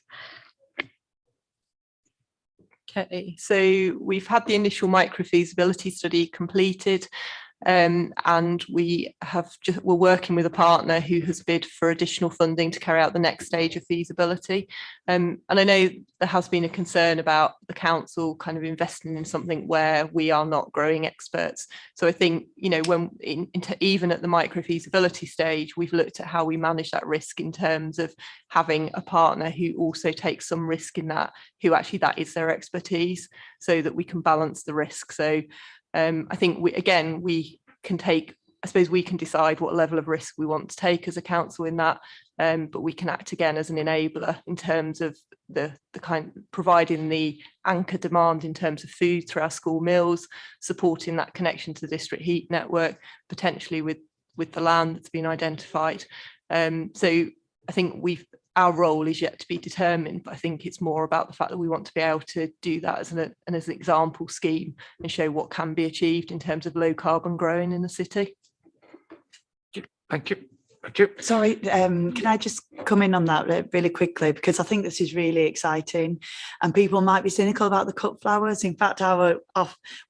Okay, so we've had the initial micro feasibility study completed, and we're working with a partner who has bid for additional funding to carry out the next stage of feasibility. And I know there has been a concern about the council kind of investing in something where we are not growing experts. So I think, you know, when even at the micro feasibility stage, we've looked at how we manage that risk in terms of having a partner who also takes some risk in that, who actually that is their expertise, so that we can balance the risk. So I think we can take, I suppose we can decide what level of risk we want to take as a council in that, but we can act again as an enabler in terms of the kind providing the anchor demand in terms of food through our school meals, supporting that connection to the district heat network, potentially with the land that's been identified. So I think our role is yet to be determined, but I think it's more about the fact that we want to be able to do that as an example scheme and show what can be achieved in terms of low carbon growing in the city. Thank you. Thank you. Sorry, can I just come in on that really quickly, because I think this is really exciting and people might be cynical about the cut flowers. In fact,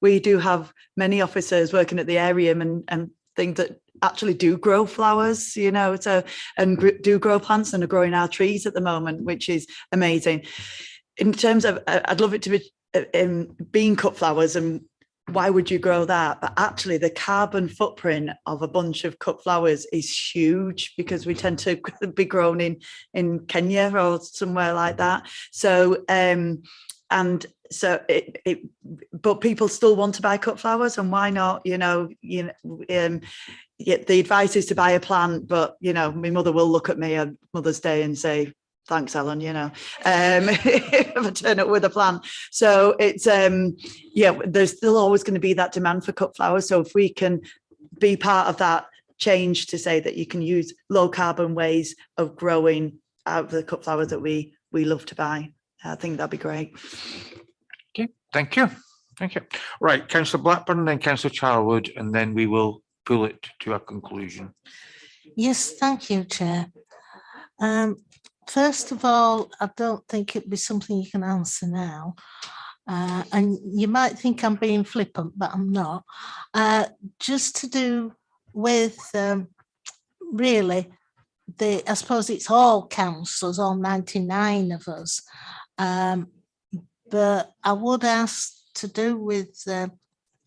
we do have many officers working at the Aerium and things that actually do grow flowers, you know, and do grow plants and are growing our trees at the moment, which is amazing. In terms of, I'd love it to be bean cut flowers, and why would you grow that? But actually the carbon footprint of a bunch of cut flowers is huge, because we tend to be grown in Kenya or somewhere like that. So but people still want to buy cut flowers, and why not? The advice is to buy a plant, but my mother will look at me on Mother's Day and say, thanks, Ellen, if I turn up with a plant. So it's, there's still always going to be that demand for cut flowers. So if we can be part of that change to say that you can use low carbon ways of growing out of the cut flowers that we love to buy, I think that'd be great. Okay, thank you. Thank you. Right, Councillor Blackburn, then Councillor Charwood, and then we will pull it to a conclusion. Yes, thank you, Chair. First of all, I don't think it'd be something you can answer now. And you might think I'm being flippant, but I'm not. Just to do with really, I suppose it's all councillors, all 99 of us. But I would ask to do with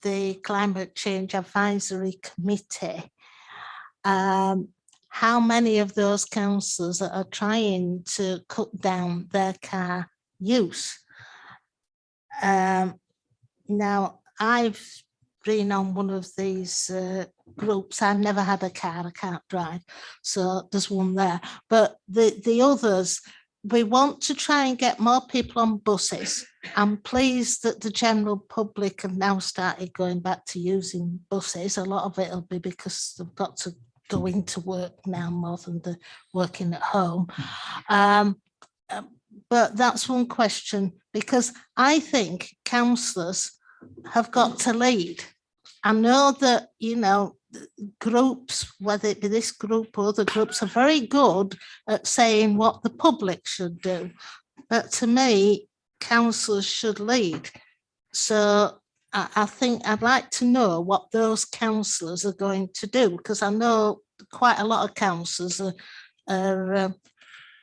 the Climate Change Advisory Committee, how many of those councillors are trying to cut down their car use? Now, I've been on one of these groups. I've never had a car, I can't drive, so there's one there. But the others, we want to try and get more people on buses. I'm pleased that the general public have now started going back to using buses. A lot of it will be because they've got to go into work now more than they're working at home. But that's one question, because I think councillors have got to lead. I know that, groups, whether it be this group or other groups, are very good at saying what the public should do. But to me, councillors should lead. So I think I'd like to know what those councillors are going to do, because I know quite a lot of councillors are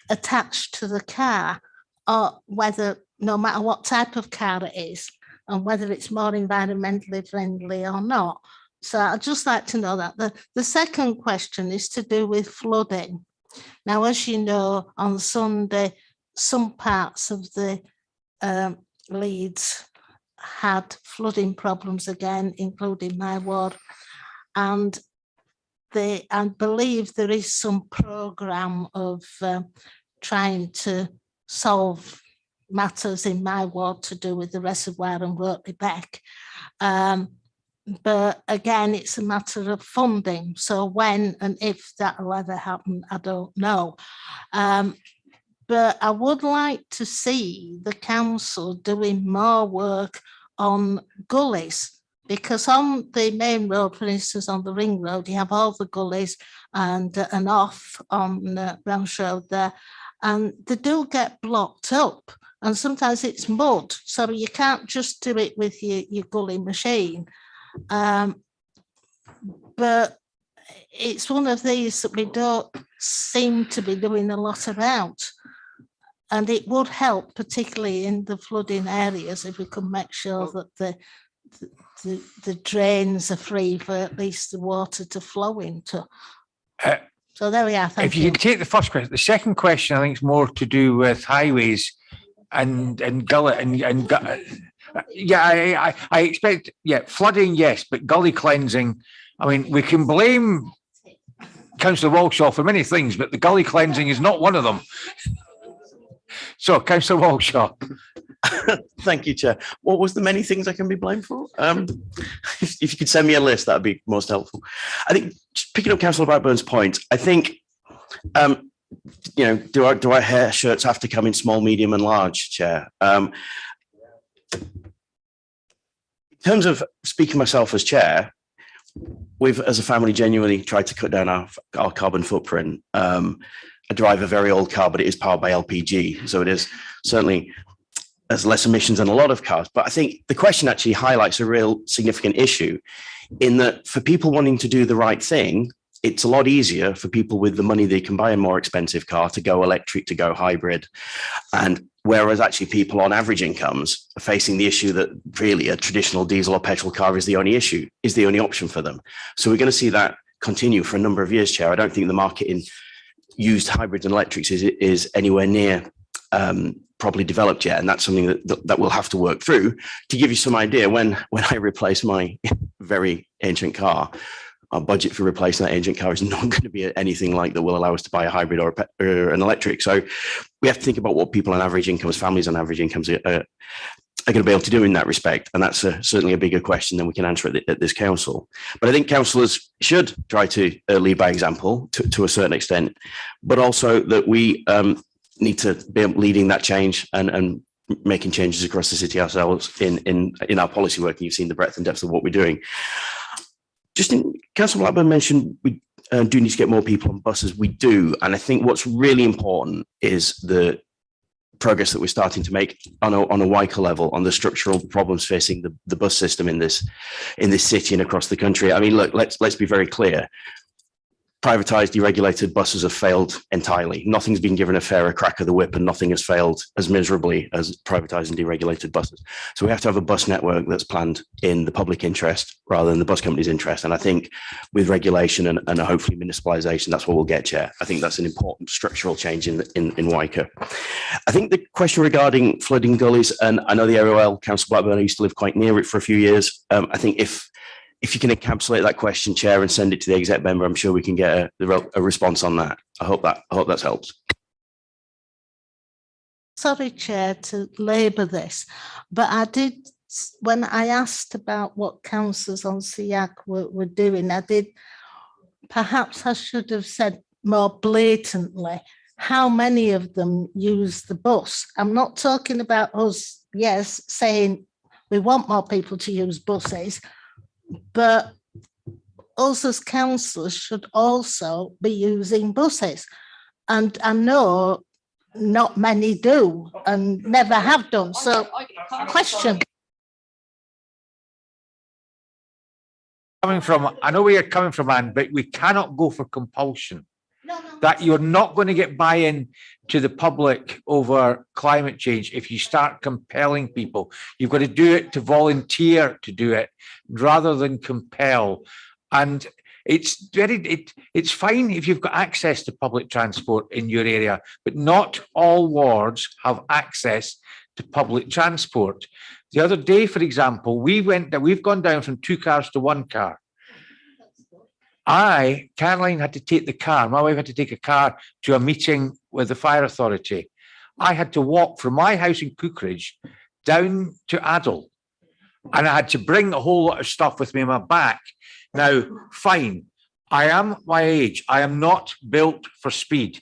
attached to the car, or whether, no matter what type of car it is, and whether it's more environmentally friendly or not. So I'd just like to know that. The second question is to do with flooding. Now, as you know, on Sunday, some parts of the Leeds had flooding problems again, including my ward. And I believe there is some programme of trying to solve matters in my ward to do with the reservoir and Wortley Beck. But again, it's a matter of funding. So when and if that will ever happen, I don't know. But I would like to see the council doing more work on gullies, because on the main road, for instance, on the ring road, you have all the gullies and off on Branch Road there, and they do get blocked up. And sometimes it's mud, so you can't just do it with your gully machine. But it's one of these that we don't seem to be doing a lot about. And it would help, particularly in the flooding areas, if we could make sure that the drains are free for at least the water to flow into. So there we are. Thank If you can take the first question, the second question I think is more to do with highways and gully and yeah, I expect, yeah, flooding, yes, but gully cleansing, I mean, we can blame Councillor Walshaw for many things, but the gully cleansing is not one of them. So, Councillor Walshaw. Thank you, Chair. What was the many things I can be blamed for? If you could send me a list, that'd be most helpful. I think, just picking up Councillor Blackburn's point, I think, you know, do our hair shirts have to come in small, medium, and large, Chair? In terms of speaking myself as Chair, we've, as a family, genuinely tried to cut down our carbon footprint. I drive a very old car, but it is powered by LPG, so it is certainly has less emissions than a lot of cars. But I think the question actually highlights a real significant issue in that for people wanting to do the right thing, it's a lot easier for people with the money they can buy a more expensive car to go electric, to go hybrid. And whereas actually people on average incomes are facing the issue that really a traditional diesel or petrol car is the only issue, is the only option for them. So we're going to see that continue for a number of years, Chair. I don't think the market in used hybrids and electrics is anywhere near properly developed yet, and that's something that we'll have to work through. To give you some idea, when I replace my very ancient car, our budget for replacing that ancient car is not going to be anything like that will allow us to buy a hybrid or an electric. So we have to think about what people on average incomes, families on average incomes are going to be able to do in that respect. And that's certainly a bigger question than we can answer at this council. But I think councillors should try to lead by example to a certain extent, but also that we need to be leading that change and making changes across the city ourselves in our policy work. And you've seen the breadth and depth of what we're doing. Councillor Blackburn mentioned we do need to get more people on buses. We do. And I think what's really important is the progress that we're starting to make on a WICA level on the structural problems facing the bus system in this city and across the country. I mean, look, let's be very clear. Privatised, deregulated buses have failed entirely. Nothing's been given a fairer crack of the whip, and nothing has failed as miserably as privatised and deregulated buses. So we have to have a bus network that's planned in the public interest rather than the bus company's interest. And I think with regulation and hopefully municipalisation, that's what we'll get, Chair. I think that's an important structural change in WICA. I think the question regarding flooding gullies, and I know the AOL, Councillor Blackburn, I used to live quite near it for a few years. I think if you can encapsulate that question, Chair, and send it to the exec member, I'm sure we can get a response on that. I hope that's helped. Sorry, Chair, to labour this, but I did, when I asked about what councillors on SEAC were doing, perhaps I should have said more blatantly how many of them use the bus. I'm not talking about us, yes, saying we want more people to use buses, but us as councillors should also be using buses. And I know not many do and never have done. So, question. I know where you're coming from, Anne, but we cannot go for compulsion. That you're not going to get buy-in to the public over climate change if you start compelling people. You've got to do it to volunteer to do it rather than compel. And it's fine if you've got access to public transport in your area, but not all wards have access to public transport. The other day, for example, we've gone down from 2 cars to 1 car. Caroline had to take the car. My wife had to take a car to a meeting with the fire authority. I had to walk from my house in Cookridge down to Addle, and I had to bring a whole lot of stuff with me in my back. Now, fine, I am my age. I am not built for speed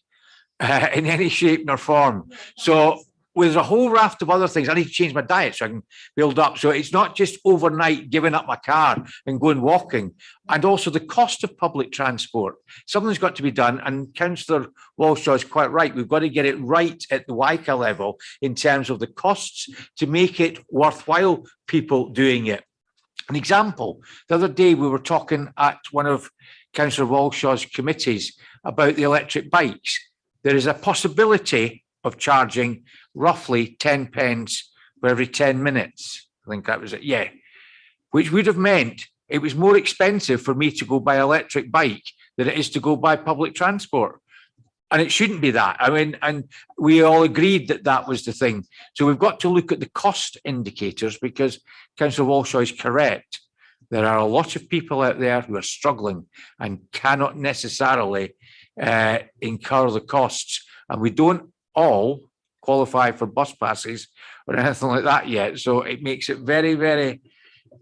in any shape nor form. So there's a whole raft of other things. I need to change my diet so I can build up. So it's not just overnight giving up my car and going walking. And also the cost of public transport. Something's got to be done. And Councillor Walshaw is quite right. We've got to get it right at the WICA level in terms of the costs to make it worthwhile people doing it. An example, the other day we were talking at one of Councillor Walshaw's committees about the electric bikes. There is a possibility of charging roughly 10 pence for every 10 minutes. I think that was it. Yeah. Which would have meant it was more expensive for me to go by electric bike than it is to go by public transport. And it shouldn't be that. I mean, and we all agreed that that was the thing. So we've got to look at the cost indicators, because Councillor Walshaw is correct. There are a lot of people out there who are struggling and cannot necessarily incur the costs. And we don't all qualify for bus passes or anything like that yet. So it makes it very, very,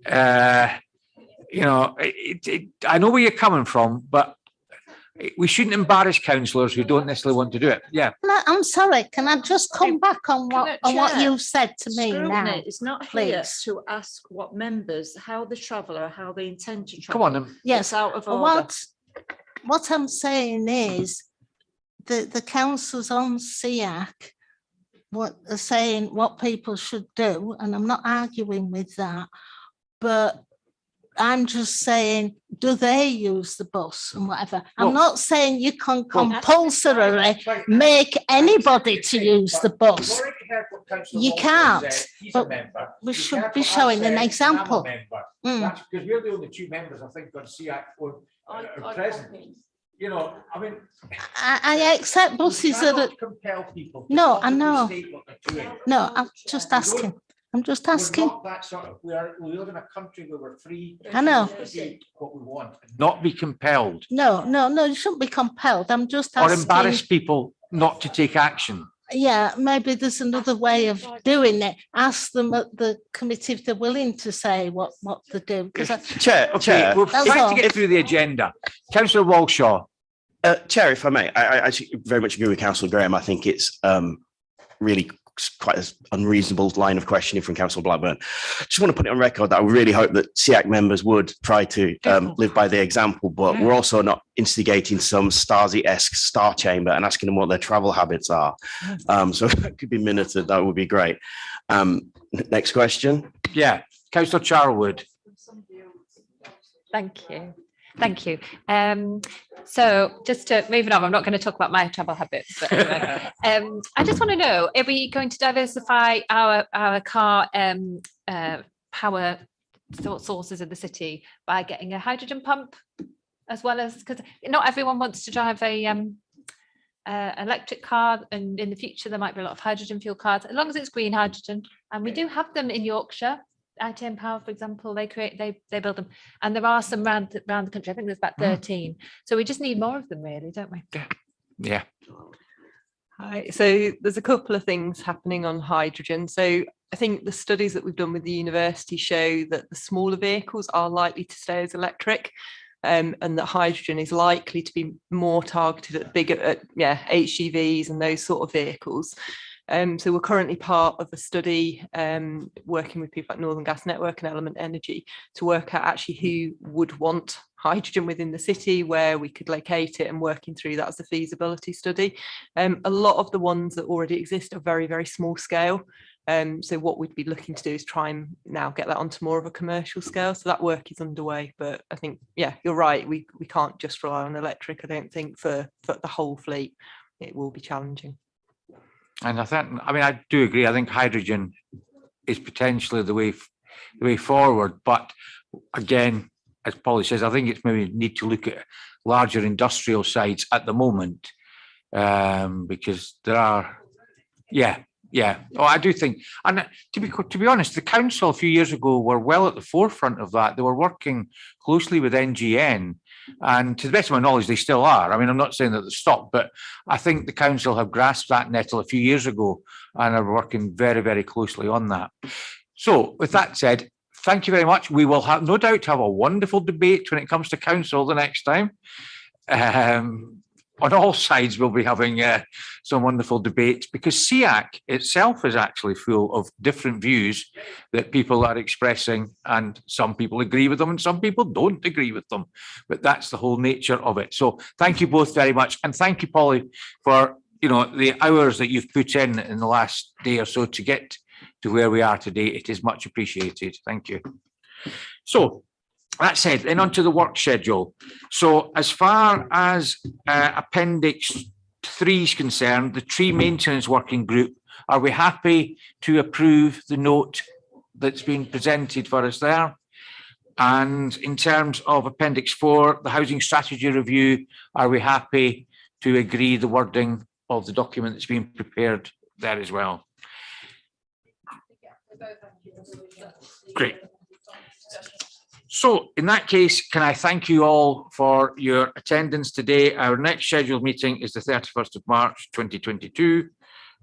I know where you're coming from, but we shouldn't embarrass councillors who don't necessarily want to do it. Yeah. No, I'm sorry. Can I just come back on what you've said to me now? Scrutiny is not here to ask what members, how they travel or how they intend to travel. Come on then. Yes. It's out of order. What I'm saying is the councillors on SEAC are saying what people should do, and I'm not arguing with that, but I'm just saying, do they use the bus and whatever? I'm not saying you can compulsorily make anybody to use the bus. You can't, but we should be showing an example. That's because we're the only 2 members, I think, on SEAC are present. You know, I mean, I accept buses that are. Compel people. No, I know. No, I'm just asking. I'm just asking. We're not that sort of, we live in a country where we're free. I know. To do what we want, not be compelled. No, you shouldn't be compelled. I'm just Or asking. embarrass people not to take action. Yeah, maybe there's another way of doing it. Ask them at the committee if they're willing to say what they do. Chair, We're trying to get through the agenda. Councillor Walshaw. Chair, if I may, I actually very much agree with Councillor Graham. I think it's really quite an unreasonable line of questioning from Councillor Blackburn. Just want to put it on record that I really hope that SEAC members would try to live by the example, but we're also not instigating some Stasi-esque star chamber and asking them what their travel habits are. So if that could be minuted, that would be great. Next question. Yeah, Councillor Charlwood. Thank you. Thank you. So just to moving on, I'm not going to talk about my travel habits, but anyway, I just want to know, are we going to diversify our car power sources in the city by getting a hydrogen pump, as well as, because not everyone wants to drive a electric car, and in the future there might be a lot of hydrogen fuel cars, as long as it's green hydrogen, and we do have them in Yorkshire. ITM Power, for example, they build them, and there are some around the country. I think there's about 13. So we just need more of them, really, don't we? Yeah. Hi. So there's a couple of things happening on hydrogen. So I think the studies that we've done with the university show that the smaller vehicles are likely to stay as electric, and that hydrogen is likely to be more targeted at bigger, HGVs and those sort of vehicles. So we're currently part of a study working with people like Northern Gas Network and Element Energy to work out actually who would want hydrogen within the city, where we could locate it, and working through that as a feasibility study. A lot of the ones that already exist are very, very small scale. So what we'd be looking to do is try and now get that onto more of a commercial scale. So that work is underway. But I think, yeah, you're right. We can't just rely on electric, I don't think, for the whole fleet. It will be challenging. And I do agree. I think hydrogen is potentially the way forward. But again, as Polly says, I think it's maybe need to look at larger industrial sites at the moment, because there are, Yeah, oh, I do think, and to be honest, the council a few years ago were well at the forefront of that. They were working closely with NGN, and to the best of my knowledge, they still are. I mean, I'm not saying that they stopped, but I think the council have grasped that nettle a few years ago and are working very, very closely on that. So, with that said, thank you very much. We will have no doubt have a wonderful debate when it comes to council the next time. On all sides, we'll be having some wonderful debates, because SEAC itself is actually full of different views that people are expressing, and some people agree with them and some people don't agree with them. But that's the whole nature of it. So thank you both very much. And thank you, Polly, for the hours that you've put in the last day or so to get to where we are today. It is much appreciated. Thank you. So, that said, then on to the work schedule. So as far as Appendix 3 is concerned, the tree maintenance working group, are we happy to approve the note that's been presented for us there? And in terms of Appendix 4, the housing strategy review, are we happy to agree the wording of the document that's been prepared there as well? Great. So in that case, can I thank you all for your attendance today? Our next scheduled meeting is the 31st of March 2022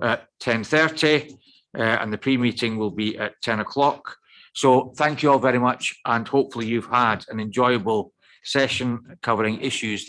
at 10:30, and the pre-meeting will be at 10 o'clock. So thank you all very much, and hopefully you've had an enjoyable session covering issues